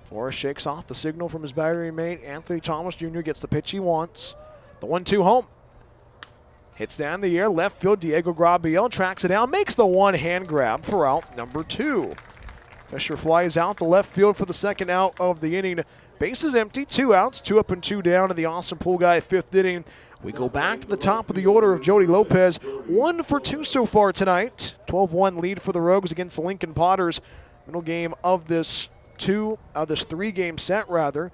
Forrest shakes off the signal from his battery mate. Anthony Thomas Jr. gets the pitch he wants. The 1-2 home. Hits down the air, left field, Diego Grabiel tracks it down, makes the one-hand grab for out number 2. Fisher flies out to left field for the second out of the inning. Bases empty, 2 outs, 2 up and 2 down in the Awesome Pool Guy fifth inning. We go back to the top of the order of Jody Lopez. 1 for 2 so far tonight. 12-1 lead for the Rogues against the Lincoln Potters. Middle game of this three-game set, rather.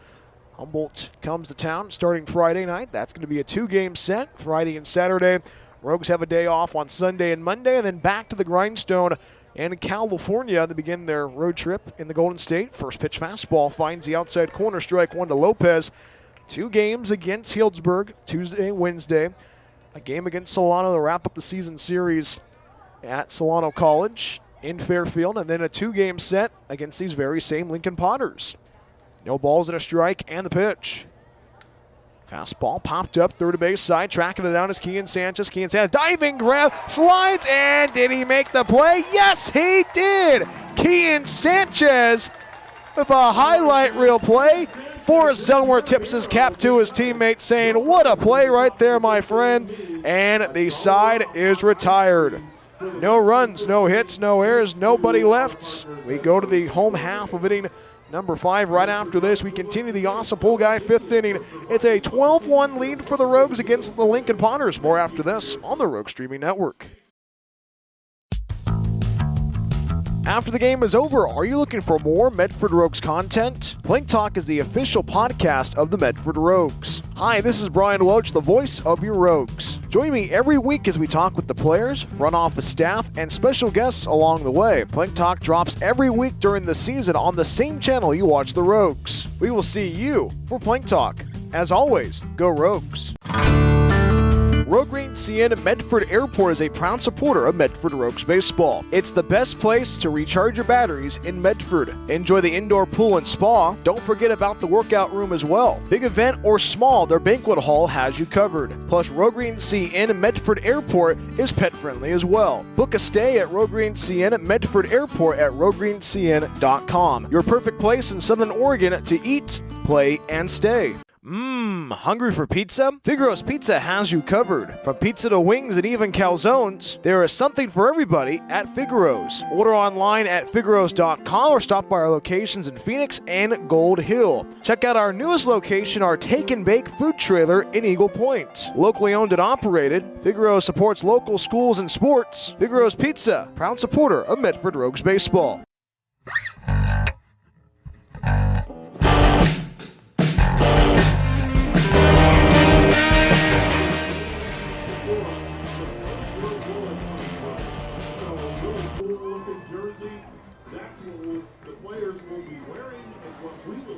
Humboldt comes to town starting Friday night. That's going to be a 2-game set, Friday and Saturday. Rogues have a day off on Sunday and Monday, and then back to the grindstone in California to begin their road trip in the Golden State. First pitch fastball finds the outside corner, strike one to Lopez. 2 games against Healdsburg, Tuesday, Wednesday. A game against Solano to wrap up the season series at Solano College in Fairfield, and then a 2-game set against these very same Lincoln Potters. No balls and a strike, and the pitch. Fastball popped up, third base side, tracking it down is Kian Sanchez. Kian Sanchez, diving grab, slides, and did he make the play? Yes, he did! Kian Sanchez with a highlight reel play. Forrest Zelmer tips his cap to his teammate, saying, what a play right there, my friend. And the side is retired. No runs, no hits, no errors, nobody left. We go to the home half of inning number 5. Right after this, we continue the Awesome Pool Guy fifth inning. It's a 12-1 lead for the Rogues against the Lincoln Potters. More after this on the Rogue Streaming Network. After the game is over, are you looking for more Medford Rogues content? Plank Talk is the official podcast of the Medford Rogues. Hi, this is Brian Welch, the voice of your Rogues. Join me every week as we talk with the players, front office staff, and special guests along the way. Plank Talk drops every week during the season on the same channel you watch the Rogues. We will see you for Plank Talk. As always, go Rogues. Rogue Green CN Medford Airport is a proud supporter of Medford Rogues baseball. It's the best place to recharge your batteries in Medford. Enjoy the indoor pool and spa. Don't forget about the workout room as well. Big event or small, their banquet hall has you covered. Plus, Rogue Green CN Medford Airport is pet friendly as well. Book a stay at Rogue Green CN Medford Airport at roguegreencn.com. Your perfect place in Southern Oregon to eat, play, and stay. Hungry for pizza? Figaro's Pizza has you covered. From pizza to wings and even calzones, there is something for everybody at Figaro's. Order online at figaros.com or stop by our locations in Phoenix and Gold Hill. Check out our newest location, our Take and Bake food trailer in Eagle Point. Locally owned and operated, Figaro's supports local schools and sports. Figaro's Pizza, proud supporter of Medford Rogues baseball.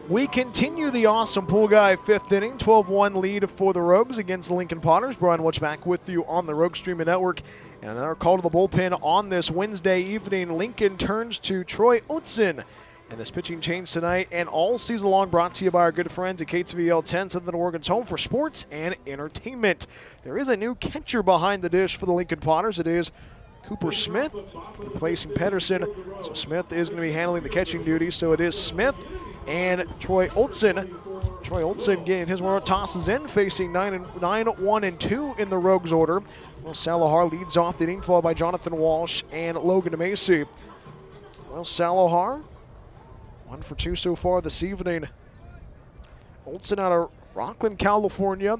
We continue the Awesome Pool Guy fifth inning, 12-1 lead for the Rogues against the Lincoln Potters. Brian Welch back with you on the Rogue Streaming Network. And another call to the bullpen on this Wednesday evening. Lincoln turns to Troy Oatzen. And this pitching change tonight and all season long brought to you by our good friends at KTVL 10, Southern Oregon's home for sports and entertainment. There is a new catcher behind the dish for the Lincoln Potters. It is Cooper Smith replacing Pedersen. So Smith is going to be handling the catching duties. So it is Smith and Troy Oatzen Troy Olson getting his one, tosses in, facing 9-1-2 in the Rogues order. Will Salahar leads off the inning, followed by Jonathan Walsh and Logan Macy. Will Salahar, 1 for 2 so far this evening. Olson out of Rockland, California,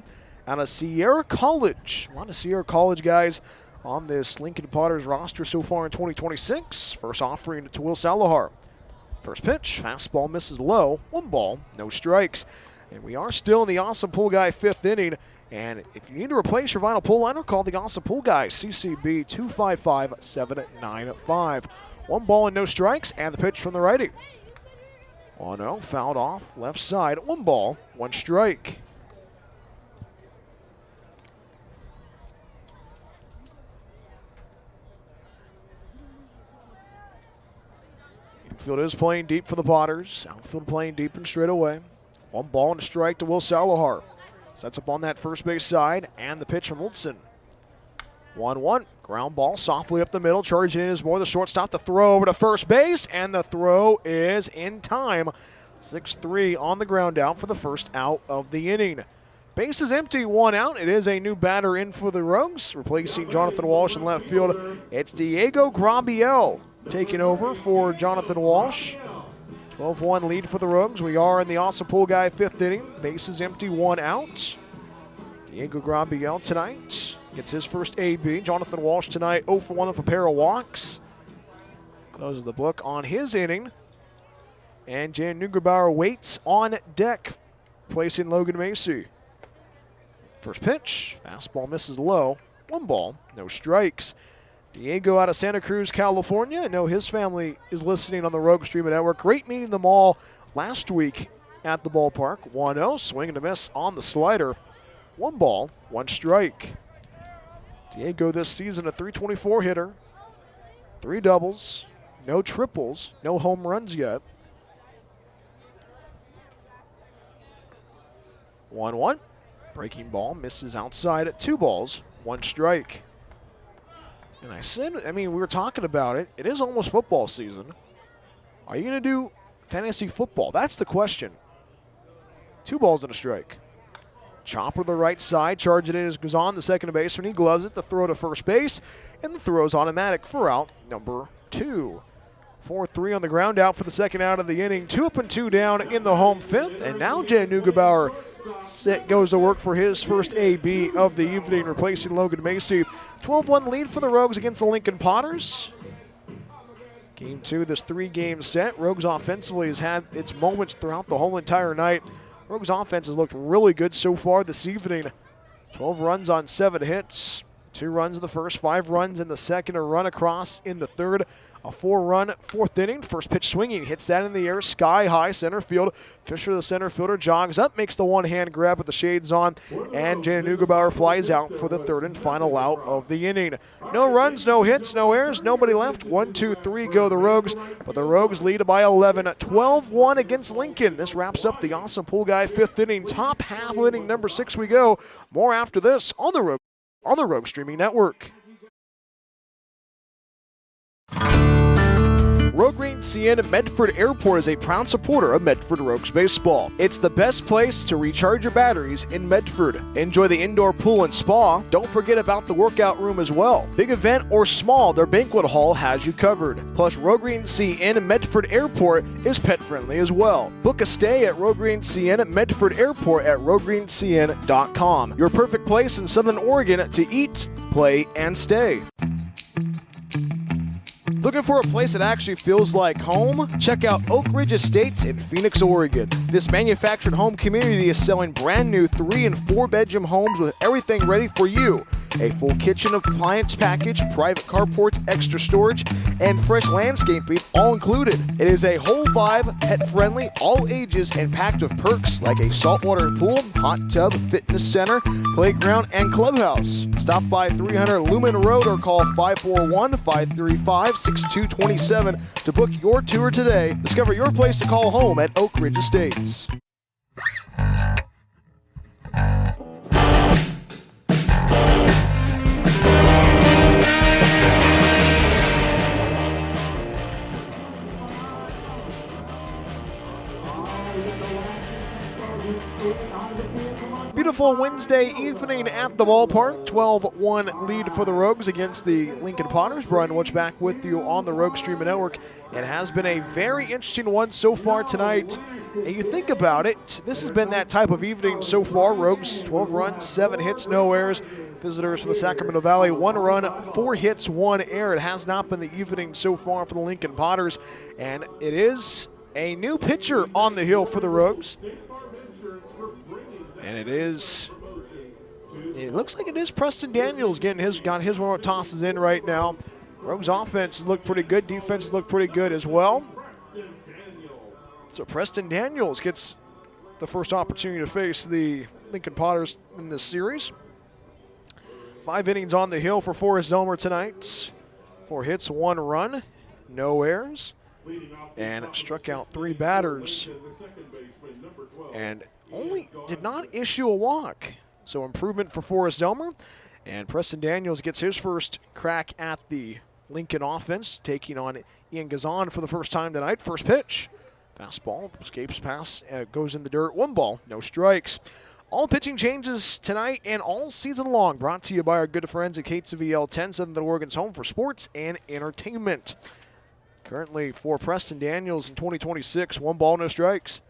out of Sierra College. A lot of Sierra College guys on this Lincoln Potters roster so far in 2026. First offering to Will Salahar. First pitch, fastball misses low, 1 ball, no strikes. And we are still in the Awesome Pool Guy 5th inning. And if you need to replace your vinyl pull liner, call the Awesome Pool Guy, CCB 255-795. 1 ball and no strikes, and the pitch from the righty. 1-0, fouled off, left side, 1 ball, 1 strike. Infield is playing deep for the Potters. Outfield playing deep and straight away. 1 ball and a strike to Will Salahar. Sets up on that first base side, and the pitch from Olson. 1-1, ground ball softly up the middle. Charging in is more the shortstop. The throw over to first base, and the throw is in time. 6-3 on the ground out for the first out of the inning. Base is empty, 1 out. It is a new batter in for the Rogues, replacing Jonathan Walsh in left field. It's Diego Grabiel taking over for Jonathan Walsh. 12-1 lead for the Rogues. We are in the Awesome Pool Guy 5th inning. Base is empty, 1 out. Diego Grabiel tonight gets his first AB. Jonathan Walsh tonight 0 for 1 with a pair of walks. Closes the book on his inning. And Jan Neugebauer waits on deck, placing Logan Macy. First pitch, fastball misses low. 1 ball, no strikes. Diego out of Santa Cruz, California. I know his family is listening on the Rogue Streamer Network. Great meeting them all last week at the ballpark. 1-0, swing and a miss on the slider. 1 ball, 1 strike. Diego this season a .324 hitter. 3 doubles, no triples, no home runs yet. 1-1, breaking ball, misses outside at 2 balls, 1 strike. And we were talking about it. It is almost football season. Are you going to do fantasy football? That's the question. 2 balls and a strike. Chopper to the right side, charging in as goes on the second baseman. He gloves it, the throw to first base, and the throw is automatic for out number 2. 4-3 on the ground out for the second out of the inning. 2 up and 2 down in the home 5th. And now Jan Neugebauer goes to work for his first AB of the evening, replacing Logan Macy. 12-1 lead for the Rogues against the Lincoln Potters. Game 2, this 3-game set. Rogues offensively has had its moments throughout the whole entire night. Rogues offense has looked really good so far this evening. 12 runs on 7 hits. 2 runs in the first, 5 runs in the second, a run across in the third. A 4-run 4th inning. First pitch swinging, hits that in the air, sky high, center field. Fisher, the center fielder, jogs up, makes the one-hand grab with the shades on, and Jan Neugebauer flies out for the 3rd and final out of the inning. No runs, no hits, no errors, nobody left. 1, 2, 3 go the Rogues, but the Rogues lead by 11. 12-1 against Lincoln. This wraps up the Awesome Pool Guy 5th inning. Top half of inning number 6 we go. More after this on the Rogue Streaming Network. Rogue Green CN Medford Airport is a proud supporter of Medford Rogues baseball. It's the best place to recharge your batteries in Medford. Enjoy the indoor pool and spa. Don't forget about the workout room as well. Big event or small, their banquet hall has you covered. Plus, Rogue Green CN Medford Airport is pet friendly as well. Book a stay at Rogue Green CN Medford Airport at roguegreencn.com. Your perfect place in Southern Oregon to eat, play, and stay. Looking for a place that actually feels like home? Check out Oak Ridge Estates in Phoenix, Oregon. This manufactured home community is selling brand new 3- and 4-bedroom homes with everything ready for you. A full kitchen appliance package, private carports, extra storage, and fresh landscaping all included. It is a whole vibe, pet-friendly, all ages, and packed with perks like a saltwater pool, hot tub, fitness center, playground, and clubhouse. Stop by 300 Lumen Road or call 541-535-6227 to book your tour today. Discover your place to call home at Oak Ridge Estates. beautiful Wednesday evening at the ballpark. 12-1 lead for the Rogues against the Lincoln Potters. Brian Witch back with you on the Rogue Streaming Network. It has been a very interesting one so far tonight. And you think about it, this has been that type of evening so far. Rogues, 12 runs, 7 hits, no errors. Visitors for the Sacramento Valley, 1 run, 4 hits, 1 error. It has not been the evening so far for the Lincoln Potters. And it is a new pitcher on the hill for the Rogues. And it looks like it is Preston Daniels got his one tosses in right now. Rogues offense looked pretty good. Defense looked pretty good as well. So Preston Daniels gets the first opportunity to face the Lincoln Potters in this series. 5 innings on the hill for Forrest Zelmer tonight. 4 hits, 1 run, no errors, and struck out 3 batters. And only did not issue a walk. So improvement for Forrest Zelmer. And Preston Daniels gets his first crack at the Lincoln offense, taking on Ian Gazan for the first time tonight. First pitch. Fastball, escapes pass, goes in the dirt. 1 ball, no strikes. All pitching changes tonight and all season long. Brought to you by our good friends at KTVL 10, Southern Oregon's home for sports and entertainment. Currently for Preston Daniels in 2026, 1 ball, no strikes.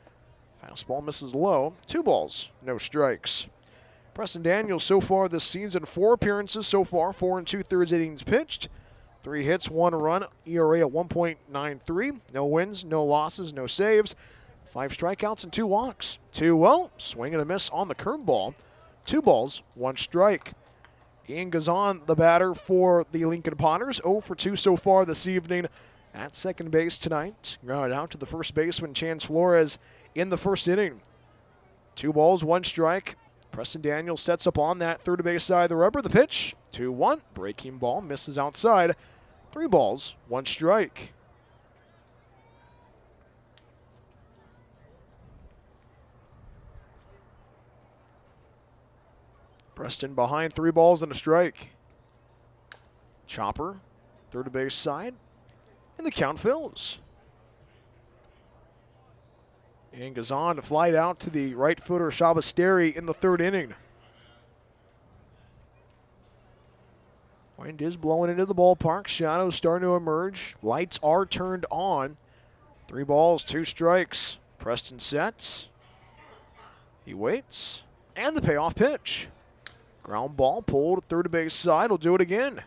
Fastball misses low. 2 balls, no strikes. Preston Daniels so far this season, 4 appearances so far, 4 2/3 innings pitched. 3 hits, 1 run, ERA at 1.93. No wins, no losses, no saves. 5 strikeouts and 2 walks. 2-0, swing and a miss on the curveball. 2 balls, 1 strike. Ian Gazan, the batter for the Lincoln Potters, 0 for 2 so far this evening at second base tonight. Grounded out to the first baseman, Chance Flores, in the first inning. 2 balls, 1 strike. Preston Daniels sets up on that third base side of the rubber. The pitch, 2-1, breaking ball, misses outside. 3 balls, 1 strike. Preston behind, 3 balls and a strike. Chopper, third base side, and the count fills. And Gazan to fly it out to the right footer, Shabasteri, in the 3rd inning. Wind is blowing into the ballpark. Shadows starting to emerge. Lights are turned on. 3 balls, 2 strikes. Preston sets. He waits. And the payoff pitch. Ground ball pulled to third base side. Will do it again.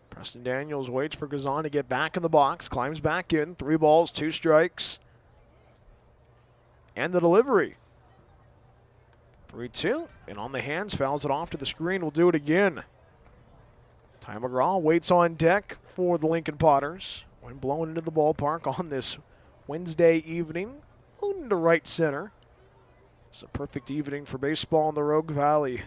Preston Daniels waits for Gazan to get back in the box, climbs back in, 3 balls, 2 strikes. And the delivery. 3-2, and on the hands, fouls it off to the screen, will do it again. Ty McGraw waits on deck for the Lincoln Potters. Wind blowing into the ballpark on this Wednesday evening, moving to right center. It's a perfect evening for baseball in the Rogue Valley.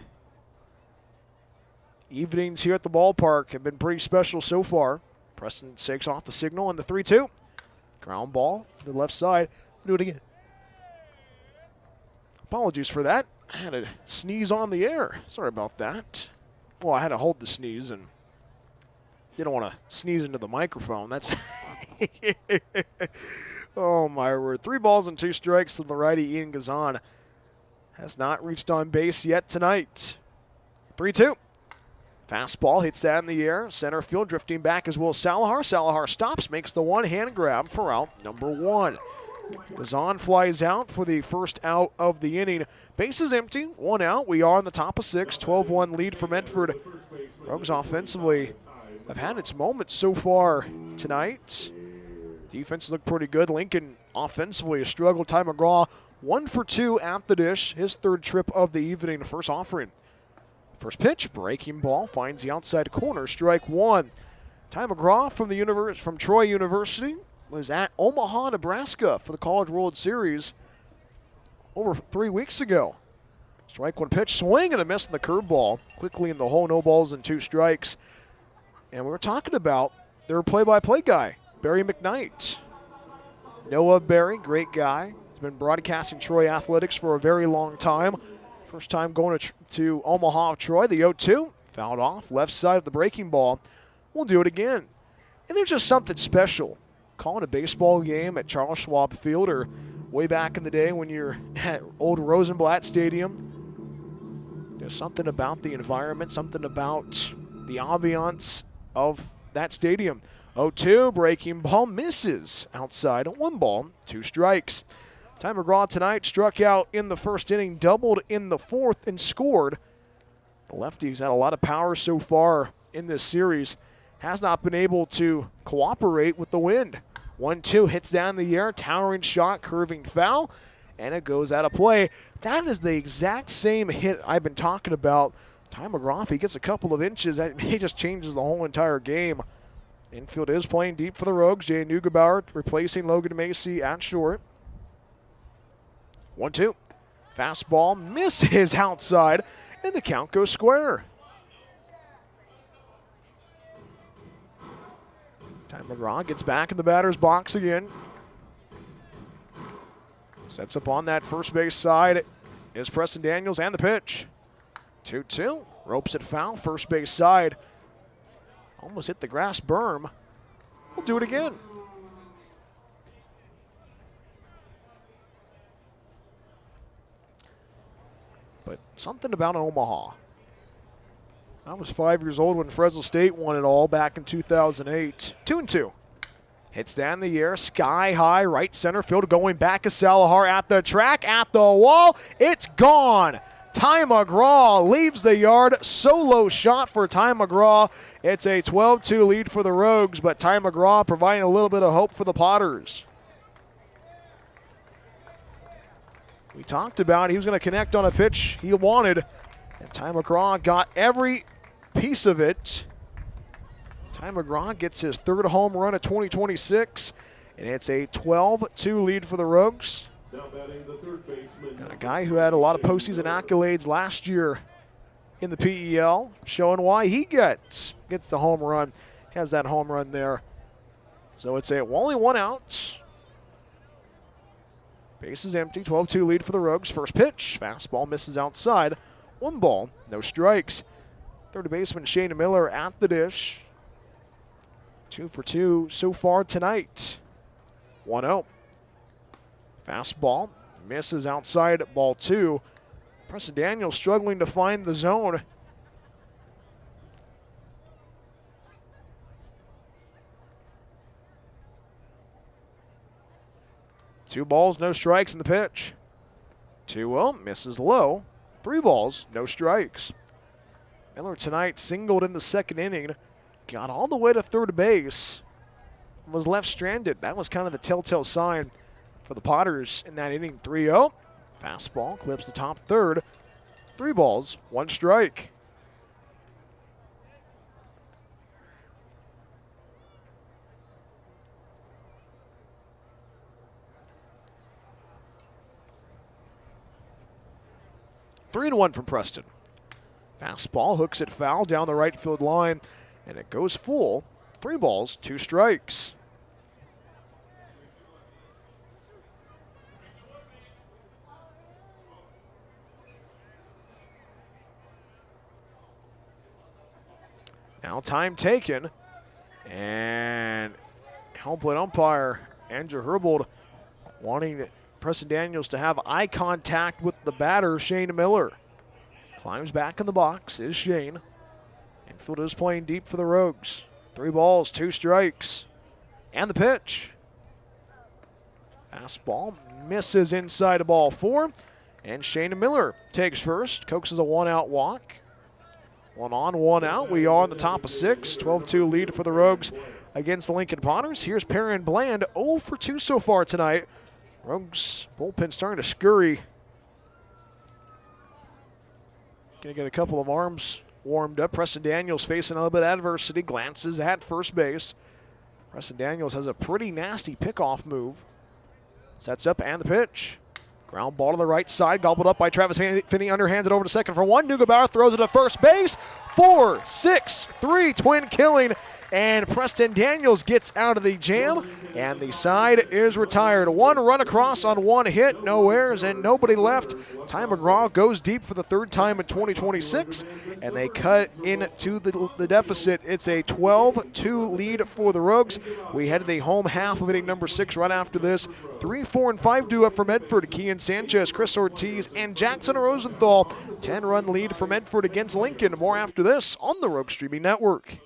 Evenings here at the ballpark have been pretty special so far. Preston shakes off the signal on the 3-2. Ground ball to the left side. Do it again. Apologies for that. I had a sneeze on the air. Sorry about that. Well, I had to hold the sneeze and didn't want to sneeze into the microphone. That's oh my word. 3 balls and 2 strikes to the righty. Ian Gazan has not reached on base yet tonight. 3-2. Fastball hits that in the air. Center field drifting back as well. Salahar. Salahar stops, makes the one-hand grab for out number 1. Gazan flies out for the first out of the inning. Bases empty, 1 out. We are on the top of 6. 12-1 lead for Medford. Rogues offensively have had its moments so far tonight. Defense look pretty good. Lincoln offensively has struggled. Ty McGraw 1 for 2 at the dish. His 3rd trip of the evening, first offering. First pitch, breaking ball, finds the outside corner, strike 1. Ty McGraw from Troy University was at Omaha, Nebraska for the College World Series over 3 weeks ago. Strike 1 pitch, swing and a miss in the curveball. Quickly in the hole, no balls and 2 strikes. And we were talking about their play-by-play guy, Barry McKnight. Noah Barry, great guy. He's been broadcasting Troy athletics for a very long time. First time going to Omaha of Troy. The 0-2, fouled off, left side of the breaking ball. We'll do it again. And there's just something special. Calling a baseball game at Charles Schwab Field or way back in the day when you're at old Rosenblatt Stadium. There's something about the environment, something about the ambiance of that stadium. 0-2, breaking ball misses outside. 1 ball, 2 strikes. Ty McGraw tonight struck out in the first inning, doubled in the fourth, and scored. The lefty's had a lot of power so far in this series. Has not been able to cooperate with the wind. 1-2, hits down the air, towering shot, curving foul, and it goes out of play. That is the exact same hit I've been talking about. Ty McGraw, if he gets a couple of inches, that may just changes the whole entire game. Infield is playing deep for the Rogues. Jay Neugebauer replacing Logan Macy at short. 1-2. Fastball misses outside, and the count goes square. Ty McGraw gets back in the batter's box again. Sets up on that first base side is Preston Daniels, and the pitch. 2-2. Ropes it foul, first base side. Almost hit the grass berm. We'll do it again. But something about Omaha. I was 5 years old when Fresno State won it all back in 2008. 2-2. Hits down the air, sky high, right center field, going back to Salahar at the track, at the wall. It's gone. Ty McGraw leaves the yard. Solo shot for Ty McGraw. It's a 12-2 lead for the Rogues, but Ty McGraw providing a little bit of hope for the Potters. We talked about he was going to connect on a pitch he wanted, and Ty McGraw got every piece of it. Ty McGraw gets his 3rd home run of 2026, and it's a 12-2 lead for the Rogues. Now batting the third baseman. And a guy who had a lot of postseason accolades last year in the PEL, showing why he gets the home run. He has that home run there. So it's only 1 out. Base is empty, 12-2 lead for the Rogues. First pitch, fastball misses outside. 1 ball, no strikes. Third baseman Shane Miller at the dish. 2 for 2 so far tonight. 1-0. Fastball misses outside, ball 2. Preston Daniels struggling to find the zone. Two balls, no strikes in the pitch. 2-0, misses low. 3 balls, no strikes. Miller tonight singled in the second inning, got all the way to third base, was left stranded. That was kind of the telltale sign for the Potters in that inning. 3-0. Fastball clips the top third. 3 balls, 1 strike. Three and 1 from Preston. Fastball hooks it foul down the right field line, and it goes full. 3 balls, 2 strikes. Now time taken, and home plate umpire Andrew Herbold wanting Preston Daniels to have eye contact with the batter, Shane Miller. Climbs back in the box is Shane. Infield is playing deep for the Rogues. 3 balls, 2 strikes. And the pitch. Fastball misses inside of ball 4. And Shane Miller takes first, coaxes a 1-out walk. 1 on, 1 out. We are on the top of 6. 12-2 lead for the Rogues against the Lincoln Potters. Here's Perrin Bland, 0 for 2 so far tonight. Rogues bullpen starting to scurry. Going to get a couple of arms warmed up. Preston Daniels facing a little bit of adversity. Glances at first base. Preston Daniels has a pretty nasty pickoff move. Sets up and the pitch. Ground ball to the right side. Gobbled up by Travis Finney. Underhands it over to second for 1. Neugebauer throws it to first base. 4-6-3 twin killing. and Preston Daniels gets out of the jam, and the side is retired. One run across on one hit, no errors, and nobody left. Ty McGraw goes deep for the third time in 2026, and they cut into the deficit. It's a 12-2 lead for the Rogues. We head to the home half of inning number 6 right after this. 3, 4, and 5 due up for Medford. Kean Sanchez, Chris Ortiz, and Jackson Rosenthal. 10-run lead for Medford against Lincoln. More after this on the Rogue Streaming Network.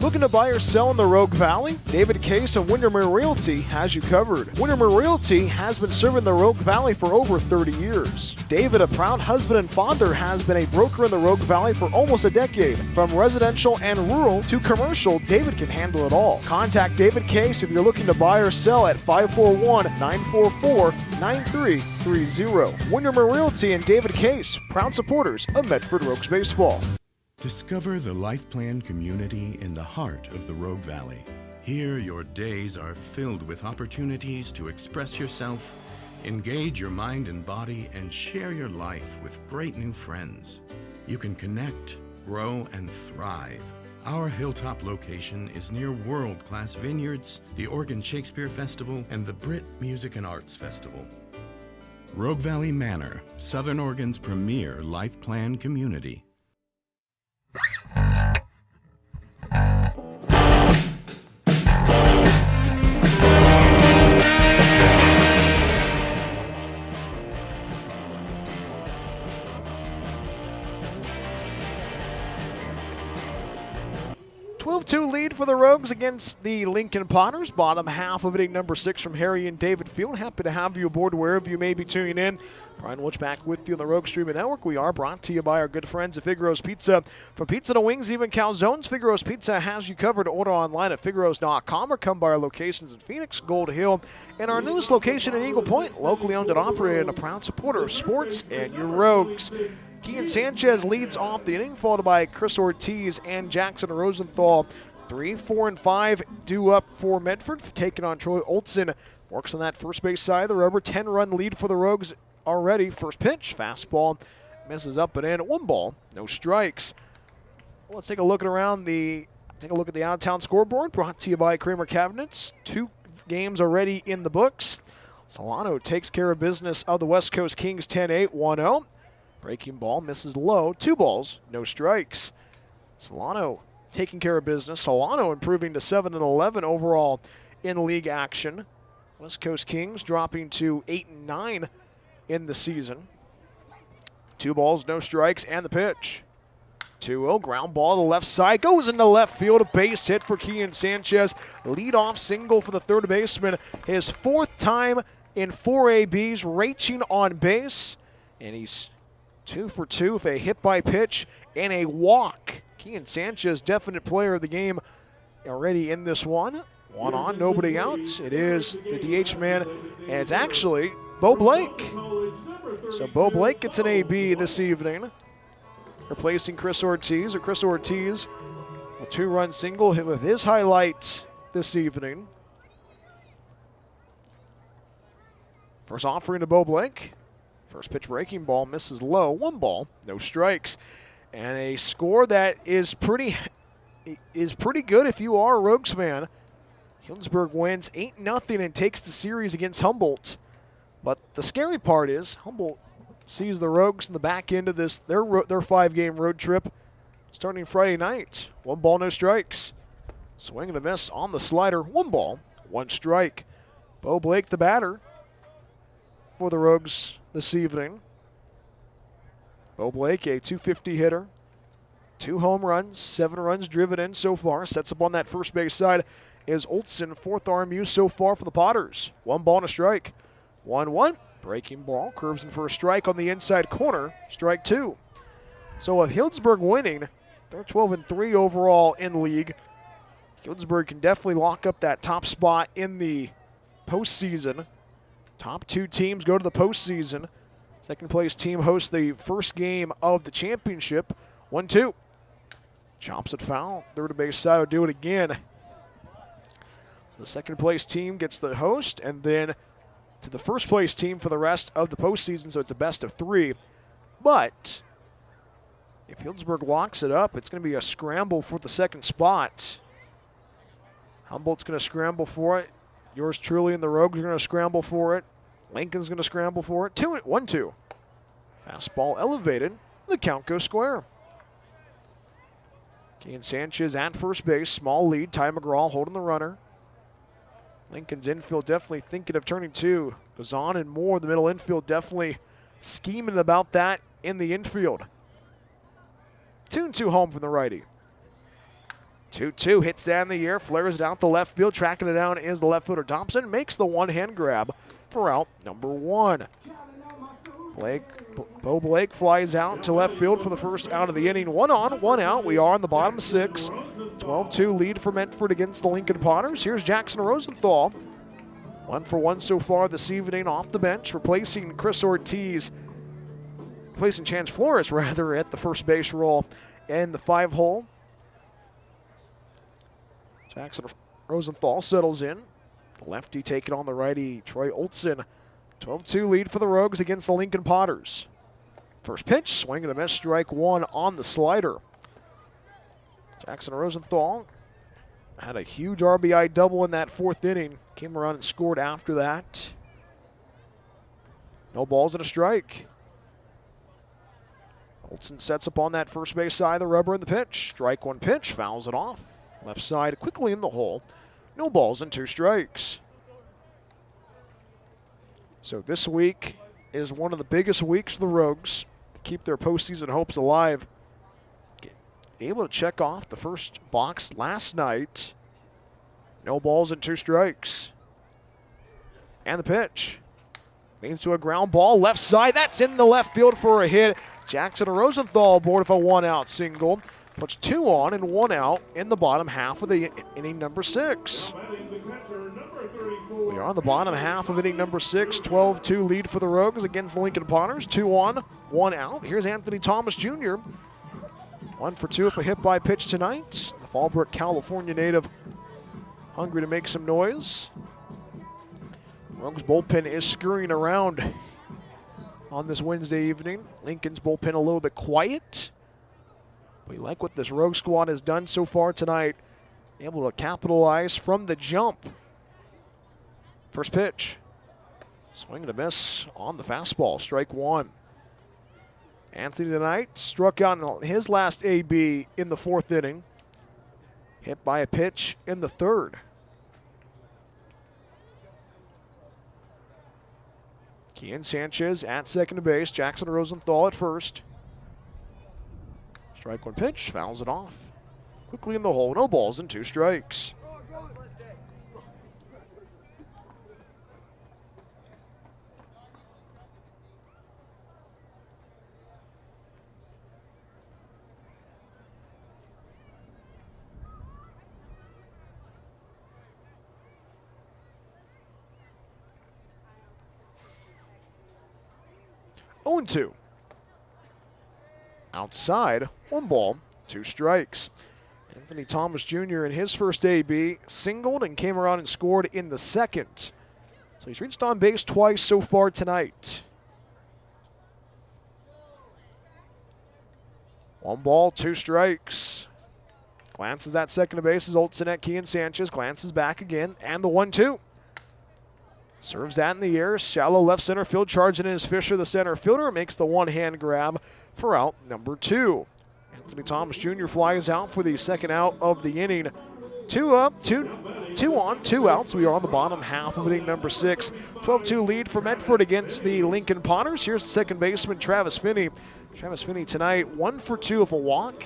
Looking to buy or sell in the Rogue Valley? David Case of Windermere Realty has you covered. Windermere Realty has been serving the Rogue Valley for over 30 years. David, a proud husband and father, has been a broker in the Rogue Valley for almost a decade. From residential and rural to commercial, David can handle it all. Contact David Case if you're looking to buy or sell at 541-944-9330. Windermere Realty and David Case, proud supporters of Medford Rogues Baseball. Discover the Life Plan community in the heart of the Rogue Valley. Here, your days are filled with opportunities to express yourself, engage your mind and body, and share your life with great new friends. You can connect, grow, and thrive. Our Hilltop location is near world-class vineyards, the Oregon Shakespeare Festival, and the Brit Music and Arts Festival. Rogue Valley Manor, Southern Oregon's premier Life Plan community. 12-2 lead for the Rogues against the Lincoln Potters. Bottom half of inning number 6 from Harry and David Field. Happy to have you aboard wherever you may be tuning in. Brian Witch back with you on the Rogue Streaming Network. We are brought to you by our good friends at Figaro's Pizza. From pizza to wings, even calzones, Figaro's Pizza has you covered. Order online at figaros.com or come by our locations in Phoenix, Gold Hill, and our newest location in Eagle Point, locally owned and operated and a proud supporter of sports and your Rogues. Kean Sanchez leads off the inning, followed by Chris Ortiz and Jackson Rosenthal. 3, 4, and 5 due up for Medford, taking on Troy Olson. Works on that first base side of the rubber. 10-run lead for the Rogues already. First pitch, fastball, misses up and in. 1 ball, no strikes. Well, let's take a look at the out-of-town scoreboard. Brought to you by Kramer Cabinets. 2 games already in the books. Solano takes care of business of the West Coast Kings 10-8, 1-0. Breaking ball misses low. 2 balls, no strikes. Solano taking care of business. Solano improving to 7-11 overall in league action. West Coast Kings dropping to 8-9 in the season. 2 balls, no strikes, and the pitch. 2-0, ground ball to the left side. Goes into left field, a base hit for Kean Sanchez. Leadoff single for the third baseman. His 4th time in 4 ABs, reaching on base. And he's 2 for 2 with a hit by pitch and a walk. Kean Sanchez, definite player of the game already in this one. 1 on, nobody out. It is the DH man, and it's actually Bo Blake. So Bo Blake gets an AB this evening, replacing Chris Ortiz. A 2-run single hit with his highlight this evening. First offering to Bo Blake. First pitch breaking ball misses low. 1 ball, no strikes. And a score that is pretty good if you are a Rogues fan. Hillinsburg wins 8-0 and takes the series against Humboldt. But the scary part is Humboldt sees the Rogues in the back end of their 5-game road trip starting Friday night. 1 ball, no strikes. Swing and a miss on the slider. 1 ball, 1 strike. Bo Blake, the batter for the Rogues this evening. Bo Blake, a .250 hitter. 2 home runs, 7 runs driven in so far. Sets up on that first base side is Olson, 4th RMU so far for the Potters. 1 ball and a strike. 1-1, breaking ball, curves in for a strike on the inside corner, strike 2. So with Hillinsburg winning, they're 12-3 overall in league. Hillinsburg can definitely lock up that top spot in the postseason. Top 2 teams go to the postseason. Second place team hosts the first game of the championship. 1-2. Chops it foul. Third base side will do it again. So the second place team gets the host, and then to the first place team for the rest of the postseason, so it's a best of 3. But If Healdsburg locks it up, it's going to be a scramble for the second spot. Humboldt's going to scramble for it. Yours truly and the Rogues are going to scramble for it. Lincoln's going to scramble for it. 1-2. Fastball elevated. The count goes square. Kian Sanchez at first base. Small lead. Ty McGraw holding the runner. Lincoln's infield definitely thinking of turning two. Goes on and more. The middle infield definitely scheming about that in the infield. 2-2 home from the righty. 2-2 hits down the air, flares it out the left field. Tracking it down is the left fielder Thompson. Makes the one-hand grab for out number 1. Bo Blake flies out to left field for the first out of the inning. 1 on, 1 out. We are in the bottom 6. 12-2 lead for Medford against the Lincoln Potters. Here's Jackson Rosenthal. 1 for 1 so far this evening off the bench, replacing Chris Ortiz. Replacing Chance Flores, rather, at the first base role in the 5-hole. Jackson Rosenthal settles in. Lefty taking on the righty, Troy Olson. 12-2 lead for the Rogues against the Lincoln Potters. First pitch, swing and a miss, strike 1 on the slider. Jackson Rosenthal had a huge RBI double in that 4th inning. Came around and scored after that. No balls and a strike. Olson sets up on that first base side of the rubber in the pitch. Strike 1 pitch, fouls it off. Left side quickly in the hole. No balls and 2 strikes. So this week is one of the biggest weeks for the Rogues to keep their postseason hopes alive. Able to check off the first box last night. No balls and 2 strikes. And the pitch. Leans to a ground ball, left side. That's in the left field for a hit. Jackson Rosenthal aboard of a 1-out single. Puts 2 on and 1 out in the bottom half of the inning number 6. We are on the bottom half of inning number 6. 12-2 lead for the Rogues against the Lincoln Potters. 2 on, 1 out. Here's Anthony Thomas Jr. 1 for 2 if a hit by pitch tonight. The Fallbrook, California native, hungry to make some noise. Rogues bullpen is scurrying around on this Wednesday evening. Lincoln's bullpen a little bit quiet. We like what this Rogue squad has done so far tonight. Able to capitalize from the jump. First pitch. Swing and a miss on the fastball. Strike 1. Anthony tonight struck out in his last AB in the 4th inning. Hit by a pitch in the 3rd. Kian Sanchez at second base. Jackson Rosenthal at first. Strike 1 pitch, fouls it off. Quickly in the hole, no balls and 2 strikes. Oh, 2. Outside, 1 ball, 2 strikes. Anthony Thomas Jr. in his first AB singled and came around and scored in the 2nd. So he's reached on base twice so far tonight. 1 ball, 2 strikes. Glances at second base as Olson at Kian Sanchez. Glances back again, and the 1-2. Serves that in the air. Shallow left center field. Charging in is Fisher, the center fielder. Makes the 1-hand grab for out number 2. Anthony Thomas Jr. flies out for the 2nd out of the inning. 2 up, 2 on, 2 outs. We are on the bottom half of inning number 6. 12-2 lead for Medford against the Lincoln Potters. Here's the second baseman, Travis Finney. Travis Finney tonight, 1 for 2 of a walk.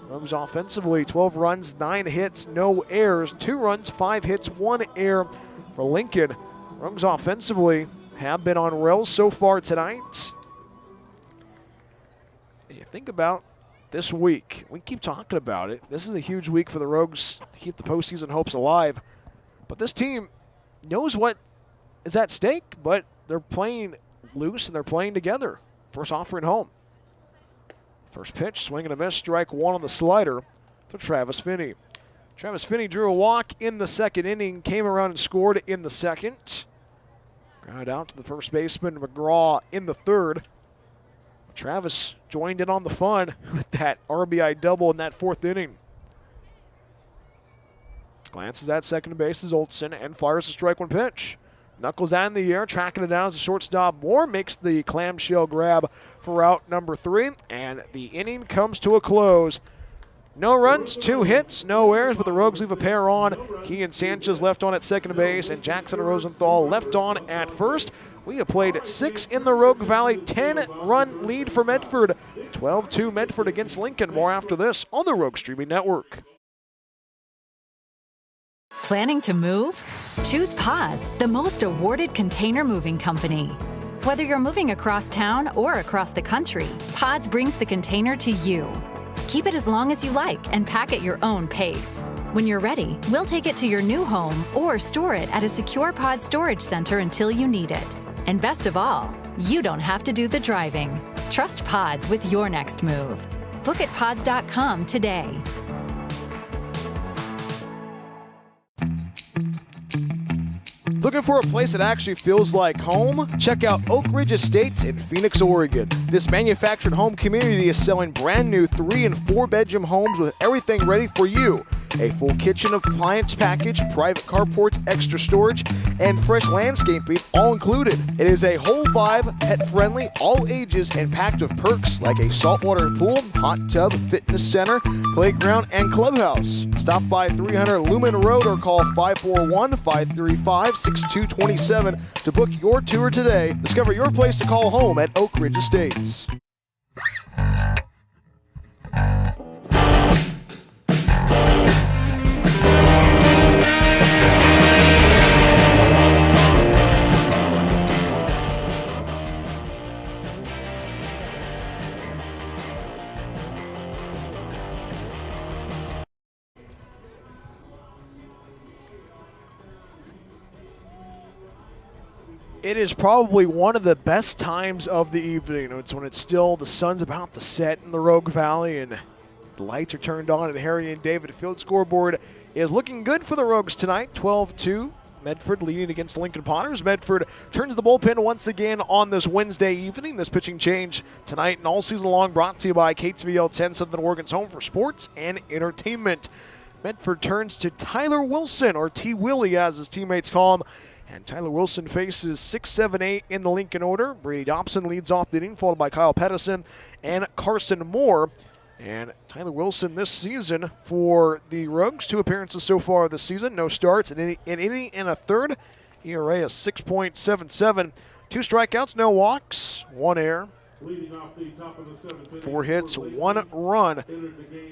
Rogues offensively, 12 runs, 9 hits, no errors. 2 runs, 5 hits, 1 error for Lincoln. Rogues offensively have been on rails so far tonight. And you think about this week, we keep talking about it. This is a huge week for the Rogues to keep the postseason hopes alive. But this team knows what is at stake, but they're playing loose and they're playing together. First offering home. First pitch, swing and a miss, strike 1 on the slider to Travis Finney. Travis Finney drew a walk in the 2nd inning, came around and scored in the 2nd. Ground out to the first baseman, McGraw, in the 3rd. Travis joined in on the fun with that RBI double in that 4th inning. Glances at second base is Olsen and fires a strike 1 pitch. Knuckles out in the air, tracking it down as the shortstop. Moore makes the clamshell grab for out number 3, and the inning comes to a close. No runs, 2 hits, no errors, but the Rogues leave a pair on. Kean Sanchez left on at second base, and Jackson Rosenthal left on at first. We have played at 6 in the Rogue Valley, 10-run lead for Medford. 12-2 Medford against Lincoln. More after this on the Rogue Streaming Network. Planning to move? Choose Pods, the most awarded container moving company. Whether you're moving across town or across the country, Pods brings the container to you. Keep it as long as you like and pack at your own pace. When you're ready, we'll take it to your new home or store it at a secure Pod storage center until you need it. And best of all, you don't have to do the driving. Trust Pods with your next move. Book at pods.com today. Looking for a place that actually feels like home? Check out Oak Ridge Estates in Phoenix, Oregon. This manufactured home community is selling brand new 3- and 4-bedroom homes with everything ready for you. A full kitchen appliance package, private carports, extra storage, and fresh landscaping all included. It is a whole vibe, pet-friendly, all ages, and packed with perks like a saltwater pool, hot tub, fitness center, playground, and clubhouse. Stop by 300 Lumen Road or call 541-535-6227 to book your tour today. Discover your place to call home at Oak Ridge Estates. It is probably one of the best times of the evening. It's when the sun's about to set in the Rogue Valley and the lights are turned on at Harry and David Field. Scoreboard is looking good for the Rogues tonight, 12-2. Medford leading against Lincoln Potters. Medford turns the bullpen once again on this Wednesday evening. This pitching change tonight and all season long brought to you by KTVL 10 Southern Oregon's home for sports and entertainment. Medford turns to Tyler Wilson, or T. Willie as his teammates call him. And Tyler Wilson faces 6, 7, 8 in the Lincoln order. Brady Dobson leads off the inning, followed by Kyle Pedersen and Carson Moore. And Tyler Wilson this season for the Rogues, 2 appearances so far this season, no starts, an inning and a third. ERA is 6.77. 2 strikeouts, no walks, 1 error. 4 hits, 1 run.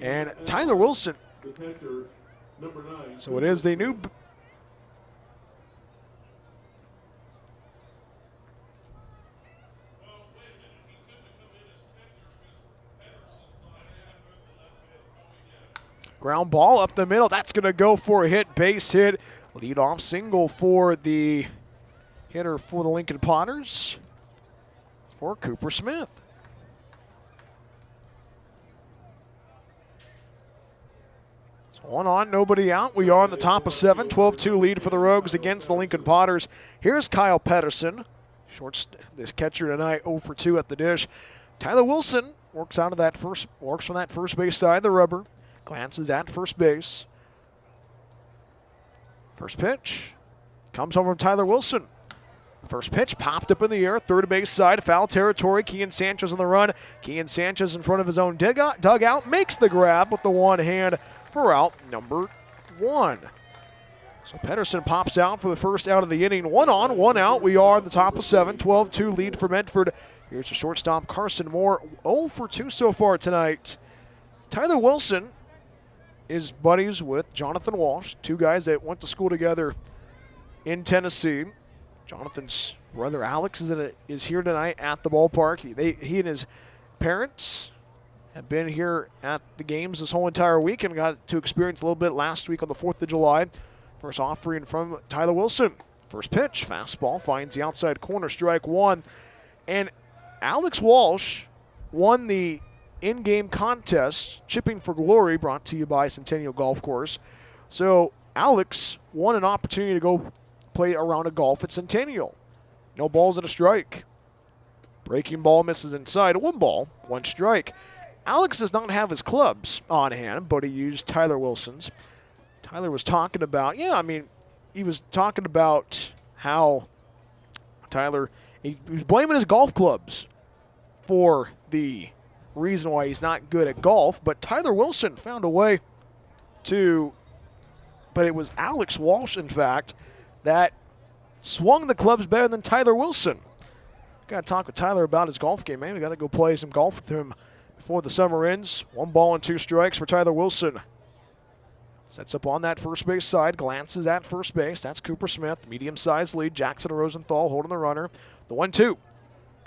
And Tyler Wilson. So it is the new. Ground ball up the middle. That's going to go for a hit, base hit. Leadoff single for the hitter for the Lincoln Potters, for Cooper Smith. So 1 on, nobody out. We are on the top of 7. 12-2 lead for the Rogues against the Lincoln Potters. Here's Kyle Pedersen. This catcher tonight 0 for 2 at the dish. Tyler Wilson works from that first base side of the rubber. Glances at first base. First pitch comes home from Tyler Wilson. First pitch popped up in the air, third base side, foul territory. Kean Sanchez on the run. Kean Sanchez in front of his own dugout makes the grab with the one hand for out number 1. So Pedersen pops out for the first out of the inning. 1 on, 1 out. We are on the top of 7. 12-2 lead for Medford. Here's the shortstop, Carson Moore. 0 for 2 so far tonight. Tyler Wilson is buddies with Jonathan Walsh, 2 guys that went to school together in Tennessee. Jonathan's brother Alex is here tonight at the ballpark. He and his parents have been here at the games this whole entire week and got to experience a little bit last week on the 4th of July. First offering from Tyler Wilson. First pitch, fastball, finds the outside corner, strike 1. And Alex Walsh won the in-game contest, Chipping for Glory, brought to you by Centennial Golf Course. So Alex won an opportunity to go play a round of golf at Centennial. No balls and a strike. Breaking ball misses inside. 1 ball, 1 strike. Alex does not have his clubs on hand, but he used Tyler Wilson's. Tyler was talking about, he was talking about how Tyler, he was blaming his golf clubs for the reason why he's not good at golf, but Tyler Wilson found a way to, but it was Alex Walsh, in fact, that swung the clubs better than Tyler Wilson. Got to talk with Tyler about his golf game, man. We got to go play some golf with him before the summer ends. 1 ball and 2 strikes for Tyler Wilson. Sets up on that first base side, glances at first base. That's Cooper Smith, medium-sized lead. Jackson Rosenthal holding the runner. The 1-2.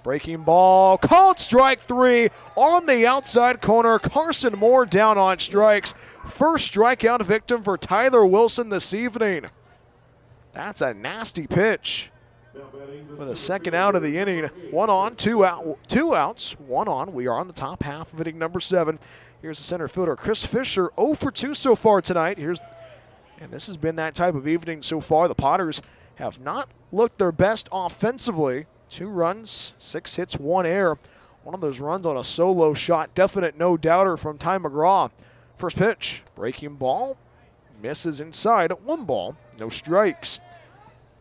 Breaking ball, called strike 3 on the outside corner. Carson Moore down on strikes. First strikeout victim for Tyler Wilson this evening. That's a nasty pitch for the second out of the inning. 1 on, 2 out, 2 outs, 1 on. We are on the top half of inning number 7. Here's the center fielder, Chris Fisher, 0 for 2 so far tonight. And this has been that type of evening so far. The Potters have not looked their best offensively. 2 runs, 6 hits, 1 error. One of those runs on a solo shot, definite no-doubter from Ty McGraw. First pitch, breaking ball, misses inside, 1 ball, no strikes.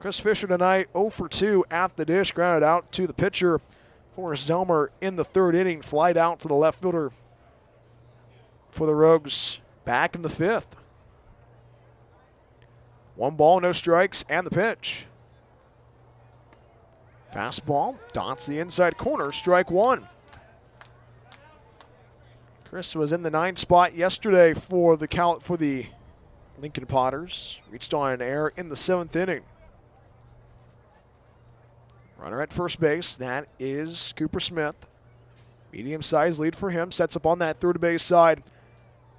Chris Fisher tonight, 0 for 2 at the dish, grounded out to the pitcher. Forrest Zelmer in the 3rd inning, flied out to the left fielder for the Rogues back in the 5th. 1 ball, no strikes, and the pitch. Fastball, dots the inside corner, strike 1. Chris was in the 9 spot yesterday for the Lincoln Potters. Reached on an error in the 7th inning. Runner at first base, that is Cooper Smith. Medium-sized lead for him, sets up on that third base side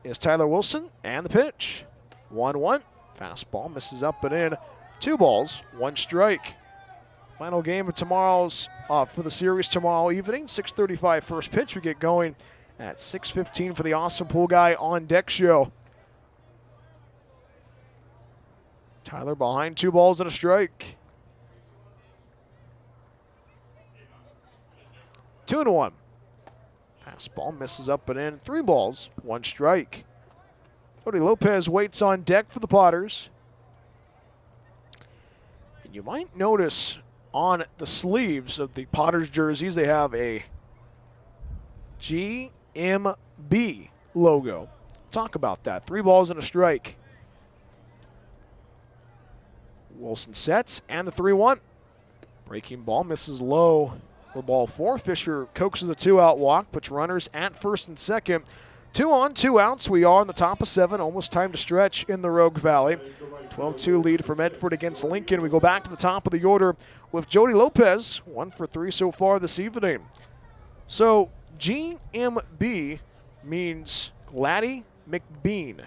is Tyler Wilson, and the pitch. 1-1, fastball misses up and in. 2 balls, 1 strike. Final game of tomorrow's for the series tomorrow evening. 6:35 first pitch. We get going at 6:15 for the Awesome Pool Guy on Deck show. Tyler behind 2 balls and a strike. 2-1. Fastball misses up and in. 3 balls, 1 strike. Jody Lopez waits on deck for the Potters. And you might notice on the sleeves of the Potters jerseys, they have a GMB logo. Talk about that. 3 balls and a strike. Wilson sets, and the 3-1. Breaking ball misses low for ball 4. Fisher coaxes a 2-out walk, puts runners at first and second. 2 on, 2 outs. We are on the top of 7. Almost time to stretch in the Rogue Valley. 12-2 lead for Medford against Lincoln. We go back to the top of the order with Jody Lopez, 1 for 3 so far this evening. So GMB means Gladdy McBean.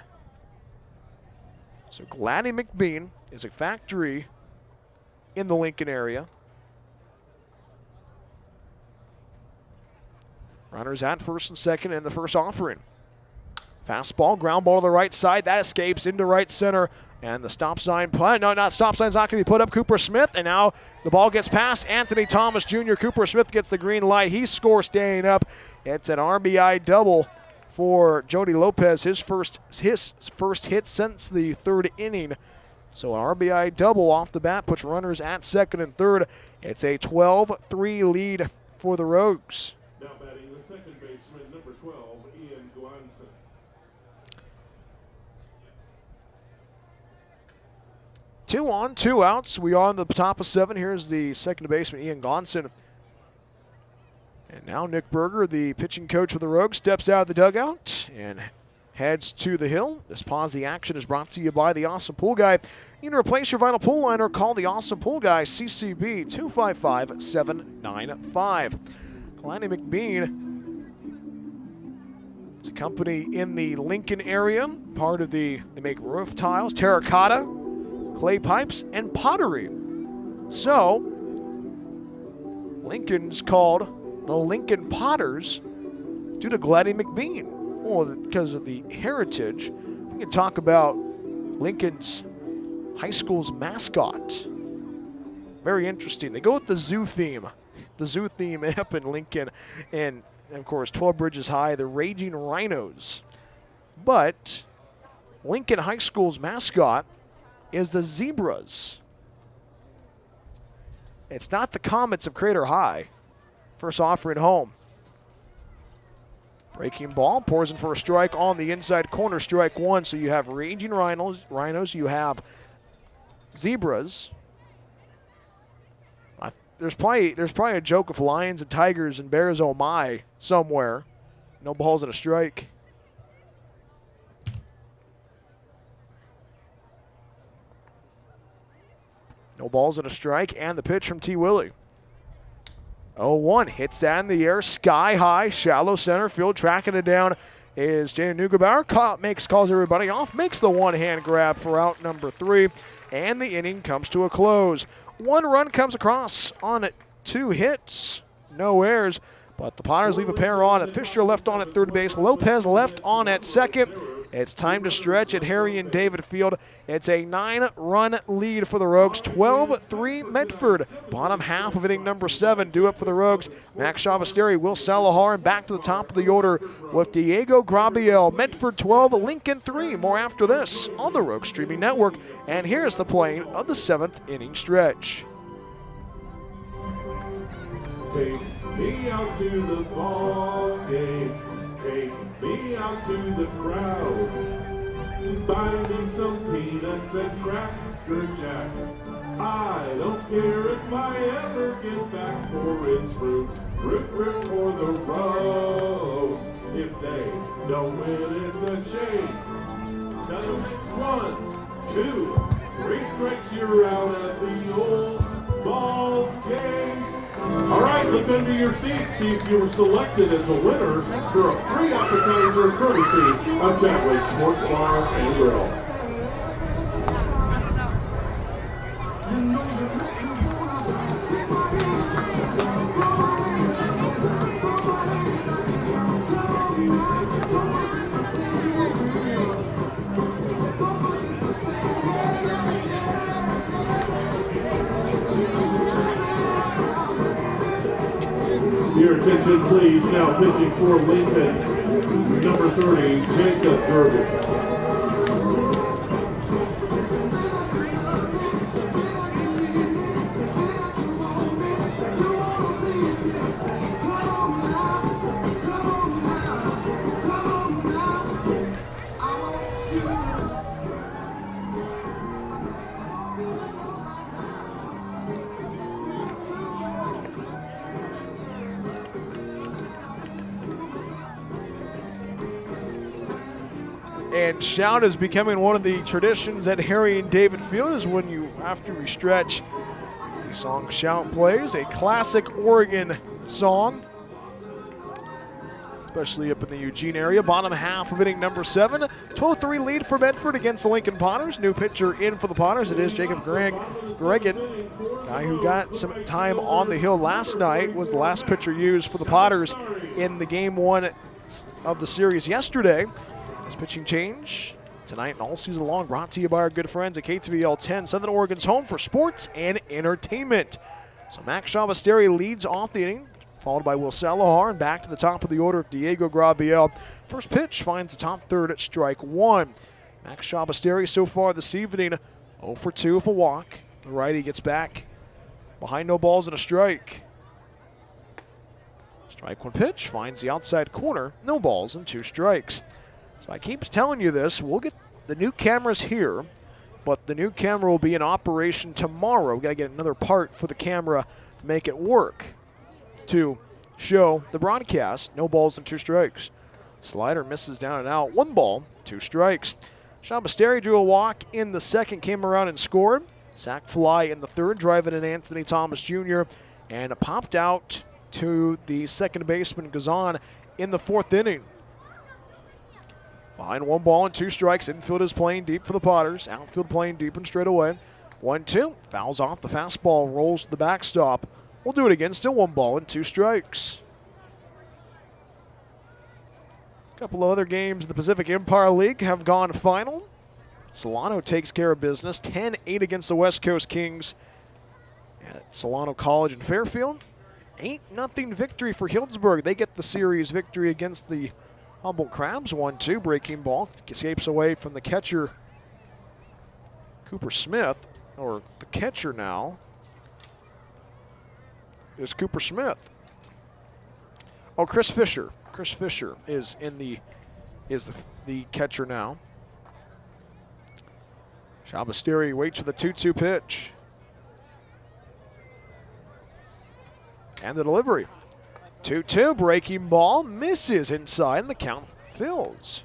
So Gladdy McBean is a factory in the Lincoln area. Runners at first and second in the first offering. Fastball, ground ball to the right side. That escapes into right center. And the stop sign, stop sign's not going to be put up. Cooper Smith, and now the ball gets past Anthony Thomas Jr. Cooper Smith gets the green light. He scores staying up. It's an RBI double for Jody Lopez, his first hit since the 3rd inning. So an RBI double off the bat puts runners at second and third. It's a 12-3 lead for the Rogues. Now batting the second baseman, number 12, Ian Glanson. Two on, 2 outs. We are on the top of 7. Here's the second baseman, Ian Glanson. And now Nick Berger, the pitching coach for the Rogues, steps out of the dugout and heads to the hill. This pause of the action is brought to you by the Awesome Pool Guy. You can replace your vinyl pool liner. Call the Awesome Pool Guy, CCB 255-795. Gladdy McBean, it's a company in the Lincoln area. Part of they make roof tiles, terracotta, clay pipes, and pottery. So, Lincoln's called the Lincoln Potters due to Gladdy McBean. Well, because of the heritage. We can talk about Lincoln's high school's mascot. Very interesting. They go with the zoo theme. the zoo theme up in Lincoln. And, of course, 12 Bridges High, the Raging Rhinos. But Lincoln High School's mascot is the Zebras. It's not the Comets of Crater High. First offering home. Breaking ball, pours in for a strike on the inside corner, strike one. So you have Raging Rhinos, you have Zebras. There's probably a joke of lions and tigers and bears, oh my, somewhere. No balls and a strike. No balls and a strike, and the pitch from T. Willie. 0-1, hits that in the air, sky high, shallow center field, tracking it down is Jaden Neugebauer. Calls everybody off, makes the one-hand grab for out number 3, and the inning comes to a close. 1 run comes across on 2 hits, no errors, but the Potters leave a pair on. Fisher left on at third base, Lopez left on at second. It's time to stretch at Harry and David Field. It's a 9-run lead for the Rogues, 12-3 Medford. Bottom half of inning number 7 due up for the Rogues. Max Shabasteri, Will Salahar, and back to the top of the order with Diego Grabiel. Medford 12, Lincoln 3. More after this on the Rogue Streaming Network. And here's the playing of the 7th inning stretch. Take me out to the ball game. Take me out to the crowd. Buy me some peanuts and Cracker Jacks. I don't care if I ever get back, for it's root for the Rogues. If they don't win, it's a shame. 'Cause it's 1, 2, 3 strikes, you're out at the old ball game. All right, look under your seat, see if you were selected as a winner for a free appetizer courtesy of Jack Lake Sports Bar and Grill. Your attention, please. Now pitching for Lincoln, number 30, Jacob Durbin. And shout is becoming one of the traditions at Harry and David Field, is when you, after we stretch, the song Shout plays, a classic Oregon song, especially up in the Eugene area. Bottom half of inning number 7, 12-3 lead for Medford against the Lincoln Potters. New pitcher in for the Potters, it is Jacob Gregan, guy who got some time on the hill last night, was the last pitcher used for the Potters in the game 1 of the series yesterday. This pitching change tonight and all season long, brought to you by our good friends at KTVL 10, Southern Oregon's home for sports and entertainment. So Max Shabasteri leads off the inning, followed by Will Salahar, and back to the top of the order of Diego Grabiel. First pitch finds the top third at strike 1. Max Shabasteri so far this evening 0 for 2 with a walk. The righty gets back behind no balls and a strike. Strike 1 pitch finds the outside corner, no balls and 2 strikes. So I keep telling you this, we'll get the new cameras here, but the new camera will be in operation tomorrow. We've got to get another part for the camera to make it work to show the broadcast. No balls and 2 strikes. Slider misses down and out. 1 ball, 2 strikes. Shabasteri drew a walk in the second, came around and scored. Sack fly in the third, driving in Anthony Thomas Jr., and it popped out to the second baseman Gazan in the 4th inning. Behind 1 ball and 2 strikes, infield is playing deep for the Potters. Outfield playing deep and straight away. 1-2, fouls off the fastball, rolls to the backstop. We'll do it again, still 1 ball and 2 strikes. A couple of other games in the Pacific Empire League have gone final. Solano takes care of business, 10-8 against the West Coast Kings at Solano College in Fairfield. 8-0 victory for Healdsburg. They get the series victory against the Humboldt Crabs. 1-2 breaking ball. Escapes away from the catcher, Cooper Smith, or the catcher now is Cooper Smith. Oh, Chris Fisher. Chris Fisher is the catcher now. Shabasteri waits for the 2-2 pitch. And the delivery. 2-2 breaking ball misses inside and the count fills.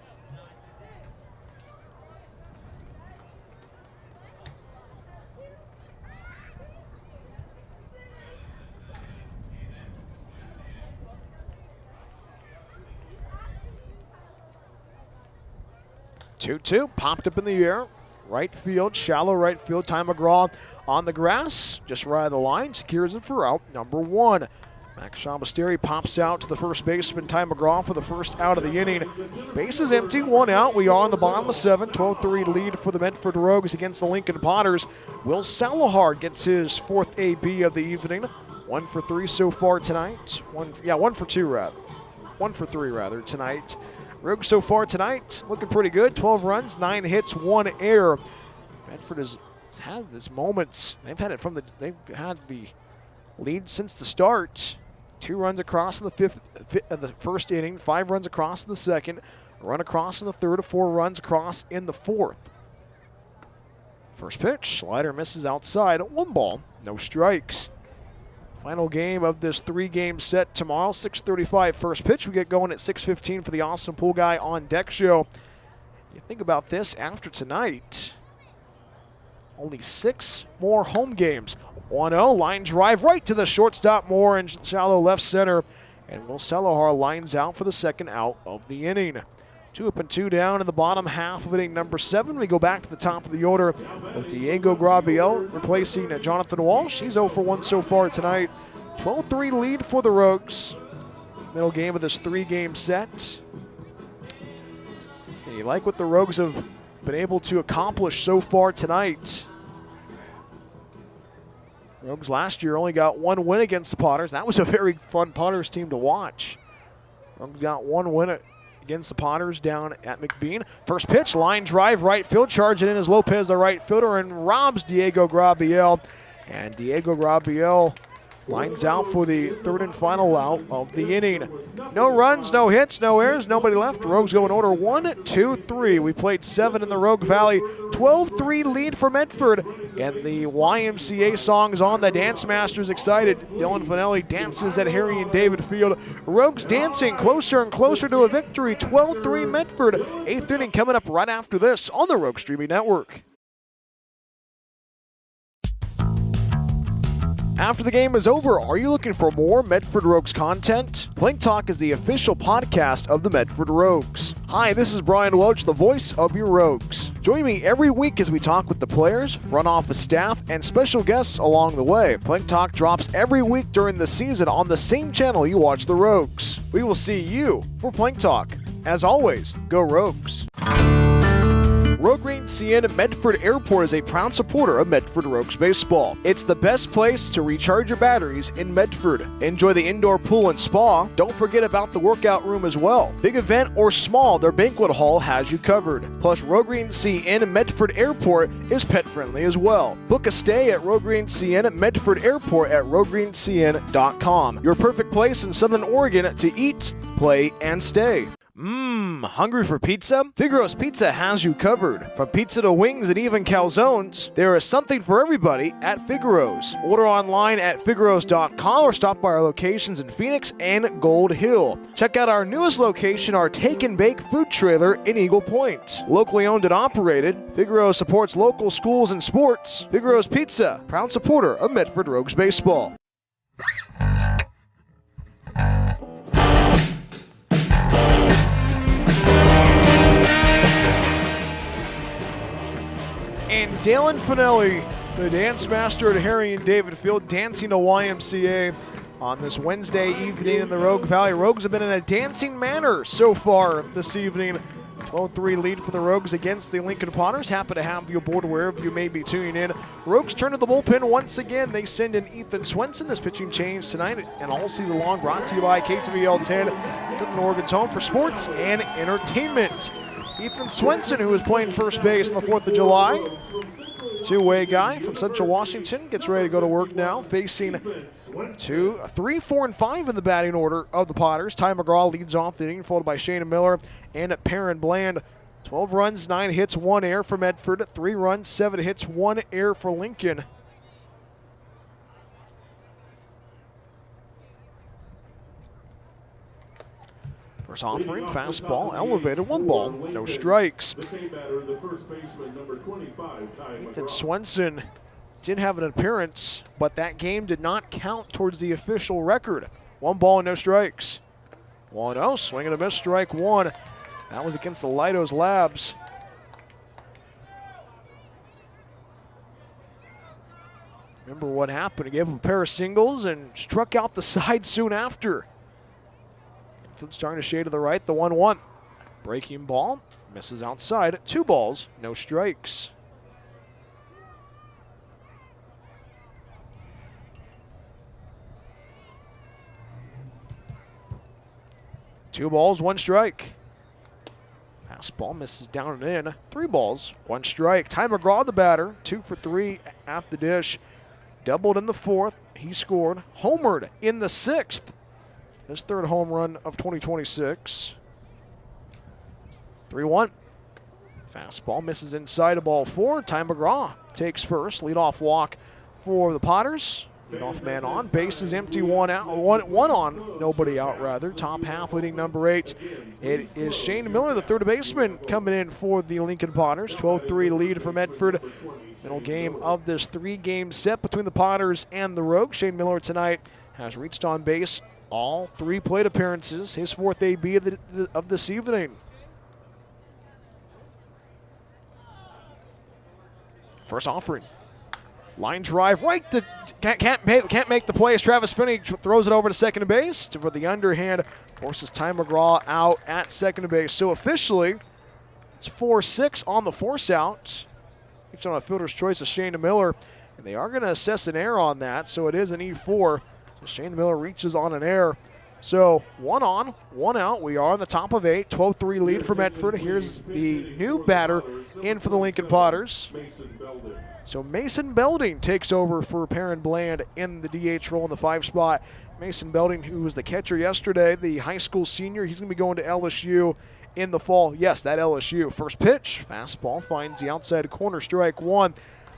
Two popped up in the air. Right field, shallow right field. Ty McGraw on the grass, just right of the line, secures it for out number 1. Max Shabasteri pops out to the first baseman, Ty McGraw, for the first out of the inning. Base is empty, 1 out. We are on the bottom of 7. 12-3 lead for the Medford Rogues against the Lincoln Potters. Will Salahar gets his 4th AB of the evening. 1 for 3 so far tonight. 1 for 2 rather. 1 for 3 rather tonight. Rogues so far tonight looking pretty good. 12 runs, 9 hits, 1 error. Medford has had these moments. They've had the lead since the start. 2 runs across in the first inning, 5 runs across in the second, a run across in the third, 4 runs across in the fourth. First pitch, slider misses outside. 1 ball, no strikes. Final game of this 3-game set tomorrow, 6:35 first pitch. We get going at 6:15 for the Awesome Pool Guy on Deck show. You think about this, after tonight, only 6 more home games. 1-0, line drive right to the shortstop, Moore in shallow left center. And Will Salahar lines out for the second out of the inning. 2 up and 2 down in the bottom half of inning number 7. We go back to the top of the order with Diego Grabiel replacing Jonathan Walsh. He's 0 for 1 so far tonight. 12-3 lead for the Rogues. Middle game of this 3-game set. And you like what the Rogues have been able to accomplish so far tonight. Rogues last year only got 1 win against the Potters. That was a very fun Potters team to watch. Rogues got 1 win against the Potters down at McBean. First pitch, line drive, right field. Charging in is Lopez, the right fielder, and robs Diego Grabiel. And Diego Grabiel lines out for the 3rd and final out of the inning. No runs, no hits, no errors, nobody left. Rogues go in order 1, 2, 3. We played 7 in the Rogue Valley. 12-3 lead for Medford. And the YMCA song's on. The Dance Master's excited. Dylan Finelli dances at Harry and David Field. Rogues dancing closer and closer to a victory. 12-3 Medford. 8th inning coming up right after this on the Rogue Streaming Network. After the game is over, are you looking for more Medford Rogues content? Plank Talk is the official podcast of the Medford Rogues. Hi, this is Brian Welch, the voice of your Rogues. Join me every week as we talk with the players, front office staff, and special guests along the way. Plank Talk drops every week during the season on the same channel you watch the Rogues. We will see you for Plank Talk. As always, go Rogues. Rogreen CN Medford Airport is a proud supporter of Medford Rogues baseball. It's the best place to recharge your batteries in Medford. Enjoy the indoor pool and spa. Don't forget about the workout room as well. Big event or small, their banquet hall has you covered. Plus, Rogreen CN Medford Airport is pet friendly as well. Book a stay at Rogreen CN Medford Airport at rogreencn.com. Your perfect place in Southern Oregon to eat, play, and stay. Hungry for pizza? Figaro's Pizza has you covered. From pizza to wings and even calzones, there is something for everybody at Figaro's. Order online at figaros.com or stop by our locations in Phoenix and Gold Hill. Check out our newest location, our Take and Bake food trailer in Eagle Point. Locally owned and operated, Figaro supports local schools and sports. Figaro's Pizza, proud supporter of Medford Rogues baseball. And Dylan Finelli, the dance master at Harry and David Field, dancing to YMCA on this Wednesday evening in the Rogue Valley. Rogues have been in a dancing manner so far this evening. 12-3 lead for the Rogues against the Lincoln Potters. Happy to have you aboard wherever you may be tuning in. Rogues turn to the bullpen once again. They send in Ethan Swenson. This pitching change tonight and all season long, brought to you by KTVL 10, Southern Oregon's home for sports and entertainment. Ethan Swenson, who is playing first base on the 4th of July. Two-way guy from Central Washington, gets ready to go to work now, facing 3, 4, and 5 in the batting order of the Potters. Ty McGraw leads off the inning, followed by Shana Miller and Perrin Bland. 12 runs, 9 hits, 1 error for Medford. 3 runs, 7 hits, 1 error for Lincoln. First offering, fastball, elevated, 1 ball, no strikes. Ethan Swenson did have an appearance, but that game did not count towards the official record. 1 ball and no strikes. 1-0, swing and a miss, strike 1. That was against the Lidos Labs. Remember what happened? He gave up a pair of singles and struck out the side soon after. Starting to shade to the right, the 1-1. Breaking ball, misses outside. 2 balls, no strikes. Two balls, 1 strike. Fastball misses down and in. 3 balls, 1 strike. Ty McGraw, the batter, 2 for 3 at the dish. Doubled in the 4th. He scored. Homered in the 6th. His 3rd home run of 2026. 3-1. Fastball misses inside of ball 4. Ty McGraw takes first. Leadoff walk for the Potters. Leadoff man on. Base is empty. 1 out. One on. Nobody out, rather. Top half, leading number 8. It is Shane Miller, the 3rd baseman, coming in for the Lincoln Potters. 12-3 lead for Medford. Middle game of this 3-game set between the Potters and the Rogues. Shane Miller tonight has reached on base all 3 plate appearances, his 4th AB of this evening. First offering. Line drive right. Can't make the play as Travis Finney throws it over to second base for the underhand. Forces Ty McGraw out at second base. So officially, it's 4-6 on the force out. Each on a fielder's choice of Shane Miller. And they are going to assess an error on that, so it is an E4. So Shane Miller reaches on an error. So 1 on, 1 out. We are on the top of 8. 12-3 lead for Medford. Here's the new batter in for the Lincoln Potters. So Mason Belding takes over for Perrin Bland in the DH role in the 5 spot. Mason Belding, who was the catcher yesterday, the high school senior, he's going to be going to LSU in the fall. Yes, that LSU. First pitch, fastball finds the outside corner, strike 1.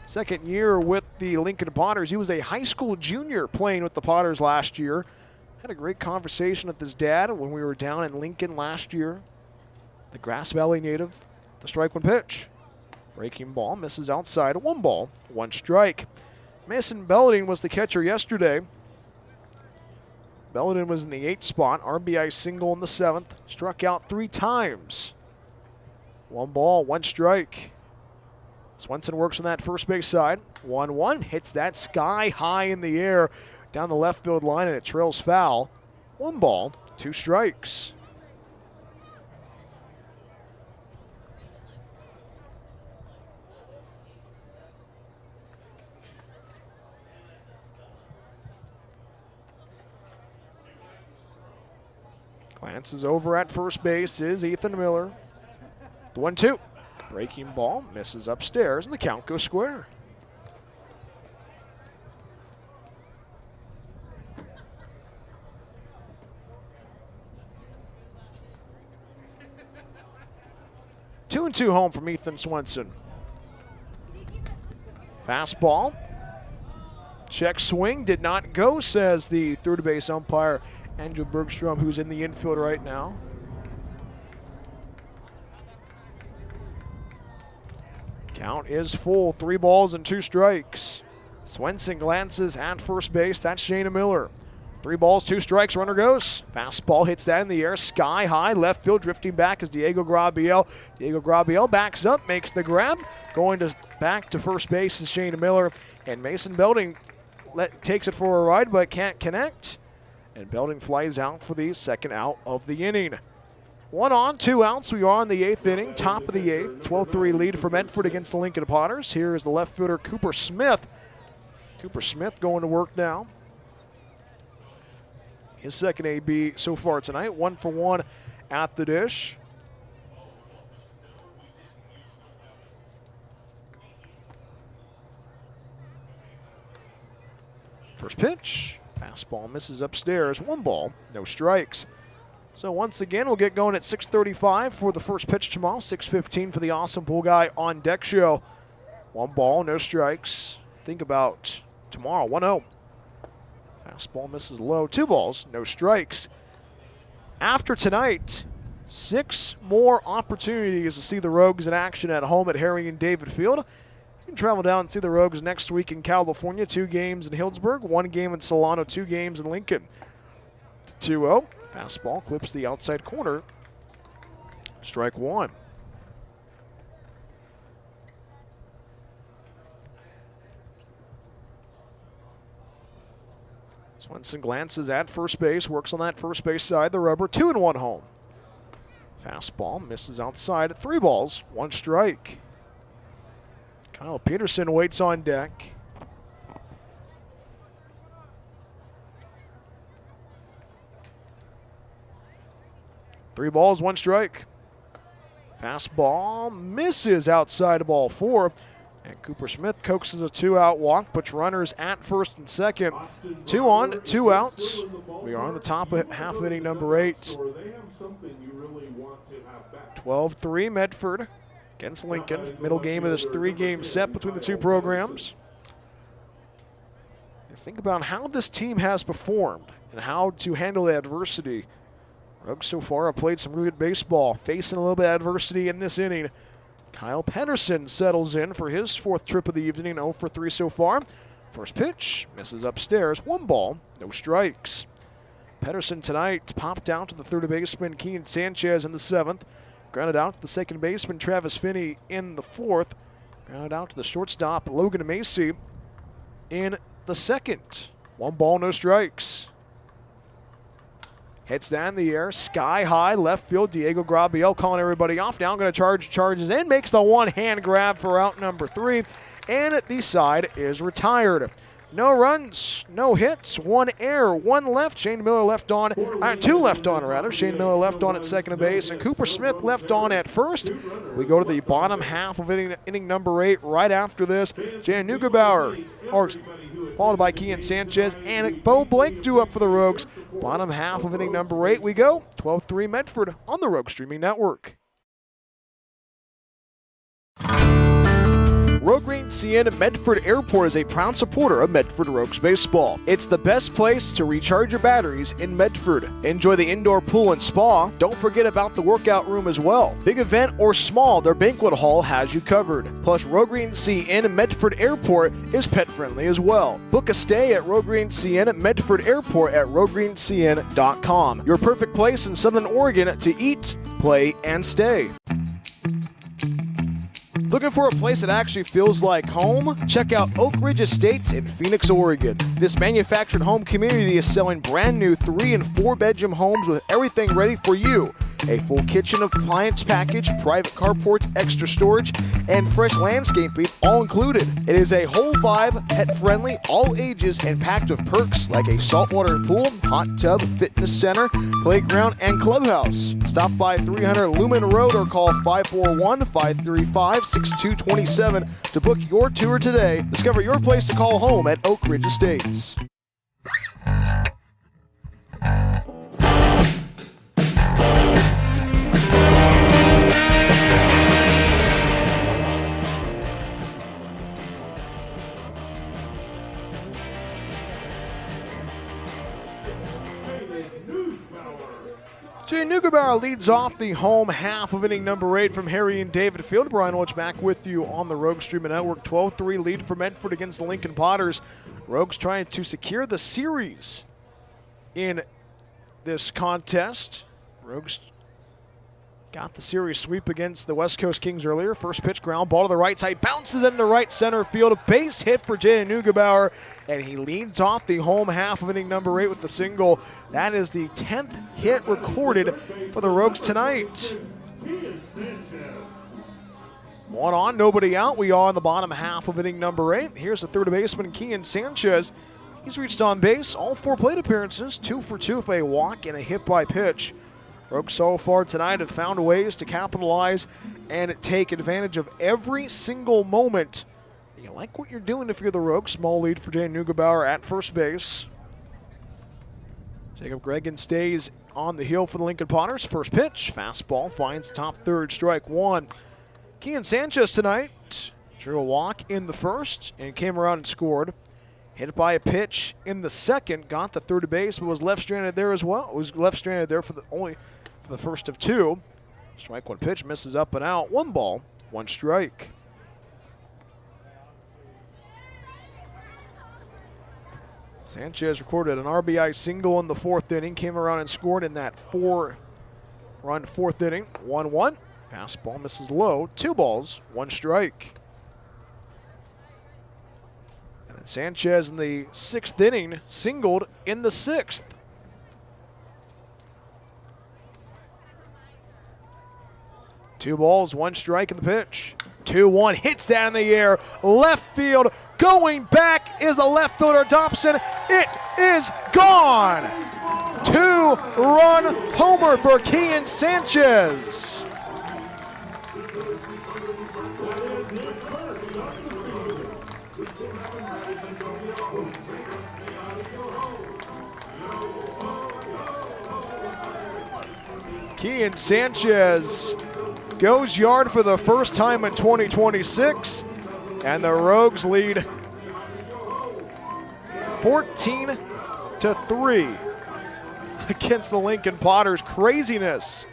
2nd year with the Lincoln Potters. He was a high school junior playing with the Potters last year. Had a great conversation with his dad when we were down in Lincoln last year. The Grass Valley native, the strike 1 pitch. Breaking ball, misses outside, 1 ball, 1 strike. Mason Belding was the catcher yesterday. Belding was in the 8th spot, RBI single in the 7th. Struck out 3 times. 1 ball, 1 strike. Swenson works on that first base side. 1-1, hits that sky high in the air down the left field line, and it trails foul. 1 ball, 2 strikes. Glances over at first base is Ethan Miller. The 1-2. Breaking ball, misses upstairs, and the count goes square. Two and 2 home from Ethan Swenson. Fastball. Check swing, did not go, says the third base umpire, Andrew Bergstrom, who's in the infield right now. Count is full, 3 balls and 2 strikes. Swenson glances at first base, that's Shana Miller. 3 balls, 2 strikes, runner goes. Fastball hits that in the air, sky high, left field, drifting back is Diego Grabiel. Diego Grabiel backs up, makes the grab. Going back to first base is Shana Miller, and Mason Belding takes it for a ride but can't connect. And Belding flies out for the 2nd out of the inning. 1 on, 2 outs. We are in the 8th inning, top of the 8th. 12-3 lead for Medford against the Lincoln Potters. Here is the left fielder, Cooper Smith. Cooper Smith going to work now. His second AB so far tonight, 1 for 1 at the dish. First pitch, fastball misses upstairs. 1 ball, no strikes. So once again, we'll get going at 6:35 for the first pitch tomorrow. 6:15 for the Awesome Pool Guy on Deck show. 1 ball, no strikes. Think about tomorrow, 1-0. Fastball misses low. 2 balls, no strikes. After tonight, 6 more opportunities to see the Rogues in action at home at Harry and David Field. You can travel down and see the Rogues next week in California. 2 games in Healdsburg, 1 game in Solano, 2 games in Lincoln. 2-0. Fastball clips the outside corner. Strike 1. Swenson glances at first base, works on that first base side, the rubber, 2-1 home. Fastball misses outside at 3 balls, 1 strike. Kyle Peterson waits on deck. Three balls, 1 strike. Fastball misses outside of ball 4. And Cooper Smith coaxes a 2-out walk, puts runners at first and second. 2 on, 2 outs. We are on the top of half inning number 8. 12-3 Medford against Lincoln. Middle game of this 3-game set between the 2 programs. And think about how this team has performed and how to handle the adversity. Rogues so far have played some really good baseball, facing a little bit of adversity in this inning. Kyle Pedersen settles in for his 4th trip of the evening, 0 for 3 so far. First pitch, misses upstairs, 1 ball, no strikes. Pedersen tonight popped out to the third baseman, Keenan Sanchez, in the 7th. Grounded out to the second baseman, Travis Finney, in the 4th. Grounded out to the shortstop, Logan Macy, in the 2nd. 1 ball, no strikes. Hits that in the air, sky high, left field. Diego Grabiel calling everybody off. Now going to charges in, makes the 1-hand grab for out number 3, and the side is retired. No runs, no hits, 1 error, 1 left. Shane Miller left on, 2 left on rather. Shane Miller left on at second base, and Cooper Smith left on at first. We go to the bottom half of inning number 8 right after this. Jan Neugebauer, followed by Keenan Sanchez and Bo Blake due up for the Rogues. Bottom half of inning number 8 we go. 12-3 Medford on the Rogue Streaming Network. Rogue CN Medford Airport is a proud supporter of Medford Rogues baseball. It's the best place to recharge your batteries in Medford. Enjoy the indoor pool and spa. Don't forget about the workout room as well. Big event or small, their banquet hall has you covered. Plus, Rogue CN Medford Airport is pet friendly as well. Book a stay at Rogue CN Medford Airport at roguegreenscn.com. Your perfect place in Southern Oregon to eat, play, and stay. Looking for a place that actually feels like home? Check out Oak Ridge Estates in Phoenix, Oregon. This manufactured home community is selling brand new 3- and 4-bedroom homes with everything ready for you. A full kitchen appliance package, private carports, extra storage, and fresh landscaping all included. It is a whole vibe, pet-friendly, all ages, and packed with perks like a saltwater pool, hot tub, fitness center, playground, and clubhouse. Stop by 300 Lumen Road or call 541-535-6227 to book your tour today. Discover your place to call home at Oak Ridge Estates. Jay Neugebauer leads off the home half of inning number 8 from Harry and David Field. Brian Welch back with you on the Rogue Streaming Network. 12-3 lead for Medford against the Lincoln Potters. Rogues trying to secure the series in this contest. Rogues got the series sweep against the West Coast Kings earlier. First pitch, ground ball to the right side, bounces into right center field. A base hit for Jaden Neugebauer, and he leads off the home half of inning number 8 with the single. That is the 10th hit recorded for the Rogues tonight. One on, nobody out. We are in the bottom half of inning number 8. Here's the third baseman, Kian Sanchez. He's reached on base all 4 plate appearances, 2 for 2 for a walk and a hit by pitch. Rogues so far tonight have found ways to capitalize and take advantage of every single moment. You like what you're doing if you're the Rogues. Small lead for Jaden Neugebauer at first base. Jacob Gregan stays on the hill for the Lincoln Potters. First pitch, fastball, finds top third, strike one. Kian Sanchez tonight drew a walk in the first and came around and scored. Hit by a pitch in the second, got the third base, but was left stranded there as well. Was left stranded there for the first of 2. Strike one pitch, misses up and out. 1 ball, 1 strike. Sanchez recorded an RBI single in the 4th inning, came around and scored in that 4-run 4th inning. 1-1. Fastball misses low. 2 balls, 1 strike. And then Sanchez in the 6th inning singled in the 6th. Two balls, 1 strike in the pitch. 2-1, hits that in the air. Left field, going back is the left fielder Dobson. It is gone. 2-run homer for Kian Sanchez. Kian Sanchez goes yard for the first time in 2026, and the Rogues lead 14-3 against the Lincoln Potters. Craziness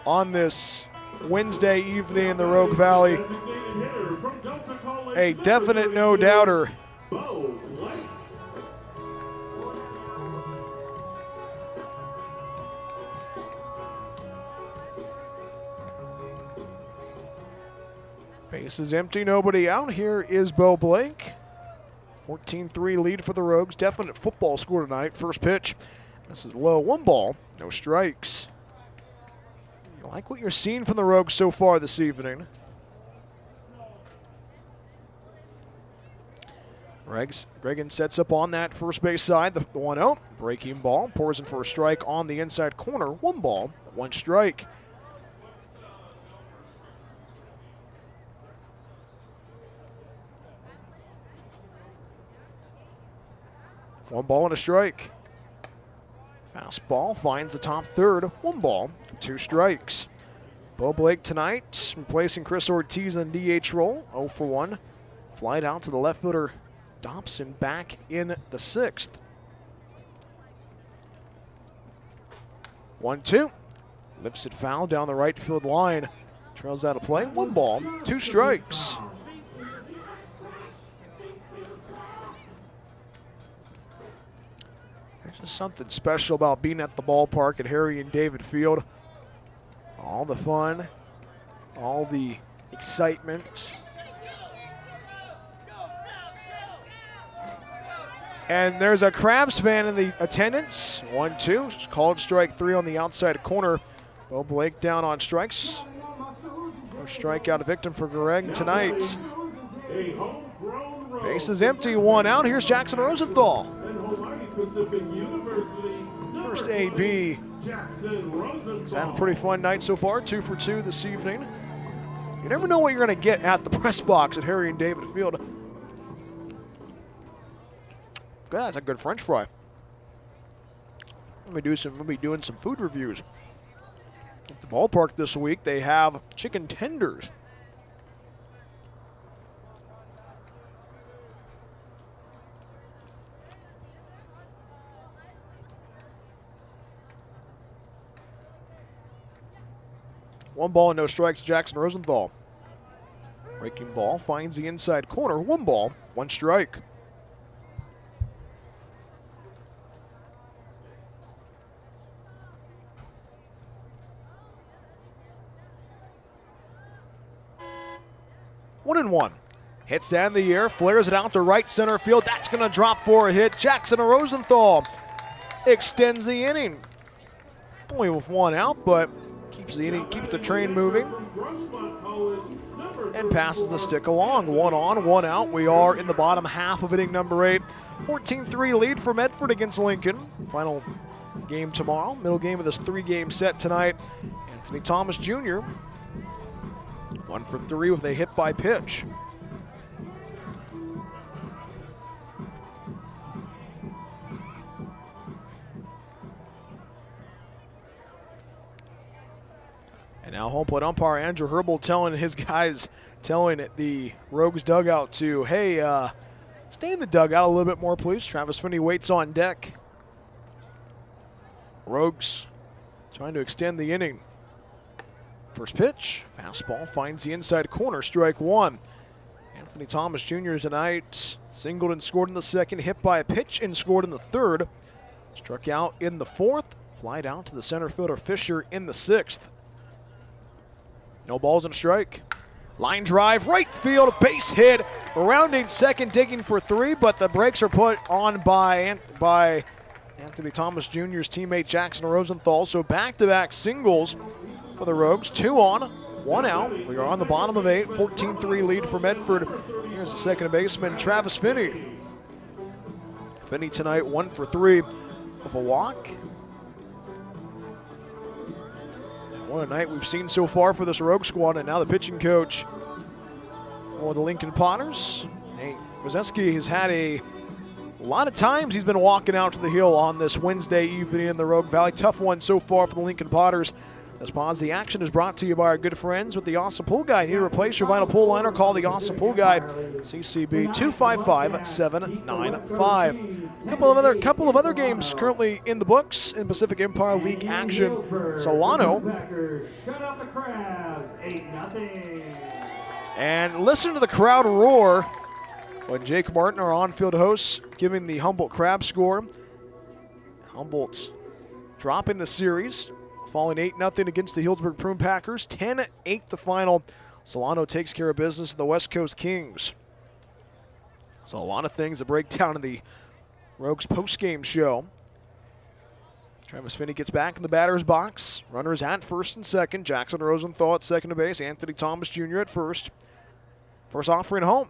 on this Wednesday evening in the Rogue Valley. A definite no-doubter. Base is empty, nobody out. Here is Bo Blake. 14-3 lead for the Rogues. Definite football score tonight. First pitch. This is low. 1 ball, no strikes. You like what you're seeing from the Rogues so far this evening. Gregan sets up on that first base side. The 1-0. Breaking ball. Pours in for a strike on the inside corner. 1 ball, 1 strike. One ball and a strike. Fastball finds the top third. 1 ball, 2 strikes. Bo Blake tonight replacing Chris Ortiz in DH role. 0 for 1. Flight out to the left fielder Dobson back in the 6th. 1-2. Lifts it foul down the right field line. Trails out of play. 1 ball, 2 strikes. There's just something special about being at the ballpark at Harry and David Field. All the fun, all the excitement. And there's a Crabs fan in the attendance. 1-2, called strike 3 on the outside corner. Bo Blake down on strikes. No strikeout victim for Greg tonight. Base is empty, 1 out. Here's Jackson Rosenthal. First AB. He's had a pretty fun night so far, 2 for 2 this evening. You never know what you're going to get at the press box at Harry and David Field. That's a good French fry. We'll be doing some food reviews. At the ballpark this week, they have chicken tenders. One ball and no strikes, Jackson Rosenthal. Breaking ball finds the inside corner. 1 ball, 1 strike. 1-1. Hits down the air, flares it out to right center field. That's going to drop for a hit. Jackson Rosenthal extends the inning. Only with one out, but keeps the inning, keeps the train moving, and passes the stick along. 1 on, 1 out. We are in the bottom half of inning number 8. 14-3 lead for Medford against Lincoln. Final game tomorrow. Middle game of this 3-game set tonight. Anthony Thomas Jr. 1 for 3 with a hit by pitch. And now home plate umpire Andrew Herbal telling his guys, telling the Rogues dugout to, hey, stay in the dugout a little bit more, please. Travis Finney waits on deck. Rogues trying to extend the inning. First pitch, fastball finds the inside corner, strike 1. Anthony Thomas Jr. tonight singled and scored in the second, hit by a pitch and scored in the third. Struck out in the fourth, flied out to the center fielder Fisher in the 6th. No balls and a strike. Line drive, right field, base hit. Rounding second, digging for 3, but the brakes are put on by Anthony Thomas Jr.'s teammate Jackson Rosenthal. So back-to-back singles for the Rogues. 2 on, 1 out. We are on the bottom of 8. 14-3 lead for Medford. Here's the second baseman, Travis Finney. Finney tonight 1 for 3 with a walk. What a night we've seen so far for this Rogue squad, and now the pitching coach for the Lincoln Potters. Nate Kozeski has had a lot of times he's been walking out to the hill on this Wednesday evening in the Rogue Valley. Tough one so far for the Lincoln Potters. As pause, the action is brought to you by our good friends with the Awesome Pool Guy. Need to replace your vinyl pool liner? Call the Awesome Pool Guy, CCB 255-795. Couple of other games currently in the books in Pacific Empire League action. Solano. Shut out the Crabs, 8-0. And listen to the crowd roar when Jake Martin, our on-field host, giving the Humboldt Crab score. Humboldt dropping the series, falling 8-0 against the Healdsburg Prune Packers. 10-8 the final. Solano takes care of business with the West Coast Kings. So a lot of things to break down in the Rogues post-game show. Travis Finney gets back in the batter's box. Runners at first and second. Jackson Rosenthal at second base. Anthony Thomas Jr. at first. First offering home.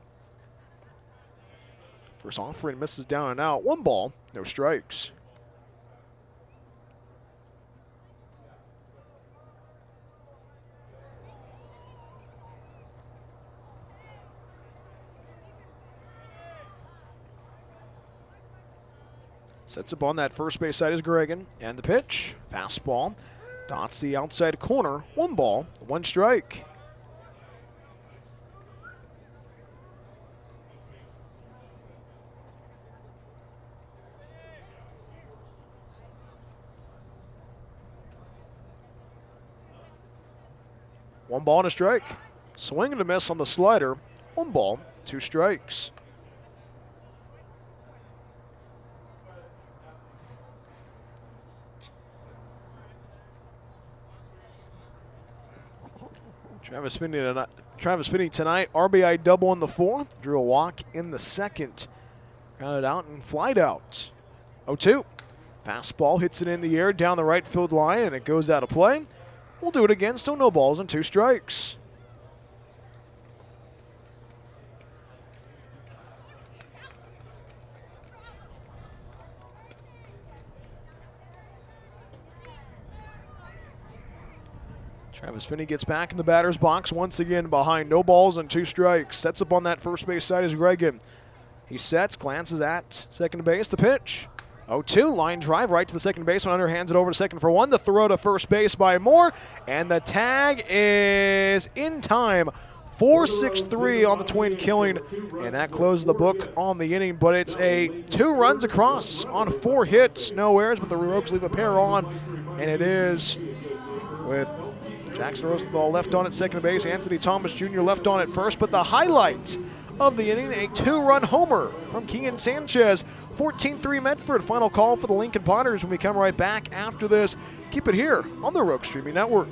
First offering misses down and out. 1 ball, no strikes. Sets up on that first base side is Gregan. And the pitch, fastball, dots the outside corner. 1 ball, 1 strike. One ball and a strike. Swing and a miss on the slider. 1 ball, 2 strikes. Travis Finney tonight, RBI double in the 4th, drew a walk in the 2nd. Grounded out and flied out. 0-2. Fastball hits it in the air down the right field line, and it goes out of play. We'll do it again, still no balls and 2 strikes. Travis Finney gets back in the batter's box once again behind, no balls and 2 strikes. Sets up on that first base side is Gregan. He sets, glances at second base, the pitch. 0-2, line drive right to the second baseman, underhands it over to second for 1. The throw to first base by Moore, and the tag is in time. 4-6-3 on the twin killing, and that closes the book on the inning, but it's a 2 runs across on 4 hits, no errors, but the Rogues leave a pair on, and it is with Jackson Rosenthal left on at second base, Anthony Thomas Jr. left on at first, but the highlight of the inning, a 2-run homer from Keegan Sanchez. 14-3 Medford. Final call for the Lincoln Potters when we come right back after this. Keep it here on the Rogue Streaming Network.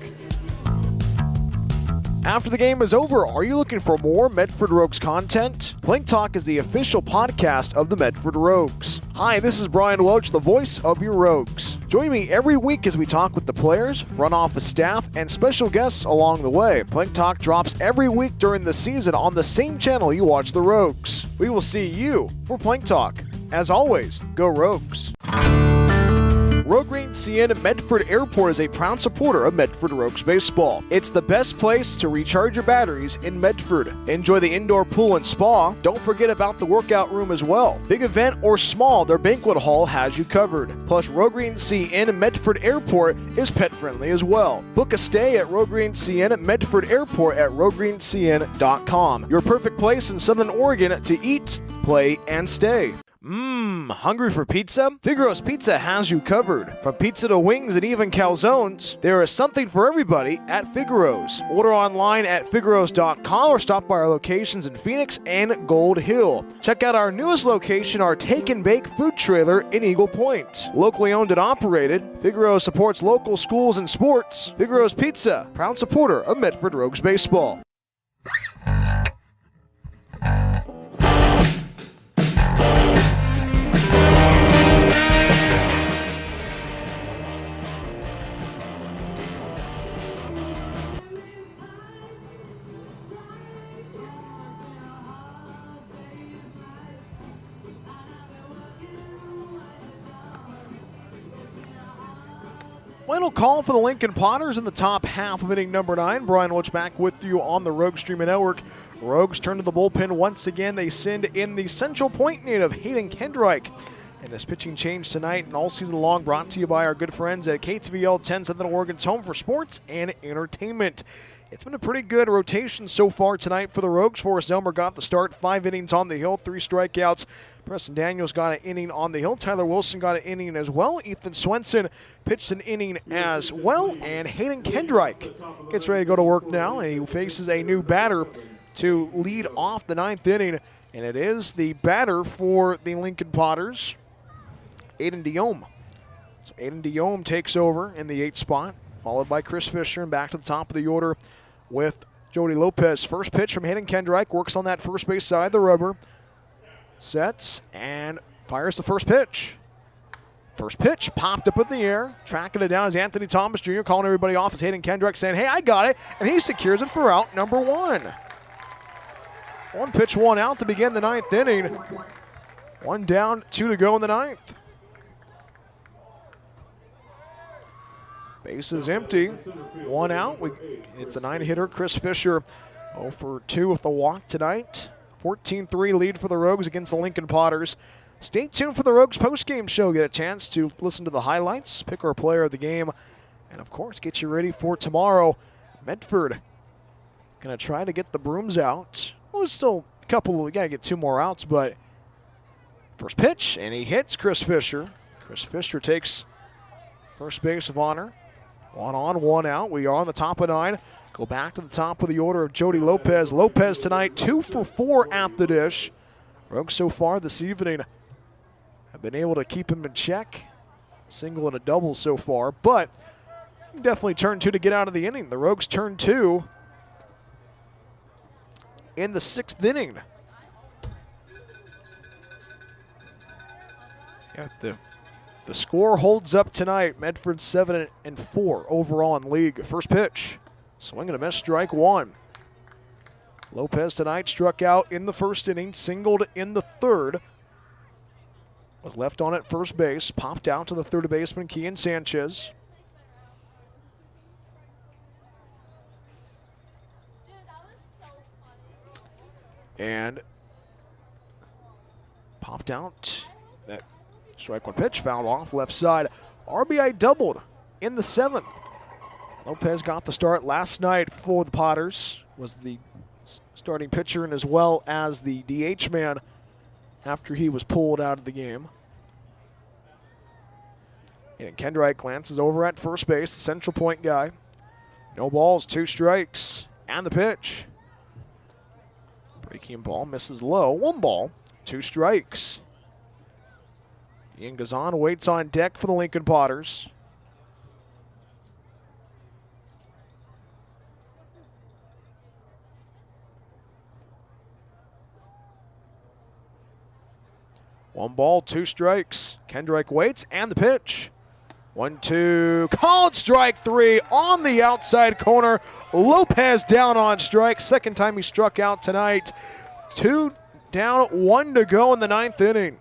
After the game is over, are you looking for more Medford Rogues content? Plank Talk is the official podcast of the Medford Rogues. Hi, this is Brian Welch, the voice of your Rogues. Join me every week as we talk with the players, front office staff, and special guests along the way. Plank Talk drops every week during the season on the same channel you watch the Rogues. We will see you for Plank Talk. As always, go Rogues. Rogue Green CN Medford Airport is a proud supporter of Medford Rogues baseball. It's the best place to recharge your batteries in Medford. Enjoy the indoor pool and spa. Don't forget about the workout room as well. Big event or small, their banquet hall has you covered. Plus, Rogue Green CN Medford Airport is pet friendly as well. Book a stay at Rogue Green CN Medford Airport at roguegreencn.com. Your perfect place in Southern Oregon to eat, play, and stay. Hungry for pizza? Figaro's Pizza has you covered. From pizza to wings and even calzones, there is something for everybody at Figaro's. Order online at figaros.com or stop by our locations in Phoenix and Gold Hill. Check out our newest location, our Take and Bake food trailer in Eagle Point. Locally owned and operated, Figaro's supports local schools and sports. Figaro's Pizza, proud supporter of Medford Rogues baseball. Final call for the Lincoln Potters in the top half of inning number 9. Brian Welch back with you on the Rogue Streaming Network. Rogues turn to the bullpen once again. They send in the Central Point native, Hayden Kendrick. And this pitching change tonight and all season long brought to you by our good friends at KTVL 10 Southern Oregon's home for sports and entertainment. It's been a pretty good rotation so far tonight for the Rogues. Forrest Elmer got the start, 5 innings on the hill, 3 strikeouts. Preston Daniels got an inning on the hill. Tyler Wilson got an inning as well. Ethan Swenson pitched an inning as well. And Hayden Kendrick gets ready to go to work now, and he faces a new batter to lead off the 9th inning. And it is the batter for the Lincoln Potters, Aiden Diome. So Aiden Diome takes over in the 8th spot, followed by Chris Fisher, and back to the top of the order with Jody Lopez. First pitch from Hayden Kendrick, works on that first base side, the rubber. Sets and fires the first pitch. First pitch popped up in the air. Tracking it down is Anthony Thomas Jr. calling everybody off as Hayden Kendrick saying, hey, I got it. And he secures it for out number 1. 1 pitch, 1 out to begin the 9th inning. 1 down, 2 to go in the 9th. Base is empty. 1 out. It's a 9-hitter, Chris Fisher. 0 for 2 with the walk tonight. 14-3 lead for the Rogues against the Lincoln Potters. Stay tuned for the Rogues postgame show. Get a chance to listen to the highlights, pick our player of the game, and, of course, get you ready for tomorrow. Medford going to try to get the brooms out. Well, there's still a couple. We got to get 2 more outs, but first pitch, and he hits Chris Fisher. Chris Fisher takes first base of honor. 1 on, 1 out. We are on the top of 9. Go back to the top of the order of Jody Lopez. Lopez tonight 2 for 4 at the dish. Rogues so far this evening have been able to keep him in check. Single and a double so far, but definitely turn 2 to get out of the inning. The Rogues turn 2 in the 6th inning. The score holds up tonight. Medford 7-4 overall in league. First pitch, swing and a miss, strike 1. Lopez tonight struck out in the 1st inning, singled in the 3rd. Was left on at first base, popped out to the 3rd baseman, Kian Sanchez. And popped out. That strike 1 pitch, fouled off left side. RBI doubled in the 7th. Lopez got the start last night for the Potters. Was the starting pitcher and as well as the DH man after he was pulled out of the game. And Kendrick glances over at first base, the Central Point guy. No balls, 2 strikes, and the pitch. Breaking ball misses low. 1 ball, 2 strikes. Ian Gazan waits on deck for the Lincoln Potters. 1 ball, 2 strikes. Kendrick waits, and the pitch. 1-2, called strike 3 on the outside corner. Lopez down on strike. Second time he struck out tonight. 2 down, 1 to go in the 9th inning.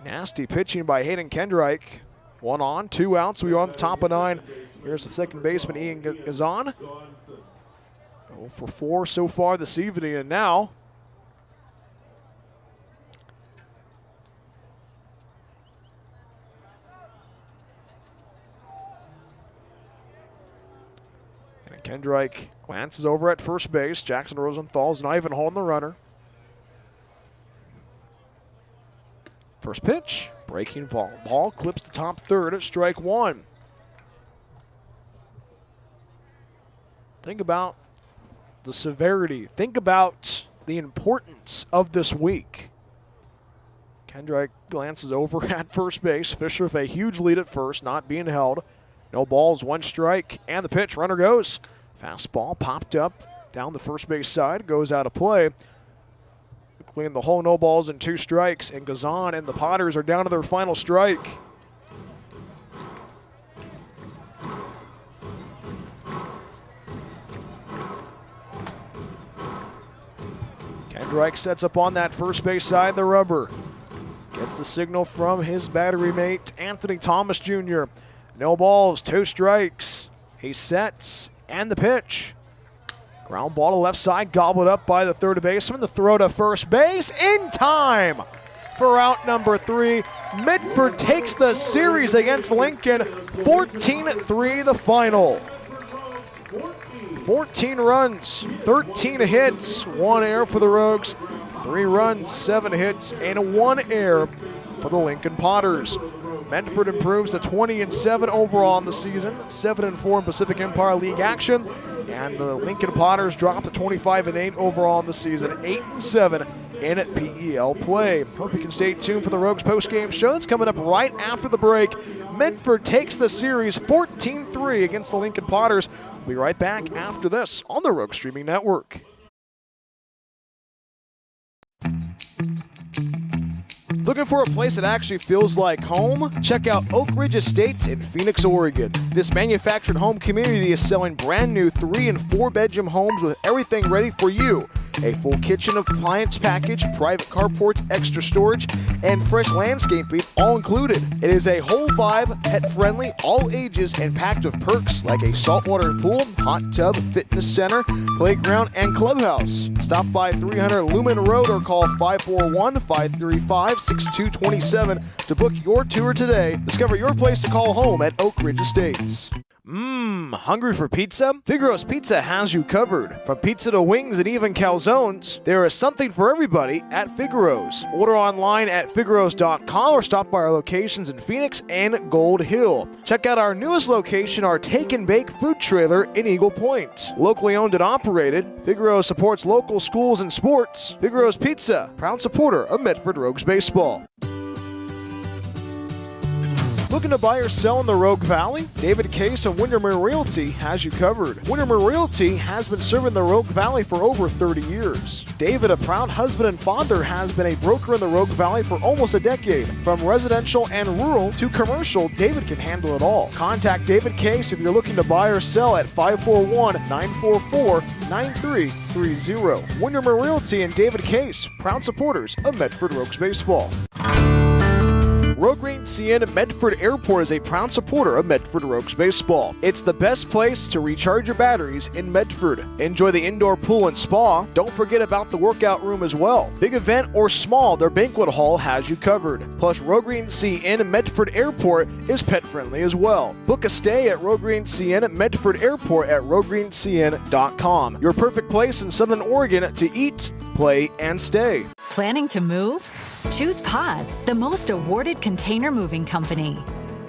Nasty pitching by Hayden Kendrick. 1 on, 2 outs. We are on the top of 9. Here's the second baseman, Ian Gazan. 0 for 4 so far this evening, and now Kendrick glances over at first base. Jackson Rosenthal's not even holding the runner. First pitch, breaking ball, clips the top third at strike 1. Think about the severity. Think about the importance of this week. Kendrick glances over at first base. Fisher with a huge lead at first, not being held. No balls, 1 strike, and the pitch. Runner goes. Fastball popped up down the first base side, goes out of play. Clean the hole, no balls and 2 strikes, and Gazan and the Potters are down to their final strike. Kendrick sets up on that first base side, the rubber. Gets the signal from his battery mate, Anthony Thomas Jr. No balls, 2 strikes. He sets, and the pitch. Ground ball to left side, gobbled up by the third baseman. The throw to first base in time for out number 3. Medford takes the series against Lincoln. 14-3 the final. 14 runs, 13 hits, 1 error for the Rogues. 3 runs, 7 hits, and 1 error for the Lincoln Potters. Medford improves to 20-7 overall in the season, 7-4 in Pacific Empire League action, and the Lincoln Potters drop to 25-8 overall in the season, 8-7 in PEL play. Hope you can stay tuned for the Rogues postgame show. It's coming up right after the break. Medford takes the series 14-3 against the Lincoln Potters. We'll be right back after this on the Rogues Streaming Network. Looking for a place that actually feels like home? Check out Oak Ridge Estates in Phoenix, Oregon. This manufactured home community is selling brand new 3- and 4-bedroom homes with everything ready for you. A full kitchen appliance package, private carports, extra storage, and fresh landscaping all included. It is a whole vibe, pet-friendly, all ages, and packed with perks like a saltwater pool, hot tub, fitness center, playground, and clubhouse. Stop by 300 Lumen Road or call 541-535-6227 to book your tour today. Discover your place to call home at Oak Ridge Estates. Hungry for pizza? Figaro's Pizza has you covered. From pizza to wings and even calzones, there is something for everybody at Figaro's. Order online at figaros.com or stop by our locations in Phoenix and Gold Hill. Check out our newest location, our Take and Bake food trailer in Eagle Point. Locally owned and operated, Figaro's supports local schools and sports. Figaro's Pizza, proud supporter of Medford Rogues Baseball. Looking to buy or sell in the Rogue Valley? David Case of Windermere Realty has you covered. Windermere Realty has been serving the Rogue Valley for over 30 years. David, a proud husband and father, has been a broker in the Rogue Valley for almost a decade. From residential and rural to commercial, David can handle it all. Contact David Case if you're looking to buy or sell at 541-944-9330. Windermere Realty and David Case, proud supporters of Medford Rogues Baseball. Rogue CN Medford Airport is a proud supporter of Medford Rogues Baseball. It's the best place to recharge your batteries in Medford. Enjoy the indoor pool and spa. Don't forget about the workout room as well. Big event or small, their banquet hall has you covered. Plus, Rogue CN Medford Airport is pet friendly as well. Book a stay at Rogue CN Medford Airport at roguegreenscn.com. Your perfect place in Southern Oregon to eat, play, and stay. Planning to move? Choose Pods, the most awarded container moving company.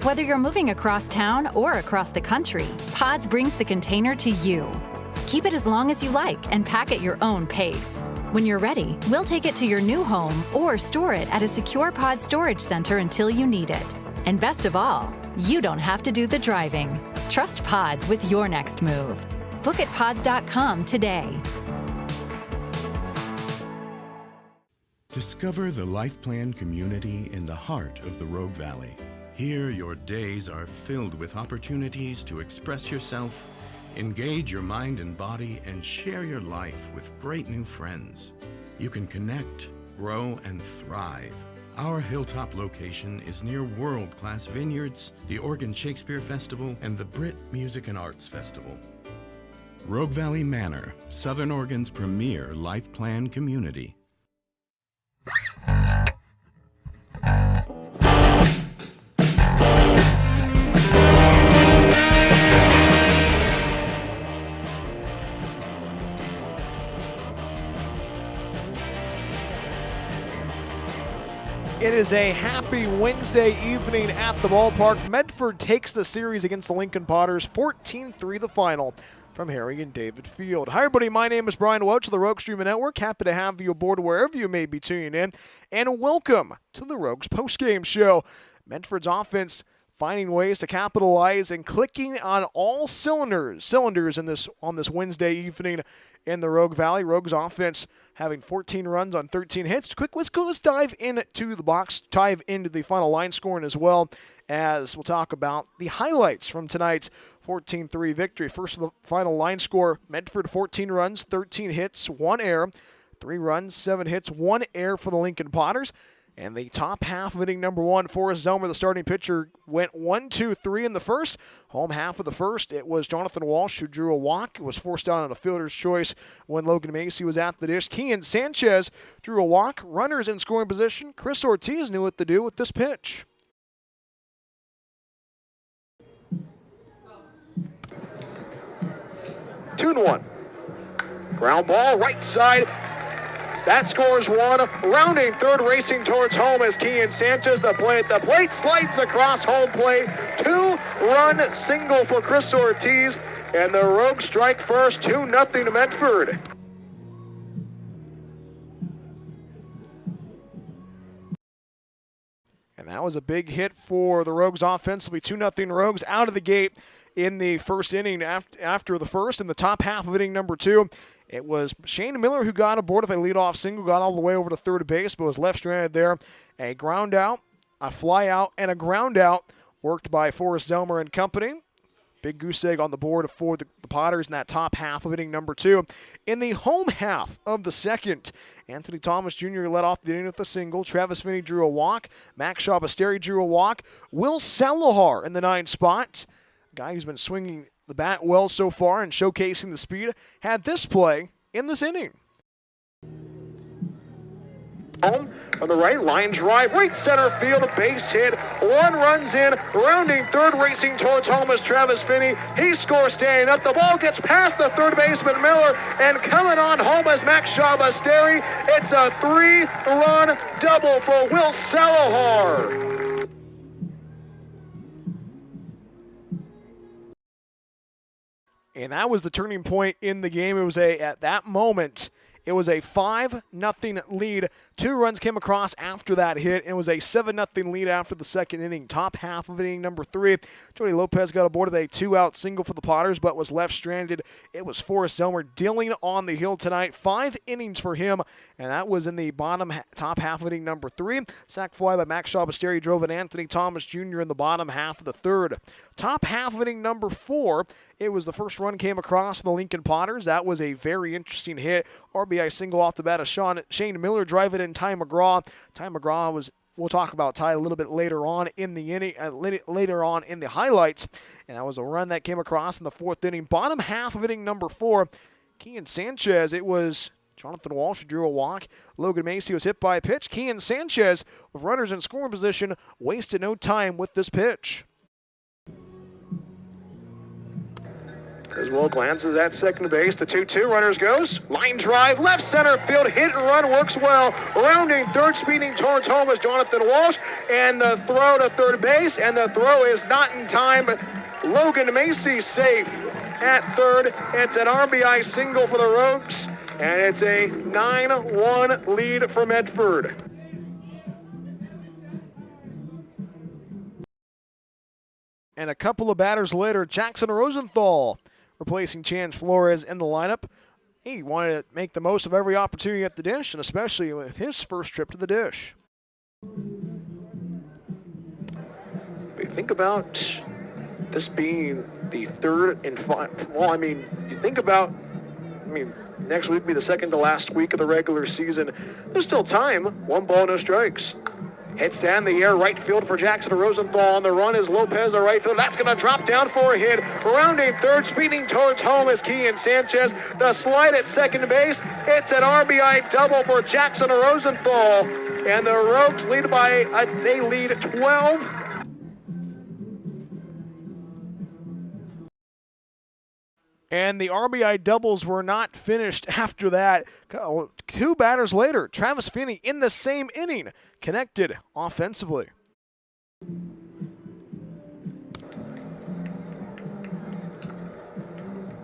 Whether you're moving across town or across the country, Pods brings the container to you. Keep it as long as you like and pack at your own pace. When you're ready, we'll take it to your new home or store it at a secure Pod storage center until you need it. And best of all, you don't have to do the driving. Trust Pods with your next move. Book at pods.com today. Discover the Life Plan community in the heart of the Rogue Valley. Here, your days are filled with opportunities to express yourself, engage your mind and body, and share your life with great new friends. You can connect, grow, and thrive. Our hilltop location is near world-class vineyards, the Oregon Shakespeare Festival, and the Brit Music and Arts Festival. Rogue Valley Manor, Southern Oregon's premier life plan community. It is a happy Wednesday evening at the ballpark. Medford takes the series against the Lincoln Potters, 14-3 the final from Harry and David Field. Hi, everybody. My name is Brian Welch of the Rogue Streaming Network. Happy to have you aboard wherever you may be tuning in. And welcome to the Rogues postgame show. Medford's offense finding ways to capitalize and clicking on all cylinders on this Wednesday evening in the Rogue Valley. Rogues offense having 14 runs on 13 hits. Let's dive into the box, dive into the final line scoring as well, as we'll talk about the highlights from tonight's 14-3 victory. First, the final line score: Medford 14 runs, 13 hits, 1 error, 3 runs, 7 hits, 1 error for the Lincoln Potters. And the top half of inning number 1, Forrest Zelmer, the starting pitcher, went 1-2-3 in the first. Home half of the first, it was Jonathan Walsh who drew a walk. It was forced out on a fielder's choice when Logan Macy was at the dish. Kean Sanchez drew a walk. Runners in scoring position. Chris Ortiz knew what to do with this pitch. Two and one. Ground ball, right side. That scores one. Rounding third, racing towards home as Kean Sanchez. The plate slides across home plate. 2-run single for Chris Ortiz. And the Rogues strike first, 2-0 to Medford. And that was a big hit for the Rogues offensively. 2-0 Rogues out of the gate in the first inning. After the first, in the top half of inning number 2, it was Shane Miller who got aboard with a leadoff single, got all the way over to third base, but was left stranded there. A ground out, a fly out, and a ground out worked by Forrest Zelmer and company. Big goose egg on the board for the Potters in that top half of inning number 2. In the home half of the second, Anthony Thomas Jr. led off the inning with a single. Travis Finney drew a walk. Max Shabasteri drew a walk. Will Salahar in the 9th spot, guy who's been swinging the bat well so far and showcasing the speed, had this play in this inning. Home on the right, line drive, right center field, a base hit. 1 runs in, rounding third, racing towards home is Travis Finney. He scores standing up. The ball gets past the third baseman Miller, and coming on home is Max Shabasteri. It's a 3-run double for Will Salahar. And that was the turning point in the game. At that moment, it was a 5-0 lead. 2 runs came across after that hit. It was a 7-0 lead after the second inning. Top half of inning number 3. Jody Lopez got aboard with a 2-out single for the Potters, but was left stranded. It was Forrest Zelmer dealing on the hill tonight. 5 innings for him, and that was in the top half of inning number 3. Sac fly by Max Shabasteri drove an Anthony Thomas Jr. in the bottom half of the third. Top half of inning number 4, it was the first run came across for the Lincoln Potters. That was a very interesting hit. RBI single off the bat of Shane Miller driving in Ty McGraw. Ty McGraw was, we'll talk about Ty a little bit later on in the inning, later on in the highlights. And that was a run that came across in the 4th inning. Bottom half of inning number 4, Kean Sanchez, it was Jonathan Walsh drew a walk. Logan Macy was hit by a pitch. Kean Sanchez, with runners in scoring position, wasted no time with this pitch. As Will glances at second base, the 2-2 runners goes. Line drive, left center field, hit and run works well. Rounding third, speeding towards home is Jonathan Walsh. And the throw to third base, and the throw is not in time. Logan Macy safe at third. It's an RBI single for the Rogues, and it's a 9-1 lead for Medford. And a couple of batters later, Jackson Rosenthal replacing Chance Flores in the lineup. he wanted to make the most of every opportunity at the dish, and especially with his first trip to the dish. We think about this being the third and well, you think about, next week will be the second to last week of the regular season. There's still time. 1 ball, no strikes. Hits down the air, right field for Jackson Rosenthal. On the run is Lopez, the right field. That's going to drop down for a hit. Rounding third, speeding towards home is Kian Sanchez. The slide at second base. It's an RBI double for Jackson Rosenthal. And the Rogues lead they lead 12. And the RBI doubles were not finished after that. 2 batters later, Travis Finney in the same inning connected offensively.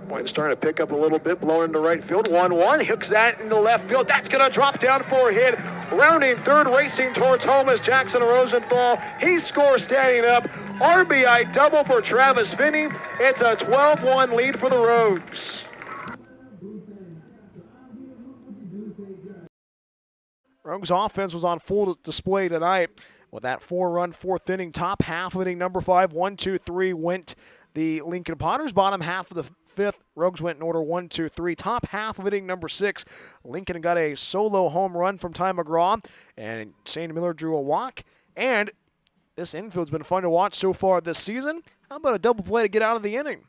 Point starting to pick up a little bit, blowing into right field. 1-1, hooks that into left field. That's going to drop down for a hit. Rounding third, racing towards home is Jackson Rosenthal. He scores standing up. RBI double for Travis Finney. It's a 12-1 lead for the Rogues. Rogues offense was on full display tonight with that 4-run 4th inning. Top half of inning number 5, 1, 2, 3 went the Lincoln Potters. Bottom half of the 5th, Rogues went in order 1, 2, 3. Top half of inning number 6, Lincoln got a solo home run from Ty McGraw, and Shane Miller drew a walk. And this infield's been fun to watch so far this season. How about a double play to get out of the inning?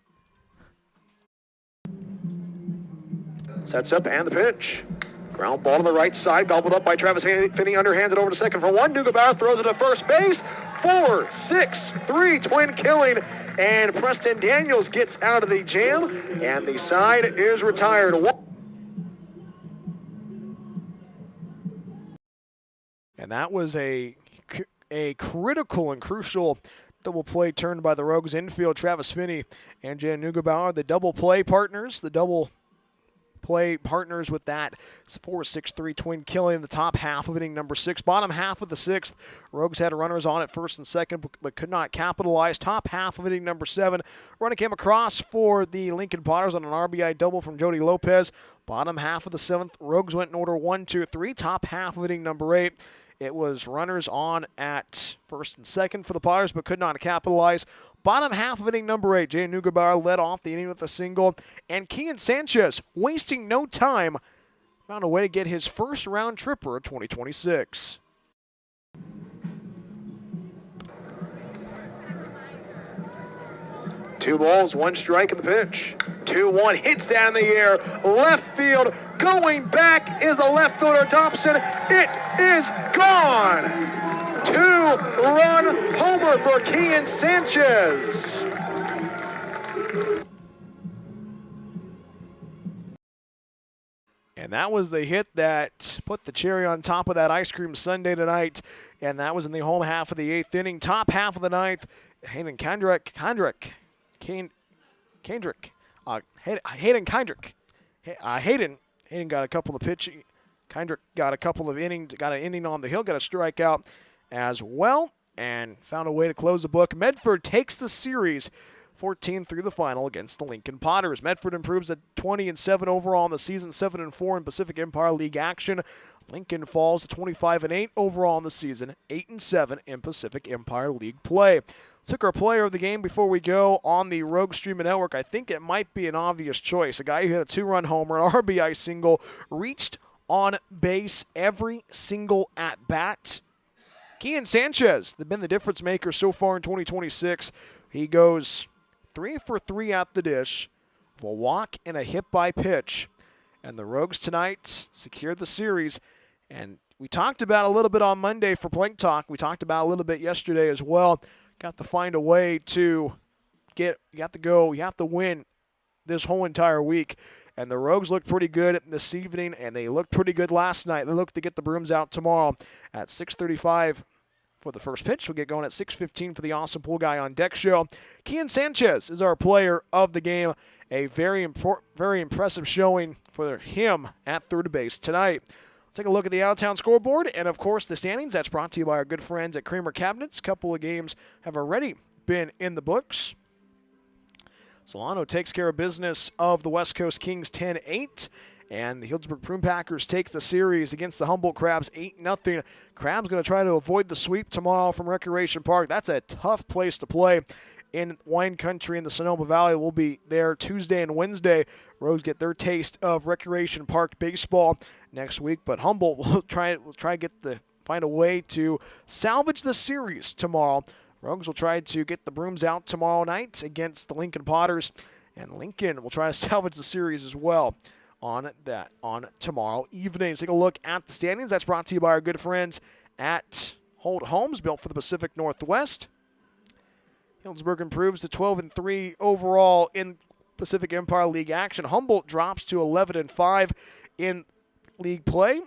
Sets up and the pitch. Ground ball to the right side, gobbled up by Travis Finney, underhands it over to second for 1. Neugebauer throws it to first base. 4-6-3 twin killing, and Preston Daniels gets out of the jam, and the side is retired. And that was a critical and crucial double play turned by the Rogues infield. Travis Finney and Jan Neugebauer, the double play partners, with that 4-6-3 twin killing in the top half of inning number 6. Bottom half of the 6th, Rogues had runners on at first and second, but could not capitalize. Top half of inning number 7, runner came across for the Lincoln Potters on an RBI double from Jody Lopez. Bottom half of the 7th, Rogues went in order 1, 2, 3. Top half of inning number 8, it was runners on at first and second for the Potters, but could not capitalize. Bottom half of inning number 8, Jay Neugebauer led off the inning with a single, and Kian Sanchez, wasting no time, found a way to get his first round tripper of 2026. Two balls, 1 strike in the pitch. 2-1, hits down in the air, left field, going back is the left fielder Dobson. It is gone. 2-run homer for Kian Sanchez. And that was the hit that put the cherry on top of that ice cream sundae tonight. And that was in the home half of the 8th inning. Top half of the 9th, Hayden Kendrick. Hayden got a couple of pitching. Kendrick got a couple of innings, got an inning on the hill, got a strikeout as well, and found a way to close the book. Medford takes the series 14 through the final against the Lincoln Potters. Medford improves at 20-7 overall in the season, 7-4 in Pacific Empire League action. Lincoln falls to 25-8 overall in the season, 8-7 in Pacific Empire League play. Took our player of the game before we go on the Rogue Streaming Network. I think it might be an obvious choice. A guy who hit a 2-run homer, an RBI single, reached on base every single at-bat. Kian Sanchez, they've been the difference maker so far in 2026. He goes 3 for 3 at the dish, with a walk and a hit by pitch. And the Rogues tonight secured the series. And we talked about a little bit on Monday for Plank Talk. We talked about a little bit yesterday as well. Got to find a way to you have to win this whole entire week. And the Rogues looked pretty good this evening, and they looked pretty good last night. They look to get the brooms out tomorrow at 6:35 for the first pitch. We'll get going at 6:15 for the Awesome Pool Guy on Deck show. Kian Sanchez is our player of the game. A very impressive showing for him at third base tonight. Let's take a look at the out-of-town scoreboard and, of course, the standings. That's brought to you by our good friends at Kramer Cabinets. A couple of games have already been in the books. Solano takes care of business of the West Coast Kings 10-8. And the Healdsburg Prune Packers take the series against the Humboldt Crabs 8-0. Crabs going to try to avoid the sweep tomorrow from Recreation Park. That's a tough place to play in wine country in the Sonoma Valley. We'll be there Tuesday and Wednesday. Rogues get their taste of Recreation Park baseball next week, but Humboldt will try find a way to salvage the series tomorrow. Rogues will try to get the brooms out tomorrow night against the Lincoln Potters, and Lincoln will try to salvage the series as well on tomorrow evening. Let's take a look at the standings. That's brought to you by our good friends at Holt Homes, built for the Pacific Northwest. Healdsburg improves to 12-3 overall in Pacific Empire League action. Humboldt drops to 11-5 in league play.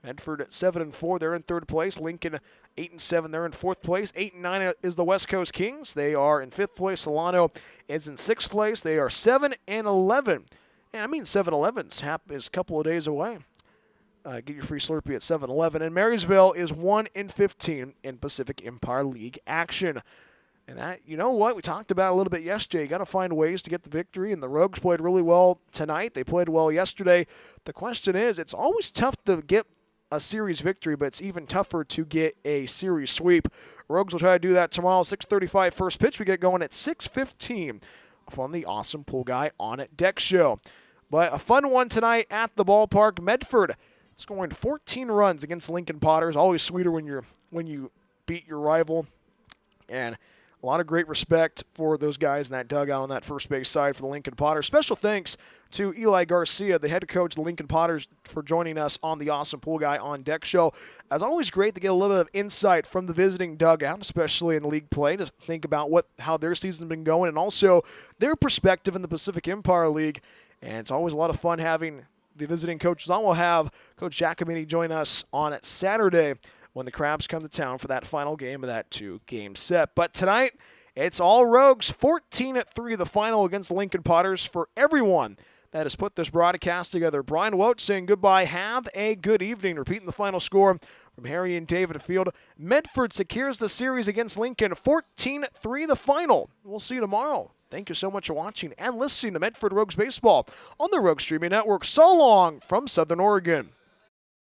Medford at 7-4, they're in third place. Lincoln 8-7, they're in fourth place. 8-9 is the West Coast Kings. They are in fifth place. Solano is in sixth place. They are 7-11. And I mean 7-11's is a couple of days away. Get your free Slurpee at 7-Eleven. And Marysville is 1-15 in Pacific Empire League action. And that, you know what, we talked about a little bit yesterday. You got to find ways to get the victory, and the Rogues played really well tonight. They played well yesterday. The question is, it's always tough to get a series victory, but it's even tougher to get a series sweep. Rogues will try to do that tomorrow. 6:35 first pitch. We get going at 6:15 on the Awesome Pool Guy on it Deck show. But a fun one tonight at the ballpark. Medford scoring 14 runs against Lincoln Potters. Always sweeter when you beat your rival. And a lot of great respect for those guys in that dugout on that first base side for the Lincoln Potters. Special thanks to Eli Garcia, the head coach of the Lincoln Potters, for joining us on the Awesome Pool Guy on Deck show. It's always great to get a little bit of insight from the visiting dugout, especially in league play, to think about how their season's been going and also their perspective in the Pacific Empire League. And it's always a lot of fun having the visiting coaches on. We'll have Coach Giacomini join us on Saturday when the Crabs come to town for that final game of that 2-game set. But tonight, it's all Rogues. 14-3 the final against the Lincoln Potters. For everyone that has put this broadcast together, Brian Wote saying goodbye. Have a good evening. Repeating the final score from Harry and David Field. Medford secures the series against Lincoln. 14-3 the final. We'll see you tomorrow. Thank you so much for watching and listening to Medford Rogues Baseball on the Rogues Streaming Network. So long from Southern Oregon.